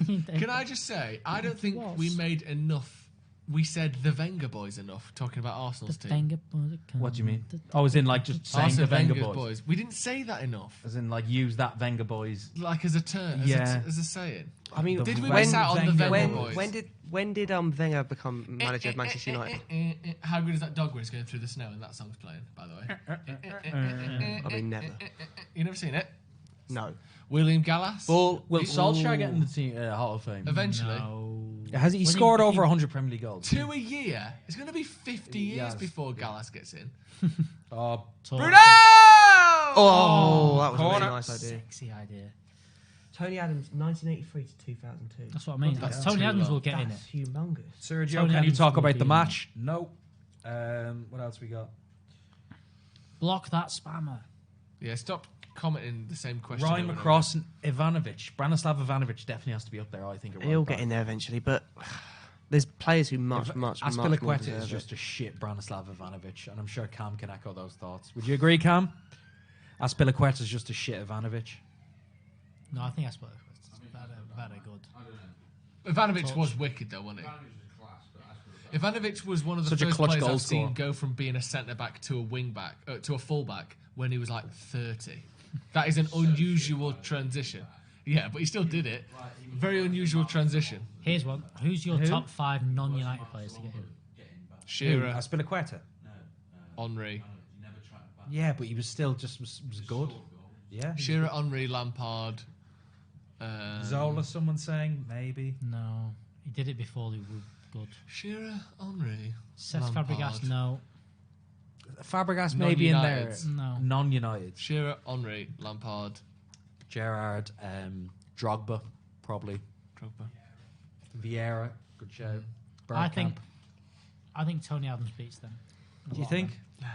He Can I just say, I don't think was. we made enough. We said the Wenger boys enough talking about Arsenal's team. Wenger boys are What do you mean? coming. Oh, as in like just saying Arsene the Wenger Wenger's boys. We didn't say that enough. As in like use that Wenger boys. Like as a term, as, Yeah. as a saying. I mean, Did we when- miss out on the Wenger when, boys? when did Wenger become manager of Manchester United? How good is that dog when it's going through the snow and that song's playing, by the way? I mean, never. You never seen it? No. William Gallas? Ball. Will Solskjaer get in the team, Hall of Fame? Eventually. No. Has he scored over 100 Premier League goals? 2 a year. It's going to be 50 years Yes. before Gallas gets in. Oh, Bruno! Oh, that was a really corner. nice idea. Sexy idea. Tony Adams, 1983 to 2002. That's what I mean. That's Tony too Adams long. will get in it. That's humongous. Sergio, Tony can you Adams talk will about be the in match? No. What else we got? Block that spammer. Yeah, stop commenting the same question. Ryan over and McCross and Ivanovic. Branislav Ivanovic definitely has to be up there, I think. at He'll right get back. in there eventually, but there's players who much more Aspilicueta deserve is it. just a shit Branislav Ivanovic, and I'm sure Cam can echo those thoughts. Would you agree, Cam? Aspilicueta is just a shit Ivanovic. No, I think that's what very good. Ivanovic was wicked though, wasn't he? Ivanovic was one of the Such a first clutch players goal I've seen scorer. go from being a centre back to a wing back to a full back when he was like 30. That is an unusual transition. Yeah, but he still did it. Very unusual transition. Here's one. Who's your top 5 non-United players to get in? Shearer, Aspilicueta. Henry. Yeah, but he was still just was good. Yeah. Shearer, Henry, Lampard. Zola, someone saying maybe. No, he did it before they were good. Shearer, Henry. Cesc Lampard. Fabregas, no. Fabregas maybe in there. Non-Uniteds. No. Non-United. Shearer, Henry, Lampard. Gerrard, Drogba, probably. Drogba. Vieira, good shout. I Bergkamp. think Tony Adams beats them. Do you think? No.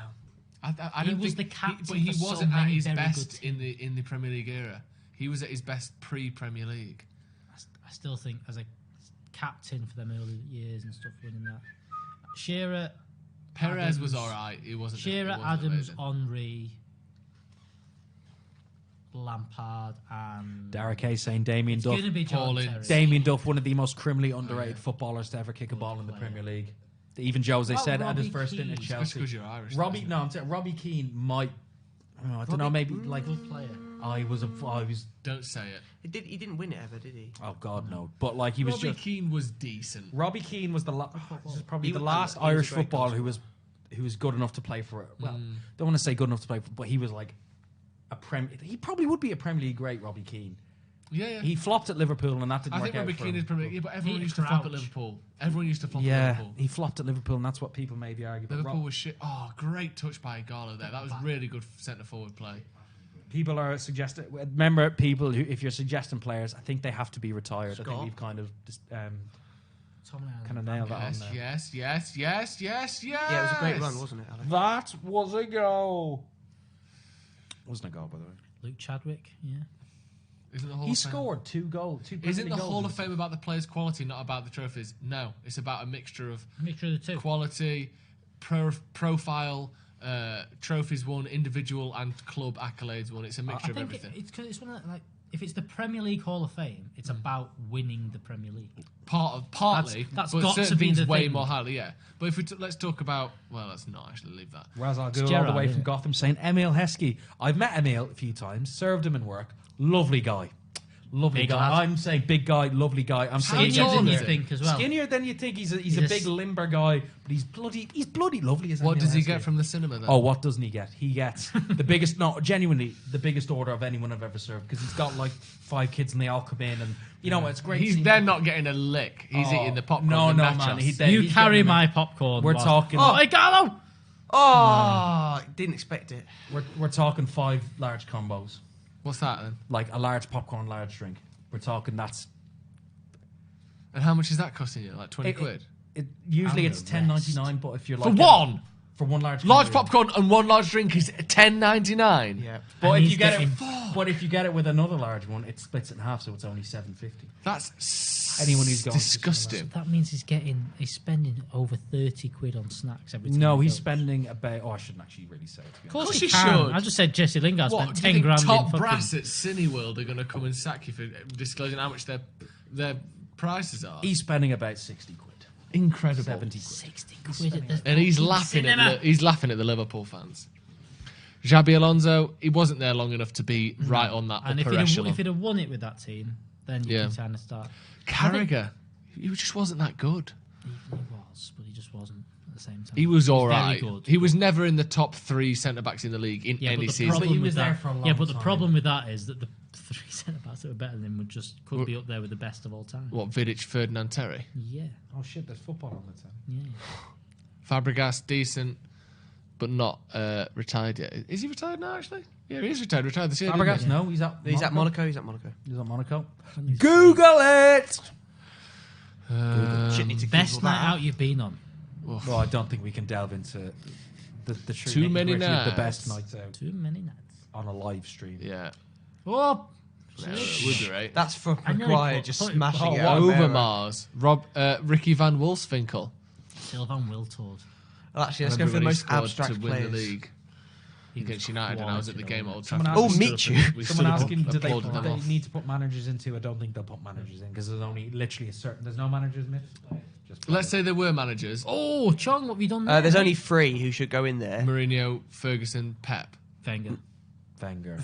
I He don't was think the captain but he for so wasn't at many his very best good in the Premier League era. He was at his best pre-Premier League. I still think as a captain for them early years and stuff, winning that. Shearer, Perez was Adams. alright. He wasn't. Shearer, he wasn't Adams, amazing. Henry, Lampard, and Derek Hay saying Damien it's Duff. going to be John Pauling. Terry. Damien Duff, one of the most criminally underrated footballers to ever kick a ball in the Premier League. Even Jose What said about at his Robbie first stint Keane? at It's Chelsea. because you're Irish. Robbie, isn't it? no, I'm saying Robbie Keane might. I don't know, maybe like Good player. I was. Don't say it. He didn't win it ever, did he? Oh God, no! But like he was Robbie just. Keane was decent. Robbie Keane was this is probably He the was- last he was a Irish great footballer goal who was good enough to play for it. Well, don't want to say good enough to play for, but he was like he probably would be a Premier League great, Robbie Keane. Yeah. He flopped at Liverpool and that didn't I work think out Robbie for Keane him. is Premier League, but everyone Peter used to flop at Crouch. Liverpool. Everyone used to flop at Yeah, Liverpool. he flopped at Liverpool, and that's what people maybe argue. But Liverpool was shit. Oh, great touch by Igalo there. That was really good centre forward play. people are suggesting. Remember, people who, if you're suggesting players, I think they have to be retired. I think Scott? we've kind of Tom and kind of nailed that on Yes, there. yes. Yeah, it was a great run, wasn't it, Alex? That was a goal. Wasn't a goal, by the way. Luke Chadwick, yeah. Isn't the Hall He of Fame? scored 2 goals. 2 Isn't the goals Hall of Fame about the players' quality, not about the trophies? No, it's about a mixture of the two. quality, profile, trophies won, individual and club accolades won. It's a mixture of everything. It's one of if it's the Premier League Hall of Fame, it's about winning the Premier League. Partly, that's but got certain to be things the way thing. more highly, yeah. But if let's talk about, well, let's not actually leave that. Ra's al Ghul all the Ciaran, way isn't from it? Gotham saying Emil Heskey. I've met Emil a few times, served him in work. Lovely guy. Lovely Big guy. lad. I'm saying big guy, lovely guy. I'm saying Skinnier than you is it? think as well. skinnier than you think. He's a He's big limber guy, but he's bloody lovely. As What Emil does he Heskey. get from the cinema then? Oh, what doesn't he get? He gets the biggest, genuinely the biggest order of anyone I've ever served, because he's got like 5 kids and they all come in, and you know it's great. He's seeing- then not getting a lick. He's eating the popcorn. No, and no, nachos. man. You he's carry getting my popcorn. We're while- talking. Oh, hey, Gallo! Oh, didn't expect it. We're talking 5 large combos, What's that then? like a large popcorn, large drink. We're talking that's And how much is that costing you? Like 20 quid? usually And it's the $10.99, but if you're For like one! for one large Large combo, popcorn and one large drink is $10.99. Yeah. But And if he's you get it, getting- but if you get it with another large one, it splits it in half, so it's only $7.50. That's Anyone who's gone to disgusting. That means he's spending over 30 quid on snacks every time. No, he he's goes. spending about. Oh, I shouldn't actually really say it. To be Of course, Of course he you can. should. I just said Jesse Lingard What, spent do you 10 think grand top in brass fucking... at Cineworld are going to come and sack you for disclosing how much their prices are? He's spending about 60 quid. Incredible. 70 quid. 60 quid at the And he's fucking laughing cinema. he's laughing at the Liverpool fans. Xabi Alonso, he wasn't there long enough to be right on that And if upper echelon. he'd have won it with that team, then you Yeah. can kind of start. Carragher, he just wasn't that good. He was, but he just wasn't at the same time. He was all very right. good. He was never in the top 3 centre backs in the league in Yeah, any but the season. But he problem was with there that, for a long yeah, but the time. problem with that is that the 3 centre backs that were better than him could be up there with the best of all time. What, Vidic, Ferdinand, Terry? Yeah, Oh shit, there's football on the time. yeah. Fabregas, decent, but not retired yet. Is he retired now, actually? Yeah, he is retired. Retired this year. didn't Fabregas, he? no, he's at He's at Monaco. He's at Monaco. He's at Monaco. Google it. Shouldn't need to Best Google night that. out you've been on? Well, I don't think we can delve into the true Too many nitty-gritty of the nights. best nights out Too many nights. on a live stream. Yeah. Oh, Yeah, it would be right. That's for I nearly Maguire put- just put- smashing oh, it what Over over Mars. Ricky Van Wolfswinkel. Sylvan Wiltord. Well, actually, let's go for the Remember when he most scored abstract to win players. the league He against was United, and I was at the quality, game at Old Someone Trafford. asked- Oh, meet you. We Someone stood up asking, and do they applauded them off. need to put managers in too? I don't think they'll put managers in, because there's only literally a certain. There's no managers myth. Just Let's say there were managers. Oh, Chong, what have you done there? There's only 3 who should go in there. Mourinho, Ferguson, Pep. Wenger. Wenger.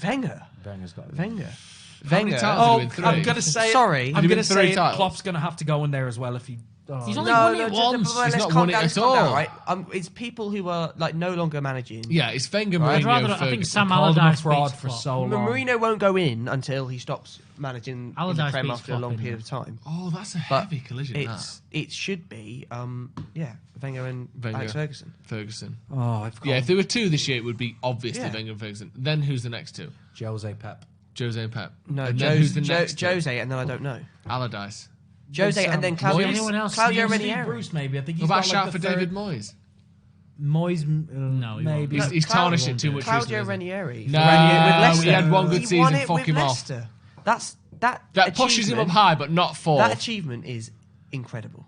Wenger's got got Wenger. How many Wenger. titles Oh, did he win? 3? I'm gonna say. Sorry. I'm Did he gonna win 3 say titles? Klopp's gonna have to go in there as well if he. He's only won it once. He's Let's not calm won it down, at let's calm down, all. right? It's people who are like no longer managing. Yeah, it's Wenger, Right. Mourinho, Rather, I think Ferguson. Sam Called him a Allardyce fraud beats for Klopp. so long. Mourinho won't go in until he stops managing in the Allardyce Prem beats after a Klopp long in period there. of time. Oh, that's a But heavy collision, it should be Wenger and Wenger. Alex Ferguson. Ferguson. Oh, I've Yeah, if there were 2 this year, it would be obviously Yeah. Wenger and Ferguson. Then who's the next 2? Jose Pep. Jose and Pep. No, and then who's the Jose, next 2? Jose, and then I don't know. Allardyce. Jose, and then Moyes? Claudio, Anyone else? Claudio Steve Ranieri. Bruce, maybe. I think What he's about got shout like for the David third- Moyes? Moyes, No, he maybe. won't. He's tarnished it too much Claudio recently. Ranieri. No, with Leicester. he had one good He season, won it fuck with him off. Leicester. That Pushes him up achievement- high, but not 4. That achievement is incredible.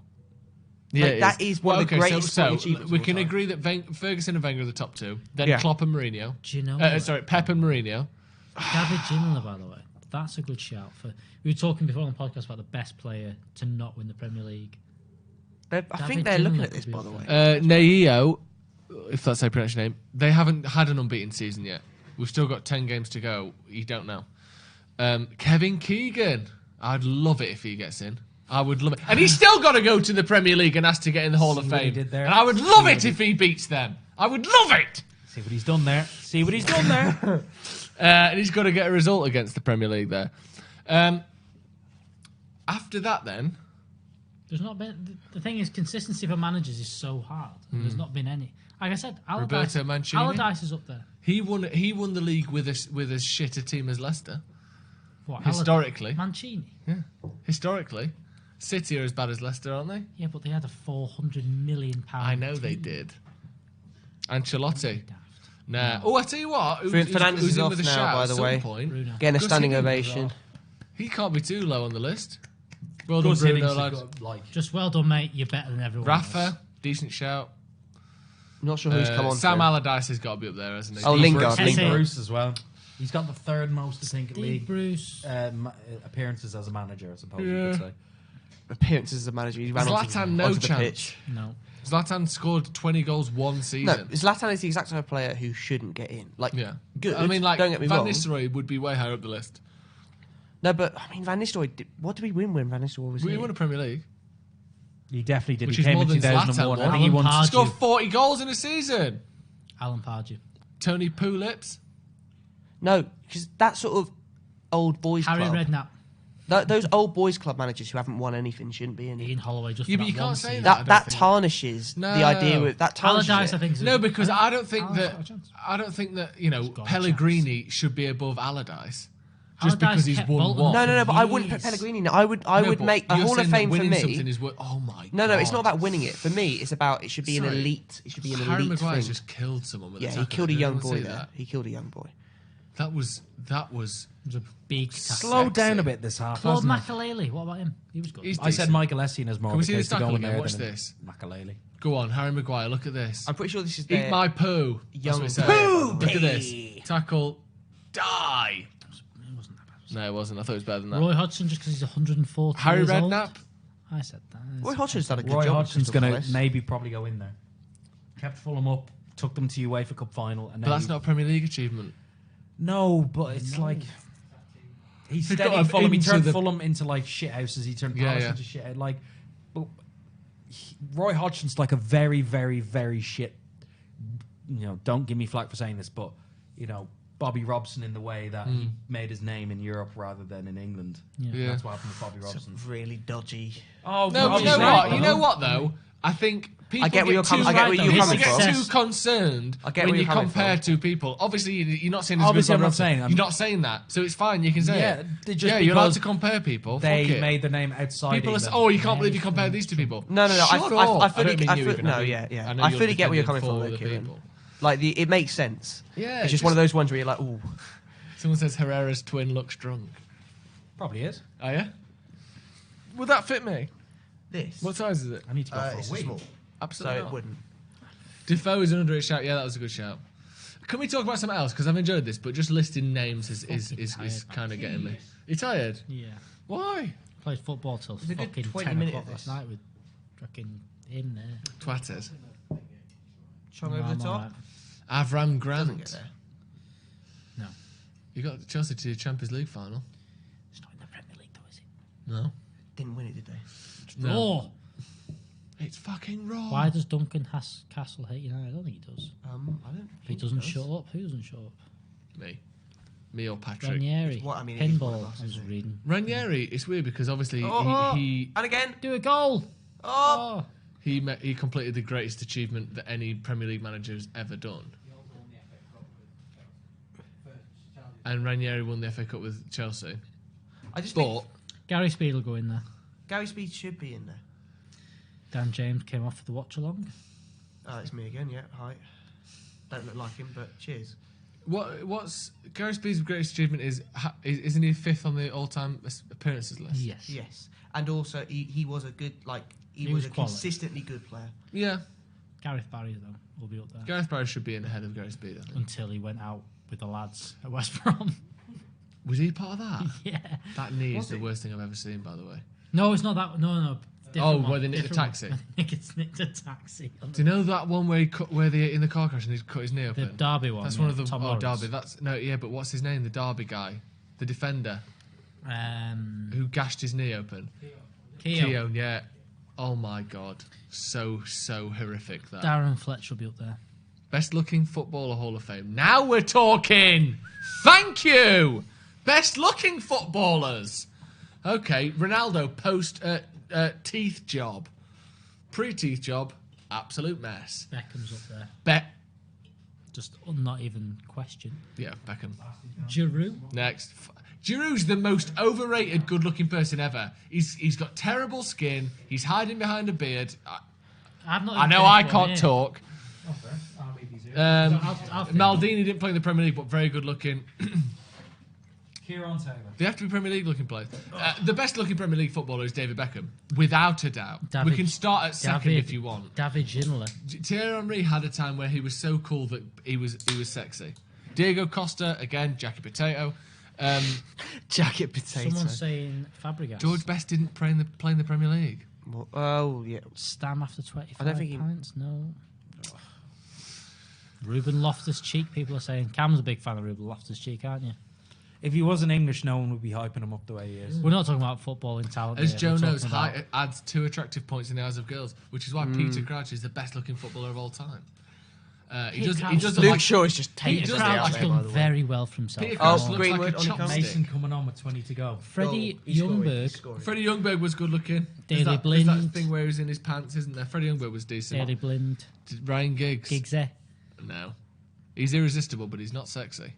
Yeah, Like, it that is one of the greatest So, sporting achievements we of all can time. agree that Ferguson and Wenger are the top 2. Then Yeah. Klopp and Mourinho. Do you know what? Sorry, Pep and Mourinho. David Ginola, by the way. That's a good shout. We were talking before on the podcast about the best player to not win the Premier League. I David think they're looking Ginola at this, could be by the up way. there. Naio, if that's how you pronounce your name, they haven't had an unbeaten season yet. We've still got 10 games to go. You don't know. Kevin Keegan. I'd love it if he gets in. I would love it. And he's still got to go to the Premier League and has to get in the Hall of See what he Fame. did there? And I would love it if he beats them. I would love it. See what he's done there. See what he's done there. And he's got to get a result against the Premier League there. After that, then, There's not been. The thing is, consistency for managers is so hard. There's not been any. Like I said, Allardyce, Roberto Mancini? Allardyce is up there. he won the league with as shit a team as Leicester. What, Historically. Mancini. Yeah. Historically. City are as bad as Leicester, aren't they? Yeah, but they had a £400 million. I know they team. did. Ancelotti. Daft. Nah. Oh, I tell you what. Fernandes who's is in off with a now, shout by at the some way. point? Bruno. Getting a Gus standing Higgins. ovation. He can't be too low on the list. Well done, Bruno. Lads. Just well done, mate. You're better than everyone else. Rafa, decent shout. Not sure who's come on. Sam through. Allardyce has got to be up there, hasn't he? Oh, Lingard. That's it. Bruce as well. He's got the third most, I think, Steve league Bruce. appearances as a manager, I suppose you could say. Appearances as a manager. He ran Zlatan, no onto the chance. pitch. No. Zlatan scored 20 goals one season. No, Zlatan is the exact type of player who shouldn't get in. Like, Yeah. good. I mean, like, don't get me Van wrong. Nistelrooy would be way higher up the list. No, but I mean, Van Nistelrooy. What did we win when Van Nistelrooy was We here? won a Premier League. He definitely did. Which He is came more in than 2001. Zlatan I think he won. won. Alan Scored 40 goals in a season. Alan Pardew. Tony Pulips. No, because that sort of old boys Harry club. Redknapp. Those old boys club managers who haven't won anything shouldn't be in it. Ian Holloway. Just Yeah, for but you that can't one say season. that. I don't That think. tarnishes No. the idea with that tarnishes Allardyce, it. I think. is- No, because I don't think Allardyce that got a chance. I don't think that got a Pellegrini should be above Allardyce just Allardyce because he's kept won Bolton one. No, but I wouldn't put Years. Pellegrini in it. I would No, make a you're Hall of saying that Fame for winning me. something is oh my No, it's not God. about winning it. For me, it's about it should be an Sorry. elite. It should be an Harry elite Maguire's thing. just killed someone with Yeah, a he tackle. killed a Did young anyone boy see there. that? He killed a young boy. That was It was a big tackle. Slow down a bit this half. Claude hasn't it? Makalele. What about him? He was good. He's I said decent. Michael Essien as more. Can we of a see case this to go tackle in again? there Watch than this. Makalele. Go on, Harry Maguire. Look at this. I'm pretty sure this is Eat their my poo. That's young what it says. poo. Look at this. Tackle. Die. It wasn't that bad. No, it wasn't. I thought it was better than that. Roy Hodgson, just because he's 140 Harry years old. Redknapp. I said that. Roy Hodgson's done a good Roy job. Hodgson's at going Crystal to Palace. maybe probably go in there. Kept Fulham up, took them to UEFA Cup final, and But that's not a Premier League achievement. No, but it's like he's He got steady him Fulham. He into turned the- Fulham into like shit houses. He turned Yeah, Palace yeah. into shit. Like, but Roy Hodgson's like a very, very, very shit. You know, don't give me flack for saying this, but you know, Bobby Robson in the way that he made his name in Europe rather than in England. Yeah. That's what happened with Bobby Robson. Really dodgy. Oh No, but you know what? You know what though? I think people I get where you're too, coming- I get where you're people coming get from. too concerned I get when where you you're coming compare from. two people. Obviously, you're not saying. This Obviously, with I'm not Robson. saying- You're not saying that, so it's fine. You can say Yeah, it. they just Yeah, you're allowed because to compare people. They Fuck it. made their name outside. People are England. saying, "Oh, you can't believe you compared these two people." No. Shut I up. fully, don't mean you even, no, I mean- yeah. know I you're fully get where you're coming defending from, for though, the Ciaran. people. Like it makes sense. Yeah, It's just one of those ones where you're like, ooh. Someone says Herrera's twin looks drunk. Probably is. Oh yeah. Would that fit me? This. What size is it? I need to go for It's a wee. small, so Absolutely. it not. wouldn't. Defoe is an underrated shout. Yeah, that was a good shout. Can we talk about something else? Because I've enjoyed this, but just listing names is tired, kind of getting me. You tired? Yeah. Why? Played football till a good fucking 20 10 minutes o'clock of last this. night with fucking him there. Twatters. Chong No, over I'm the top. alright. Avram Doesn't Grant. get there. No. You got Chelsea to the Champions League final. It's not in the Premier League though, is it? No. Didn't win it, did they? No. Oh! It's fucking wrong. Why does Duncan Castle hate United? I don't think he does. I don't. He think doesn't does. shut up. Who doesn't shut up? Me or Patrick. Ranieri. It's what- I mean, it is one of Pinball. us, I was isn't it? reading. Ranieri, it's weird because obviously Oh, he and again. Do a goal! Oh. he completed the greatest achievement that any Premier League manager has ever done. And Ranieri won the FA Cup with Chelsea. I just But think Gary Speed will go in there. Gary Speed should be in there. Dan James came off for the watch-along. Oh, it's me again. Yeah, hi. Don't look like him, but cheers. what's Gary Speed's greatest achievement isn't he fifth on the all-time appearances list? Yes. Yes, and also he was a good he He was was a quality. consistently good player. Yeah. Gareth Barry, though, will be up there. Gareth Barry should be in ahead of Gary Speed, I think. Until he went out with the lads at West Brom. Was he part of that? Yeah. That knee Was is the he? worst thing I've ever seen, by the way. No, it's not that. No. Oh, where they nicked the taxi? It's nicked a taxi. Do you know that one where they in the car crash and he cut his knee The open? Derby one. That's yeah, one of the Tom Lawrence. Derby. That's no, yeah, but what's his name? The Derby guy, the defender who gashed his knee open. Keogh. Yeah. Oh my god, so horrific that. Darren Fletcher will be up there. Best looking footballer Hall of Fame. Now we're talking. Thank you. Best looking footballers. Okay, Ronaldo post teeth job, pre-teeth job, absolute mess. Beckham's up there. Just not even question. Yeah, Beckham. Giroud. Next. Giroud's the most overrated good-looking person ever. He's got terrible skin. He's hiding behind a beard. I've not I even know finished I one can't here. talk. I'll finish. Maldini didn't play in the Premier League, but very good-looking. Ciaran Taylor. They have to be Premier League looking players. The best looking Premier League footballer is David Beckham, without a doubt. We can start at second if you want. David Ginola. Thierry Henry had a time where he was so cool that he was sexy. Diego Costa, again, Jackie Potato. Jacket potato. Someone's saying Fabregas. George Best didn't play in the Premier League. Oh, yeah. Stam after 25 I don't think pints? No. Ruben Loftus-Cheek, people are saying. Cam's a big fan of Ruben Loftus-Cheek, aren't you? If he wasn't English, no one would be hyping him up the way he is. We're not talking about footballing talent. As here. Joe We're knows, talking about- height adds 2 attractive points in the eyes of girls, which is why Peter Crouch is the best looking footballer of all time. He doesn't Luke like... Shaw is just taking Peter it Crouch out has there, by done the way. very well for himself. Peter Crouch Oh, looks Greenwood like a on the chopstick. Mason coming on with 20 to go. Freddie He's scoring, Ljungberg. he's scoring. Freddie Ljungberg was good looking. Daley There's that Blind. thing where he was in his pants, isn't there? Freddie Ljungberg was decent. Daley Blind. Ryan Giggs. Giggsy. No. He's irresistible, but he's not sexy.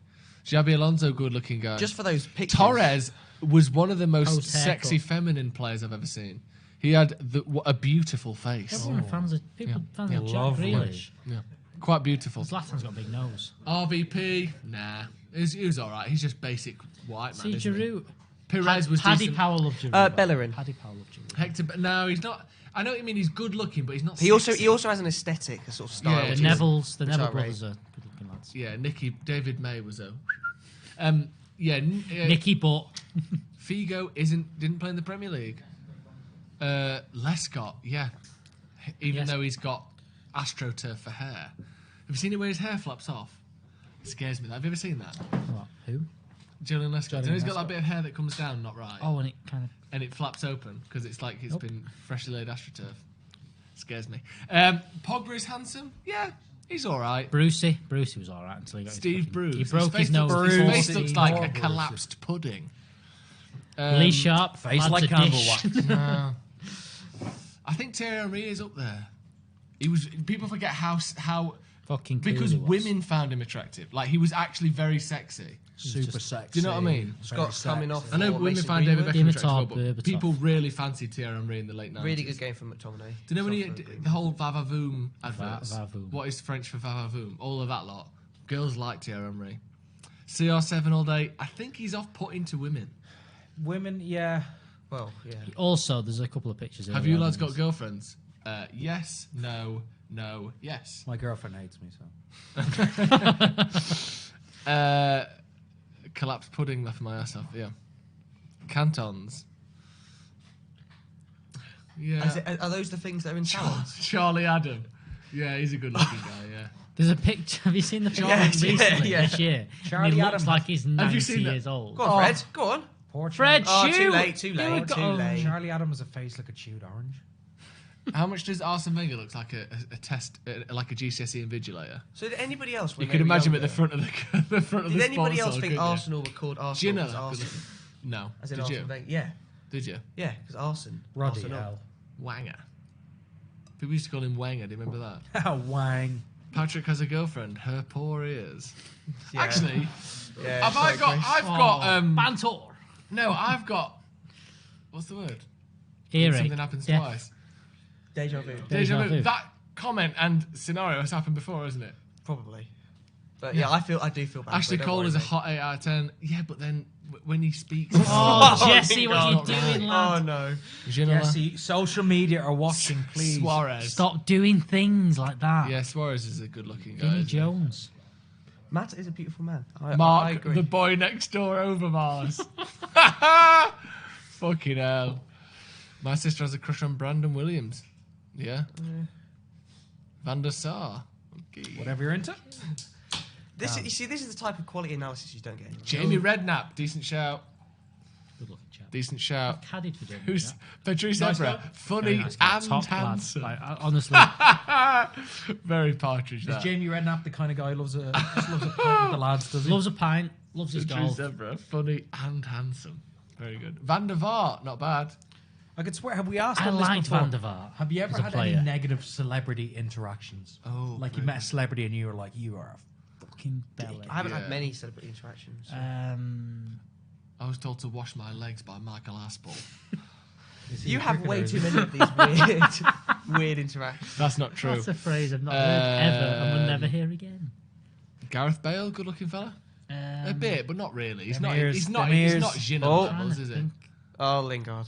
Xabi Alonso, good looking guy. Just for those pictures. Torres was one of the most Post haircut. sexy feminine players I've ever seen. He had a beautiful face. Everyone are fans of fans of Jack Lovely. Grealish. Yeah. Quite beautiful. Zlatan's got a big nose. RVP, nah. He was alright. He's just basic white man. See isn't he? Giroud. Perez was Paddy decent. Powell loved Giroud. Bellerin. Paddy Powell loved Giroud. Hector, no, he's not. I know what you mean. He's good looking, but he's not. He sexy. also has an aesthetic, a sort of style. Yeah, The which is- Neville's, the which Neville I rate. brothers are good looking lads. Yeah, David May was a. Nicky Butt. Figo didn't play in the Premier League. Lescott, yeah, even Yes. though he's got AstroTurf for hair. Have you seen it where his hair flaps off? It scares me. Have you ever seen that? What? Who? Julian Lescott. Julian You know, he's got Lescott. that bit of hair that comes down not right, Oh, and it kind of. and it flaps open because it's like it's Nope. been freshly laid AstroTurf. Scares me. Pogba is handsome. Yeah, he's all right. Brucey was all right until he got Steve his fucking- Bruce. He broke his face nose. His before face Steve looks like a Bruce. collapsed pudding. Lee Sharp. Face lads like a candle dish. wax. No. I think Thierry Henry is up there. He was. People forget how Fucking cool because he was. women found him attractive. Like he was actually very sexy. Super sexy. Do you know what I mean? Scott's coming off. I know for women Mason find David Greenwood. Beckham Dimitar attractive, but Berbatov. people really fancied Thierry Henry in the late 90s. Really good game from McTominay. Do you know when he the whole Vavavoom adverts? Vavavoom. What is French for Vavavoom? All of that lot. Girls like Thierry Henry. CR7 all day. I think he's off-putting to women. Women, yeah. Well, yeah. Also, there's a couple of pictures. Have here you of lads him. got girlfriends? Yes, no, yes. My girlfriend hates me, so. Collapsed pudding left my ass off. Yeah. Cantons. Yeah. Are those the things that are in talents? Charlie Adam. Yeah, he's a good-looking guy. Yeah. There's a picture. Have you seen the picture Yes, recently yeah. this year? Charlie And he Adam looks like he's 90 you seen that? years old. Go on, Fred. Go on. Poor Fred, Oh, shoot! too late, too You late, got- too late. Charlie Adams has a face like a chewed orange. How much does Arsene Wenger look like a test, like a GCSE invigilator? So did anybody else? You when could they were imagine him at younger- the front of the front of Did the anybody sports else hall, think couldn't you? Arsenal were called Arsenal? Gino. Because Arsenal. No. As in Did you? Arsene Wenger. Yeah, Did you? yeah, because Arsenal. Roddy Arsenal. L. Wanger. People used to call him Wenger. Do you remember that? Wang. Patrick has a girlfriend. Her poor ears. Yeah. Actually, Yeah, have I sorry, got? Chris. I've got. Bantor. No, I've got. What's the word? Earache. Something happens Death. twice. Deja vu. Deja vu. vu. That comment and scenario has happened before, hasn't it? Probably. But yeah, I do feel bad. Ashley but don't Cole worry, is a mate. hot 8 out of 10. Yeah, but then when he speaks, Oh, Jesse, what are you God. doing, Oh lad? no. Ginola, Jesse, social media are watching, please. Suarez. Stop doing things like that. Yeah, Suarez is a good-looking guy. Vinnie isn't he? Jones. Matt is a beautiful man. I Mark, agree. the boy next door over Mars. Fucking hell. My sister has a crush on Brandon Williams. Yeah. Van der Sar. Okay. Whatever you're into. This is the type of quality analysis you don't get anymore. Jamie Redknapp. Decent shout. Good looking chap. Decent shout. Caddied for Jamie. Who's Patrice Nice Evra? guy. Funny Nice guy. and Top lad. handsome. Like, honestly, Very partridge, Is that. Jamie Redknapp the kind of guy who loves a pint with the lads, does he? loves a pint, loves his Patrice golf. Evra. Funny and handsome. Very good. Van der Vaart. Not bad. I could swear, have we asked I them this liked before? Van der Vaart. Have you ever as a had player. any negative celebrity interactions? Oh, Like you met a celebrity and you were like, you are a Fucking belly. I haven't Yeah. had many celebrity interactions. I was told to wash my legs by Michael Aspel. You have way too many of these weird interactions. That's not true. That's a phrase I've not heard ever and will never hear again. Gareth Bale, good looking fella. A bit, but not really. He's not. Demirs, He's not. Demirs. He's not Gino Oh. levels, is it? Oh, Lingard.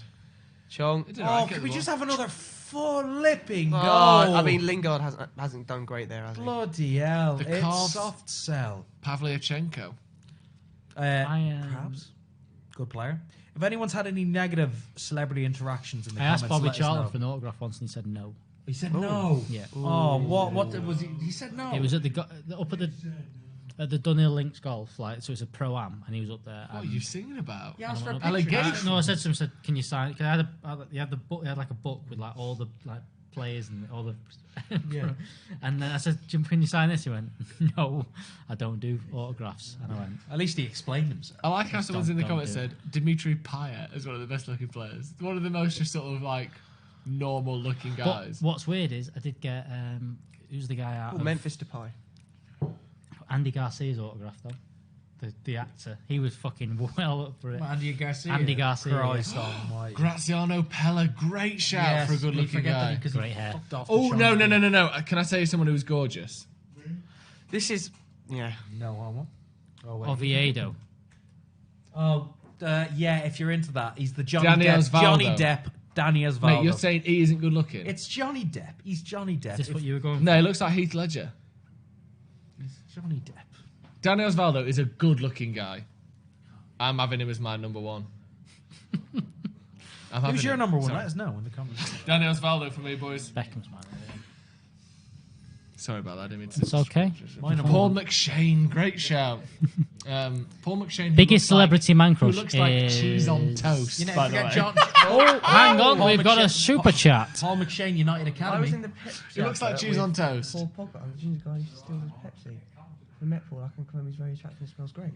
Chong. Can we just have another flipping goal? I mean, Lingard hasn't done great there, has he? Bloody hell. The It's calf. soft sell. Pavlyuchenko. Perhaps. Good player. If anyone's had any negative celebrity interactions in the I comments, asked Bobby let us Charlton know. for an autograph once, and he said no. He said no. Yeah. Oh, what was he? He said no. It was at up at the Dunhill Links Golf, so it's a pro am, and he was up there. What are you singing about? Yeah, I asked for a picture. Allegation. No, I said to him, "Can you sign?" Cause he had the book. He had like a book with like all the players and all the. Yeah. And then I said, "Jim, can you sign this?" He went, "No, I don't do autographs." And I went, At least he explained himself. I like how someone's in the Don't comments do it. said Dimitri Payet is one of the best looking players. One of the most just sort of like normal looking But guys. what's weird is I did get who's the guy out of Memphis Depay. Andy Garcia's autograph though, the actor. He was fucking well up for it. Andy Garcia. Andy Garcia, Christ yeah. almighty. Graziano Pella, great shout Yes, for a good we looking forget that guy. because he Great hair. fucked off the Oh no shine. no! Can I tell you someone who's gorgeous? This is No homo. Oh, wait. Oviedo. Yeah, if you're into that, he's the Johnny Danny Depp. Osvaldo. Johnny Depp. Danny Osvaldo. Mate, you're saying he isn't good looking? It's Johnny Depp. He's Johnny Depp. Is this If- what you were going No, he looks like Heath Ledger. It's Johnny Depp. Danny Osvaldo is a good looking guy. I'm having him as my number one. Who's your number one? Sorry. Let us know in the comments. Danny Osvaldo for me, boys. Beckham's man? Sorry about that. I didn't mean to. It's okay. My number Paul one. McShane, great shout. Paul McShane, who Biggest looks like- celebrity man who crush looks like is- cheese on toast. You know, by the forget way. John. Oh, hang on, Paul we've got a McShane- super chat. Paul McShane, United Academy. I was in the Pepsi. He looks like cheese on toast. Paul Pogba. I'm the guy who still does Pepsi. The Met Paul, I can claim he's very attractive and smells great.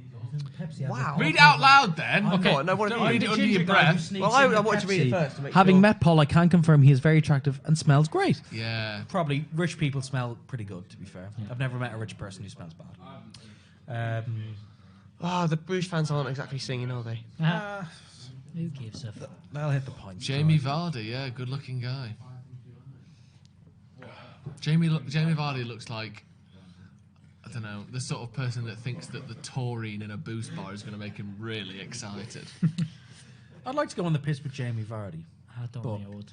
Wow. Read it out loud then. Okay. No, what Don't read it under your breath. Well, I wanted to read it first to make Having sure. met Paul, I can confirm he is very attractive and smells great. Yeah. Probably rich people smell pretty good, to be fair. I've never met a rich person who smells bad. The Bruges fans aren't exactly singing, are they? Who gives a fuck? They'll hit the point. Jamie Vardy, yeah, good looking guy. Jamie Vardy looks like, I don't know, the sort of person that thinks that the taurine in a boost bar is going to make him really excited. I'd like to go on the piss with Jamie Vardy. I don't But think I would.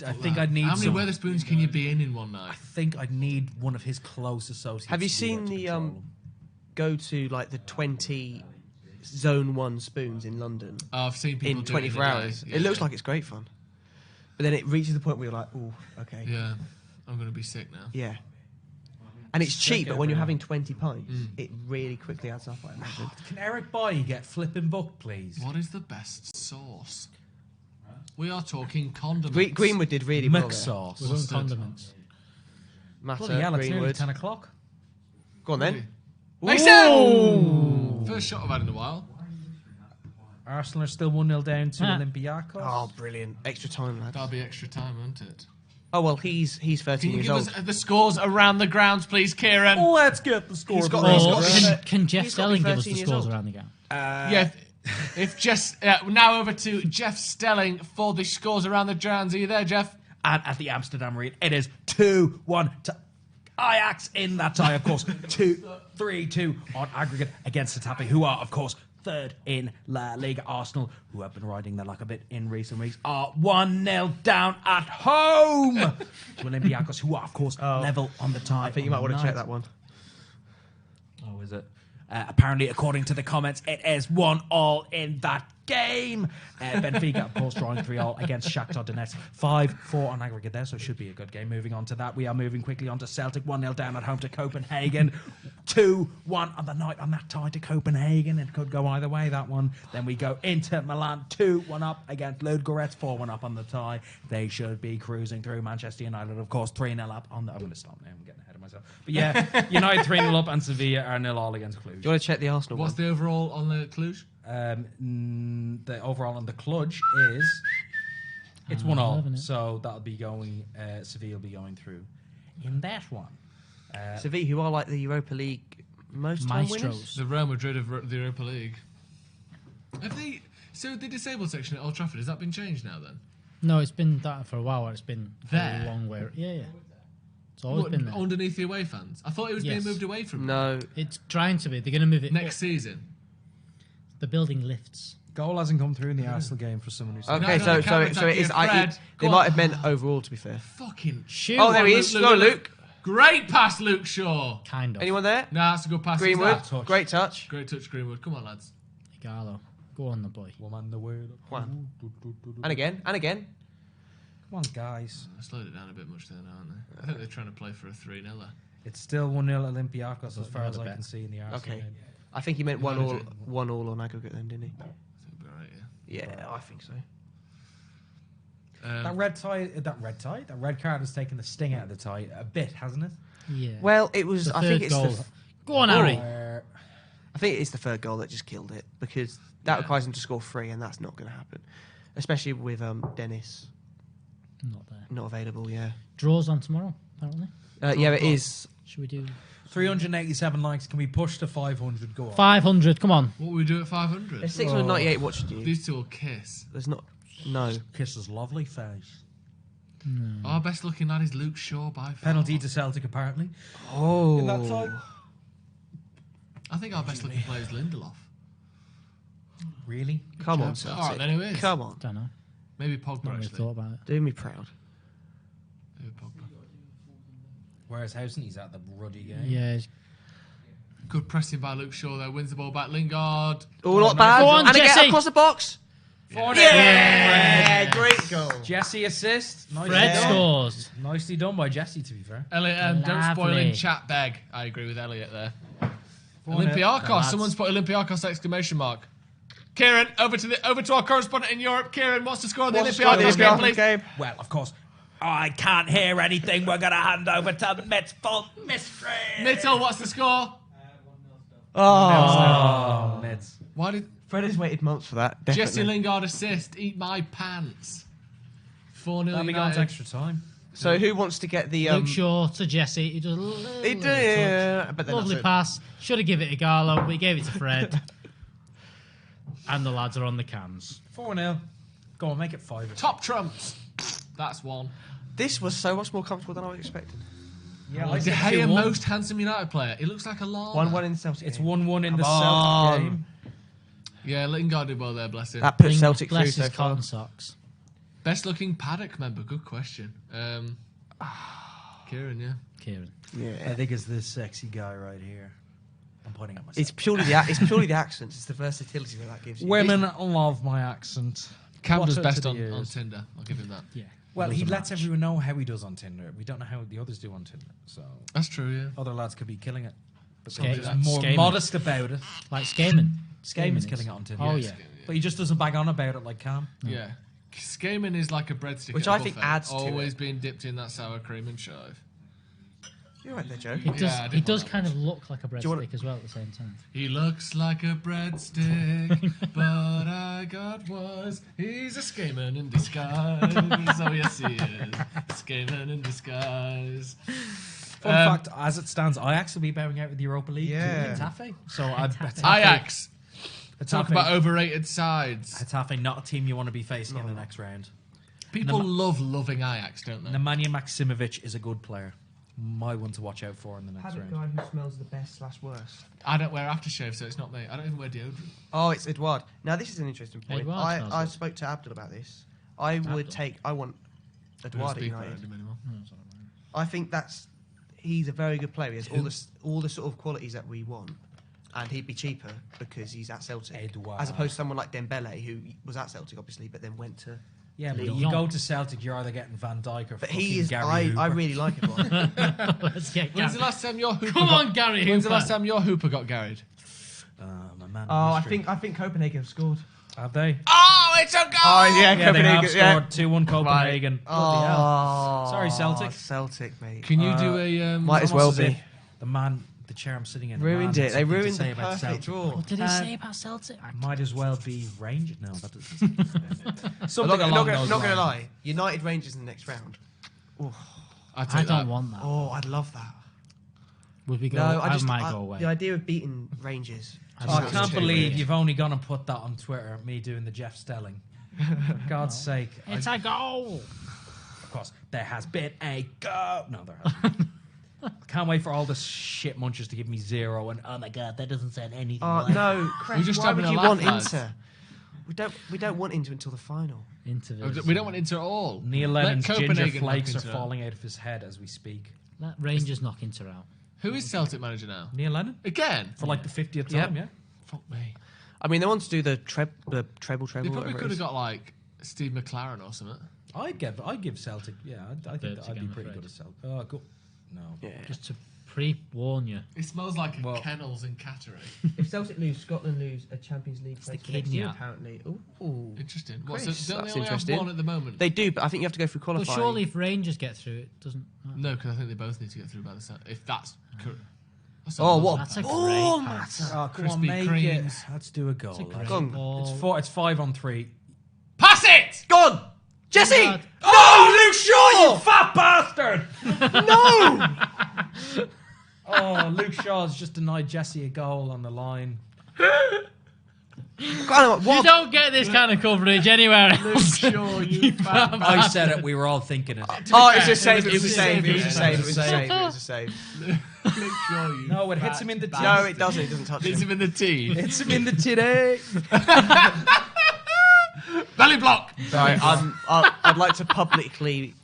I think I'd need How many some- Wetherspoons can you be in one I night? think I'd need one of his close associates. Have you to be there seen to the control him. go to like the 20 Zone 1 spoons in London Oh, I've seen people in do 24 it in a hours? day. It looks like it's great fun. But then it reaches the point where you're like, oh, okay. Yeah, I'm going to be sick now. Yeah. And it's cheap, but when you're everywhere. having 20 pints, it really quickly adds up, I imagine. Can Eric Boy get flipping book, please? What is the best sauce? We are talking condiments. Greenwood did really well Mix there. sauce. We're doing condiments. Matter, Bloody hell, it's nearly Greenwood. 10 o'clock. Go on then. Mason! First shot I've had in a while. Arsenal are still 1-0 down to Ah. Olympiacos. Oh, brilliant. Extra time, lad. That'll be extra time, won't it? Oh, well, he's 13 Can you years give old. us the scores around the grounds, please, Kieran? Let's get the score. He's got- Or he's got- can Jeff he's got to be Stelling give us 13 the years scores old. around the game? Yeah, if Jeff... now over to Jeff Stelling for the scores around the grounds. Are you there, Jeff? And at the Amsterdam Arena, it is 2-1 to Ajax in that tie, of course. 3-2 on aggregate against Getafe, who are, of course, third in La Liga. Arsenal, who have been riding their luck a bit in recent weeks, are 1-0 down at home to Olympiacos, who are, of course, level on the tie. I think you might want to check that one. Oh, is it? Apparently, according to the comments, it is 1-1 in that game. Benfica, of course, drawing 3-3 against Shakhtar Donetsk. 5-4 on aggregate there, so it should be a good game. Moving on to that, we are moving quickly on to Celtic. 1-0 down at home to Copenhagen. 2-1 on the night on that tie to Copenhagen. It could go either way, that one. Then we go into Milan. 2-1 up against Ludogorets. 4-1 up on the tie. They should be cruising through. Manchester United, of course, 3-0 up on the... I'm going to stop now. I'm getting ahead of myself. But yeah, United 3-0 up and Sevilla are 0-0 against Cluj. Do you want to check the Arsenal What's one? the overall on the Cluj? The overall on the Cluj is it's 1-0, 11, so that'll be going. Sevilla will be going through in that one. Sevilla, who are like the Europa League most time winners. Maestros. The Real Madrid of the Europa League. Have they... So the disabled section at Old Trafford, has that been changed now then? No, it's been that for a while. It's been There? a long way. Yeah, yeah. It's always been there. Underneath the away fans? I thought it was being moved away from them. No. It's trying to be. They're going to move it Next season. The building lifts. Goal hasn't come through in the Arsenal game for someone who's... Okay, No, so it is... They might have meant overall, to be fair. Fucking Shoot. Oh, there he is. Go, Luke. Great pass, Luke Shaw. Kind of. Anyone there? Nah, that's a good pass. Greenwood. Who's that? Great touch. Great touch, Greenwood. Come on, lads. Igalo. Go on, the boy. Woman the word. One. And again. And again. Come on, guys. I slowed it down a bit much there, aren't they? I think they're trying to play for a 3-0. It's still 1-0 Olympiacos as far as I can see in the Arsenal Okay. game. I think he meant 1-1 on aggregate then, didn't he? I think we're right, yeah. Yeah, I think so. That red card has taken the sting out of the tie a bit, hasn't it? Yeah. Well, it was... The I think third it's goal. the... Go on, Harry. I think it's the third goal that just killed it because that requires him to score 3 and that's not going to happen. Especially with Dennis Not there. not available, yeah. Draws on tomorrow, apparently. Yeah, it is. Should we do 387 likes. Can we push to 500? Go on. 500? Come on. What will we do at 500? There's 698 watching you. These two will kiss. There's not... No. Kisses lovely face. Our best looking lad is Luke Shaw by far. Penalty to Celtic, apparently. Oh. In that tie. I think our best looking player is Lindelof. Really? Come on, All Celtic. right, then who is? Come on. Don't know. Maybe Pogba, Not really actually. thought about it. Do me proud. Maybe Pogba. Whereas Housen, he's at the ruddy game. Yeah. It's- Good pressing by Luke Shaw there. Wins the ball back. Lingard. Oh, not bad. Go on, and again, Jesse. across the box. Yeah, great goal. Jesse assist. Nicely Fred done. scores. Nicely done by Jesse, to be fair. Elliot, don't spoil Lovely. in chat beg. I agree with Elliot there. 4-0. Olympiacos. lads. Someone's put Olympiacos exclamation mark. Ciaran, over to our correspondent in Europe. Ciaran, what's the score of the Olympiacos game, please? Well, of course, I can't hear anything. We're going to hand over to Mitz for mystery. Mitchell, what's the score? Oh, Mitz. Why did Fred has waited months for that. Definitely. Jesse Lingard assist? Eat my pants. 4-0 That'll be going to United. extra time. So who wants to get the... Luke Shaw to Jesse. He does a little, He did, little touch. yeah, but then Lovely that's it. pass. Should have given it to Garlo, but he gave it to Fred. And the lads are on the cans. 4-0. Go on, make it 5. Top trumps. That's one. This was so much more comfortable than I was expecting. Yeah, De Gea, most handsome United player. He looks like a llama. 1-1 in the Celtic It's game. 1-1 in the on. Celtic game. Yeah, Lingard did well there, bless him. That puts Celtic through Bless so his far. cotton socks. Best looking Paddock member. Good question. Ciaran, yeah. Ciaran. I Yeah. think it's this sexy guy right here. I'm pointing at myself. It's purely the accents. It's the versatility that gives you. Women love my accent. Cam Watch does it best to on the ears. Tinder. I'll give him that. Yeah. Well, Loves he a lets match. everyone know how he does on Tinder. We don't know how the others do on Tinder. So That's true, yeah. other lads could be killing it. But Skate- he's more Skaman. modest about it. Like Skaman. Skaman's is. killing it on Tinder. Oh, yeah. But he just doesn't bag on about it like Cam. Yeah. Skaman is like a breadstick. Which at a I think buffet, adds to always it. being dipped in that sour cream and chive. You're right there, Joe. He does, Yeah, I he did does want kind of look like a you wanna- breadstick as well at the same time. He looks like a breadstick, but I got was. He's a Skaman in disguise. Oh, yes, he is. Skaman in disguise. Fun fact, as it stands, Ajax will be bowing out with the Europa League Yeah. to Getafe. So I Ajax. Talk Getafe, about overrated sides. Getafe, not a team you want to be facing in the next round. People love loving Ajax, don't they? Nemanja Maksimovic is a good player. My one to watch out for in the next round. guy who smells the best / worst. I don't wear aftershave, so it's not me. I don't even wear deodorant. Oh, it's Edouard. Now this is an interesting point. Edouard smells I good. spoke to Abdul about this. I want Don't Edouard at speak about United. him anymore. I think he's a very good player. He has all the sort of qualities that we want, and he'd be cheaper because he's at Celtic, Edouard. as opposed to someone like Dembele who was at Celtic obviously, but then went to. Yeah, but Lyon. you go to Celtic, you're either getting Van Dijk or But fucking he is. Gary Hooper. I really like Edouard. Let's get When's the Gary. last time your Hooper Come got, on, Gary When's the Hooper. last time your Hooper got garried? My man. Oh, I mystery. think Copenhagen have scored. Have they? Oh, it's a goal! Oh yeah, Yeah, they have Copenhagen. scored 2-1 Copenhagen. Bloody hell. Oh, Sorry, Celtic. Celtic, mate. Can you do a Might as Almost well as be. if the chair I'm sitting in Ruined it. They had something to ruined say the about perfect Celtic. draw. What did he say about Celtic? Might as well be Rangers. No, that doesn't. I'm Something not along gonna those lie. lines. United Rangers in the next round. I I don't want that. Oh, I'd love that. Would we go? No, I might go away. The idea of beating Rangers. Oh, I just can't sounds too believe weird. you've only gone and put that on Twitter, me doing the Jeff Stelling. For God's sake. It's a goal. Of course, there has been a go. No, there hasn't. Can't wait for all the shit munchers to give me 0 and oh my god, that doesn't sound anything Oh like no, Chris, We're just why having would a you laugh, want lads. Inter? We don't want Inter until the final. Intervals. We don't want Inter at all. Neil Let Lennon's ginger Copenhagen flakes knock are Inter out. falling out of his head as we speak. Let Rangers knock Inter out. Who is Celtic manager now? Neil Lennon? Again? For like the 50th Yep. time, yeah? Fuck me. I mean, they want to do the treble. They probably whatever it could have is. got like Steve McLaren or something. I'd give Celtic, yeah, I think Birds I'd be again, pretty I'm good afraid. at Celtic. Oh, go. No. Yeah. Just to pre-warn you. It smells like Well- kennels in Cattery. If Celtic lose, Scotland lose a Champions League place the for next year, kidney. apparently. Ooh. Interesting. Chris, What's don't they that's only have interesting. one at the moment? They do, but I think you have to go through Well, qualifying. surely if Rangers get through, it doesn't matter. No, because I think they both need to get through by the side. If that's correct. Oh, what? That's a great Oh, pass. Matt. Oh, come Crispy on, make creams. it. Let's do a goal. It's a great lads. Go on. ball. It's 5-on-3. Pass it! Gone! Jesse! God. Oh, Luke Shaw, you Fat bastard! No! Oh, Luke Shaw's just denied Jesse a goal on the line. God, You what? don't get this kind of coverage anywhere else. Sure, you fat I said it. We were all thinking it. Oh, it's a save. It It was a save. It was a save. It was a save. It Make was a save. sure you No, it hits him in the teeth. No, it doesn't. It doesn't touch hits him. him in the teeth. Hits him in the titty. Belly block! Sorry, I'd like to publicly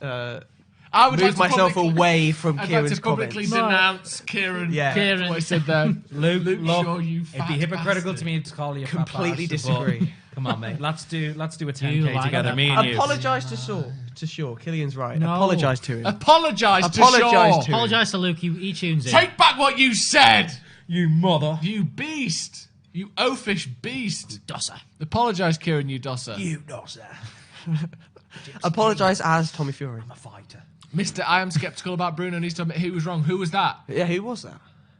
I would move like to myself publicly- away from I'd Kieran's like to publicly comments. denounce Ciaran. Yeah. Ciaran. What I said there. Luke, look, Shaw, you it'd fat be hypocritical bastard. to me to call you a fat Completely bastard, but disagree. Come on, mate. Let's do a 10k You like together. that Me and you. Apologise to Shaw. To Shaw. Killian's right. No. Apologise to him. Apologise to Apologise Shaw. to him. Apologise to Luke. He tunes in. Take back what you said. You mother. You beast. You oafish beast. Dosser. Apologise, Ciaran, you dosser. You dosser. Apologise as Tommy Fury. I'm a fighter. Mister, I am sceptical about Bruno. Needs to admit he was wrong. Who was that? Yeah, who was that?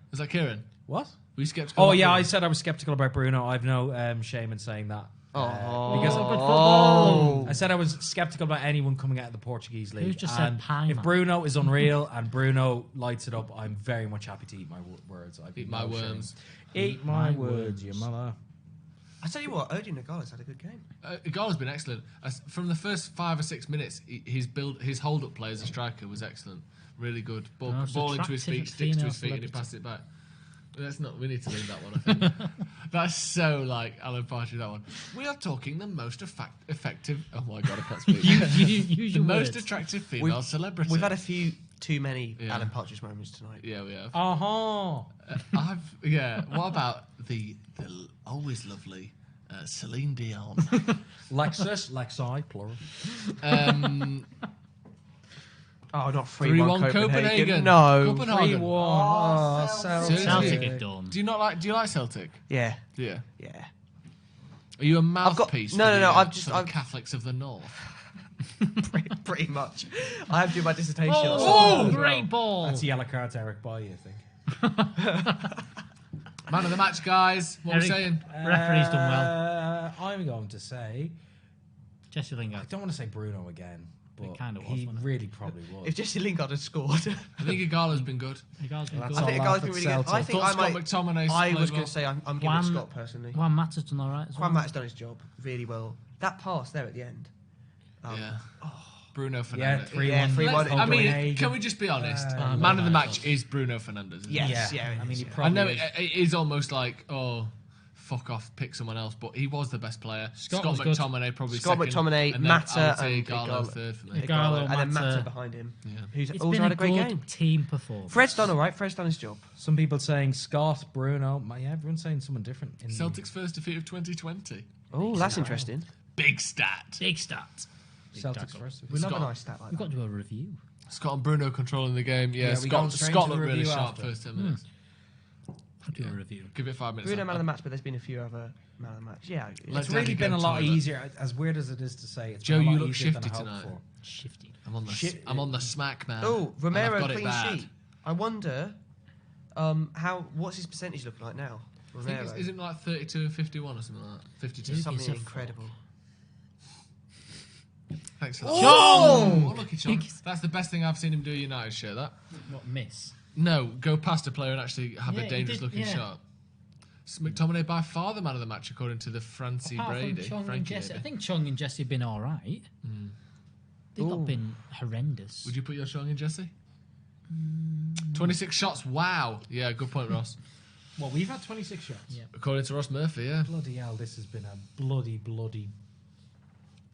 Was that Ciaran? What? Were you sceptical? Oh about yeah, Bruno? I said I was skeptical about Bruno. I've no shame in saying that. Because good football. I said I was skeptical about anyone coming out of the Portuguese league. Who's just said And pie, if man? Bruno is unreal and Bruno lights it up, I'm very much happy to eat my words. I've Eat my worms. Eat my words, you mother. I tell you what, Odin Nogales had a good game. Igalo has been excellent. From the first 5 or 6 minutes, his hold-up play as a striker was excellent. Really good. Ball Most into his feet, attractive sticks to female his feet, and he celebrity. passes it back. That's not. We need to leave that one. I think that's so like Alan Partridge. That one. We are talking the most effective. Oh my god, I can't speak. Use the your most words. attractive female celebrity. We've had a few too many Yeah. Alan Partridge moments tonight. Yeah, we have. Uh-huh. What about the always lovely Celine Dion? Lexus, Lexi, plural. Oh, not 3-1 Copenhagen. No. Copenhagen. 3-1. Oh, Celtic. Celtic are done. Do you like Celtic? Yeah. Yeah. Yeah. Are you a got- mouthpiece? no, for no, the, no, I've just- for the I've- Catholics of the North. Pretty much. I have to do my dissertation. Oh, on it. great ball. That's a yellow card to Eric Bailly, I think. Man of the match, guys. What are we Eric- saying? Referee's done well. I'm going to say, Jesse I Lingard. don't want to say Bruno again, but It kinda was, he wasn't it? really probably was. If Jesse Lingard had scored, I think Igalo's been good. Lingard's been That's good. I think all Igalo's been laugh really at good. I Celtic. think Thought I Scott might. McTominay's I played was well. going to say I'm giving Juan- Scott personally. Juan Mata's done all right as well. Juan Matt's done his job really well. That pass there at the end. Yeah. Bruno Yeah, Fernandes. 3-1. Yeah, 3-1. I mean, Copenhagen. can we just be honest? Oh, Man of the my match God. is Bruno Fernandes. Isn't Yes, it? yeah. I mean, he I probably know is. it is almost like, oh, fuck off, pick someone else, but he was the best player. Scott Scott was good. McTominay probably Scott second. McTominay, and then I Mata, would say and Igalo Igalo. third for me. Igalo, And then Mata. Mata behind him, who's It's also been had a a great good game. team performance. Fred's done all right. Fred's done his job. Some people saying Scott, Bruno. Yeah, everyone's saying someone different. In Celtic's first defeat of 2020. Oh, that's interesting. Big stat. Big stat. Celtics tackle. first. We love Scott- a nice stat like We've that. got to do a review. Scott and Bruno controlling the game. Yeah, Yeah, we going Scott, straight Scott to the looked really review sharp after. first 10 minutes. We'll do a review. Give it 5 minutes. Bruno man of the match, but there's been a few other man of the match. Yeah, Let It's Danny really go been a lot toilet. easier, as weird as it is to say. It's Joe, been a you lot look easier than shifty I hoped tonight. for. Shifty. I'm on the smack, man. Oh, And I've Romero got it clean bad. sheet. I wonder what's his percentage looking like now? I think Romero. isn't it like 32 and 51 or something like that? 52. Luke Something is a incredible. Thanks for that. Chong! Oh, look at Chong. That's the best thing I've seen him do at United shirt. That What miss? no, go past a player and actually have Yeah, a he dangerous did, looking yeah. shot. McTominay by far the man of the match according to the Francie Apart Brady. from Chong and Frankie Jesse, I maybe. think Chong and Jesse have been all right. They've not been horrendous. Would you put your Chong in Jesse? 26 shots. Wow. Yeah, good point, Ross. Well, we've had 26 shots. Yeah. According to Ross Murphy, yeah. Bloody hell, this has been a bloody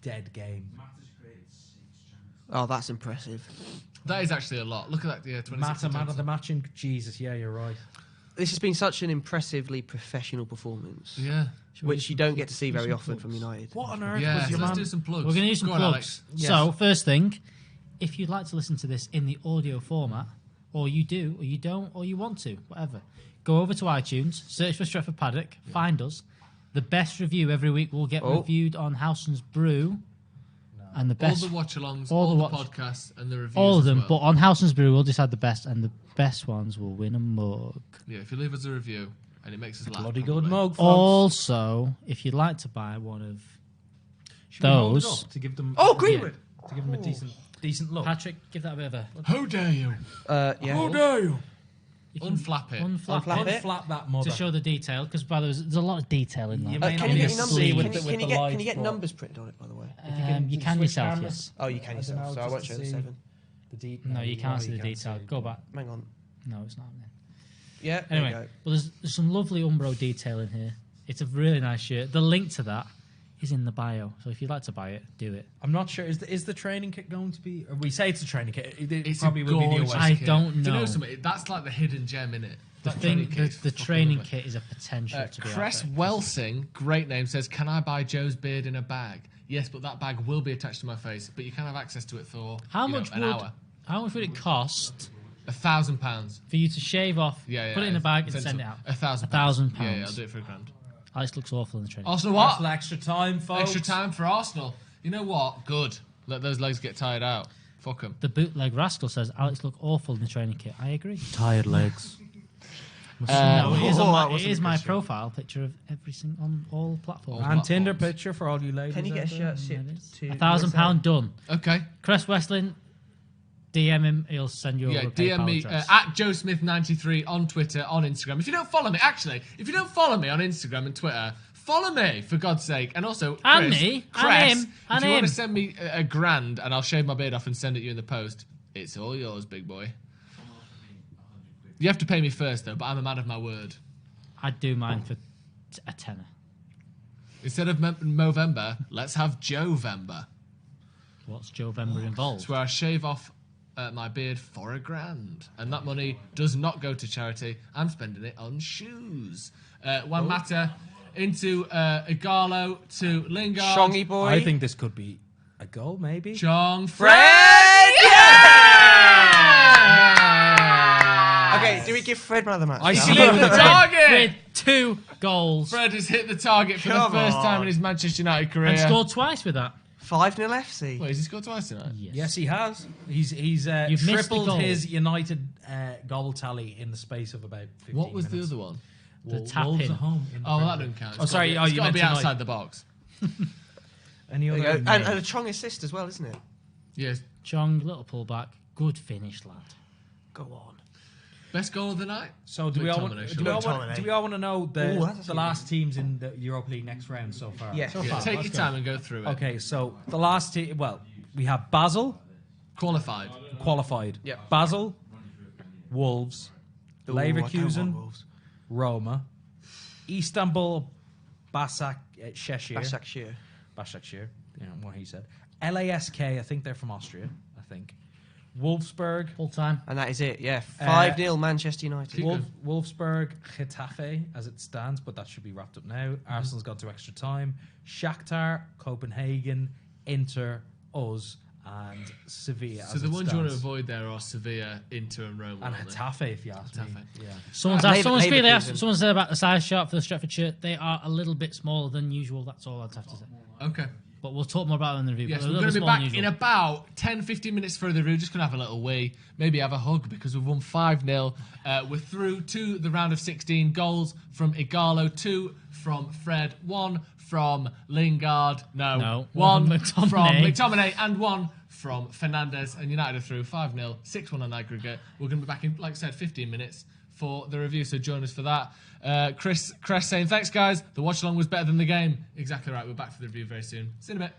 dead game. Oh, that's impressive. That is actually a lot. Look at that, yeah, 26. Man of the matching. Jesus, yeah, you're right. This has been such an impressively professional performance. Yeah. Which you don't get to see very often from United. What on earth Yeah, was your let's man? do some plugs. We're going to do some Go on, plugs. Alex. Yes. So, first thing, if you'd like to listen to this in the audio format, or you do, or you don't, or you want to, whatever, go over to iTunes, search for Stretford Paddock, find us. The best review every week will get reviewed on Howson's Brew. And the best, all the watch-alongs, all all the the podcasts, and the reviews. all of as them, well. but on Howson's Brew, we'll decide the best, and the best ones will win a mug. Yeah, if you leave us a review, and it makes us laugh. Bloody probably. good mug, folks. Also, if you'd like to buy one of Should we hold it those, up to give them. Oh, Greenwood! To give them a decent look. Patrick, give that a bit of a How dare you? Yeah. dare you? you can Unflap it. unflap Unflap it it. Flap that mother. to show the detail, because by the way, there's a lot of detail in You that. may not Can you be get able your to numbers? see Can with you, the- can with you the get lights, can you get but- numbers printed on it, by the way? You can switch yourself, cameras. yes. Oh, you can I don't yourself. know, So I just won't to show the see 7. No, you can't see the detail. Go back. Hang on. No, it's not happening. Yeah. Anyway, There you well, there's some lovely Umbro detail in here. It's a really nice shirt. The link to that is in the bio. So if you'd like to buy it, do it. I'm not sure. Is the training kit going to be? Or we say it's a training kit. It It's probably a will be the gorgeous away. I kit. don't Do you know. know something? That's like the hidden gem in it. The That thing, kit is the fucking training lovely. kit is a potential to be Cress out there. Welsing, great name, says, "Can I buy Joe's beard in a bag?" Yes, but that bag will be attached to my face. But you can have access to it for How you know, much an would hour. how much would it cost £1,000. for you to shave off, Yeah, put it in a bag, and send it out? £1,000. £1,000. Yeah, I'll do it for £1,000. Alex looks awful in the training. Arsenal what? Arsenal extra time, folks. Extra time for Arsenal. You know what? Good. Let those legs get tired out. Fuck them. The bootleg rascal says Alex look awful in the training kit. I agree. Tired legs. No, it is, on that my, wasn't it is a my question. profile picture of every single on all platforms. All And Tinder platforms. picture for all you ladies. Can you get a out there. shirt shipped to £1,000 done. Okay. Cress Westling, DM him. He'll send you Yeah, over a DM PayPal me address. at JoeSmith93 on Twitter, on Instagram. If you don't follow me, actually, if you don't follow me on Instagram and Twitter, follow me, for God's sake. And also, And Chris, me, and Cress, him, and if you want him. to send me a grand and I'll shave my beard off and send it you in the post, it's all yours, big boy. You have to pay me first, though, but I'm a man of my word. I'd do mine for a tenner. Instead of Movember, let's have Joe-vember. What's Joe Vember involved? It's where I shave off my beard for £1,000. And that money does not go to charity. I'm spending it on shoes. One matter into Igalo to Lingard. Shongy boy. I think this could be a goal, maybe. John Fred! Yeah! Okay, do we give Fred man of the match? I now? see Hit the with target! 2 goals. Fred has hit the target for Come the first time on. in his Manchester United career. And scored twice with that. 5-0 FC. Wait, has he scored twice tonight? Yes, he has. He's You've missed the tripled goal. his United goal tally in the space of about 15 What was minutes. the other one? The tap Wolves in. at home. in the Oh, Premier that League. doesn't count. Oh, sorry. It's You got to meant be tonight. outside the box. Any There other? you go. And a Chong assist as well, isn't it? Yes. Chong, little pullback. Good finish, lad. Go on. Best goal of the night? So do we all want McTominay, to surely. know Ooh, that's the actually last teams in the Europa League next round so far? Yeah. So Yeah, far. take Let's your go. time and go through it. Okay, so the last team. Well, we have Basel Qualified. qualified. Yeah. Basel, Wolves, Ooh, I don't want Leverkusen, Wolves. Roma, Istanbul, Başakşehir. Başakşehir. Yeah, what he said. LASK, I think they're from Austria, I think. Wolfsburg. Full time. And that is it, yeah. 5-0 Manchester United. Keep going. Wolfsburg, Getafe, as it stands, but that should be wrapped up now. Arsenal's gone to extra time. Shakhtar, Copenhagen, Inter, us, and Sevilla. So as the it ones you want to stands. avoid there are Sevilla, Inter and Roma. And aren't they? Getafe, if you ask me. Getafe. Yeah. Someone's Lever- asked, Leverkusen. someone said about the size chart for the Stretford shirt. They are a little bit smaller than usual. That's all I'd have to say. Okay. But we'll talk more about it in the review. Yes, But we're a going to little be smaller back than in usual. about 10-15 minutes for the review. Just going to have a little wee, maybe have a hug because we've won 5-0. We're through to the round of 16. Goals from Igalo, 2 from Fred, 1 from Lingard, No, 1 one from from McTominay. McTominay, and 1 from Fernandez. And United are through 5-0, 6-1 on aggregate. We're going to be back in, like I said, 15 minutes for the review, so join us for that. Chris saying, thanks guys, the watch along was better than the game. Exactly right, we're back for the review very soon. See you in a bit.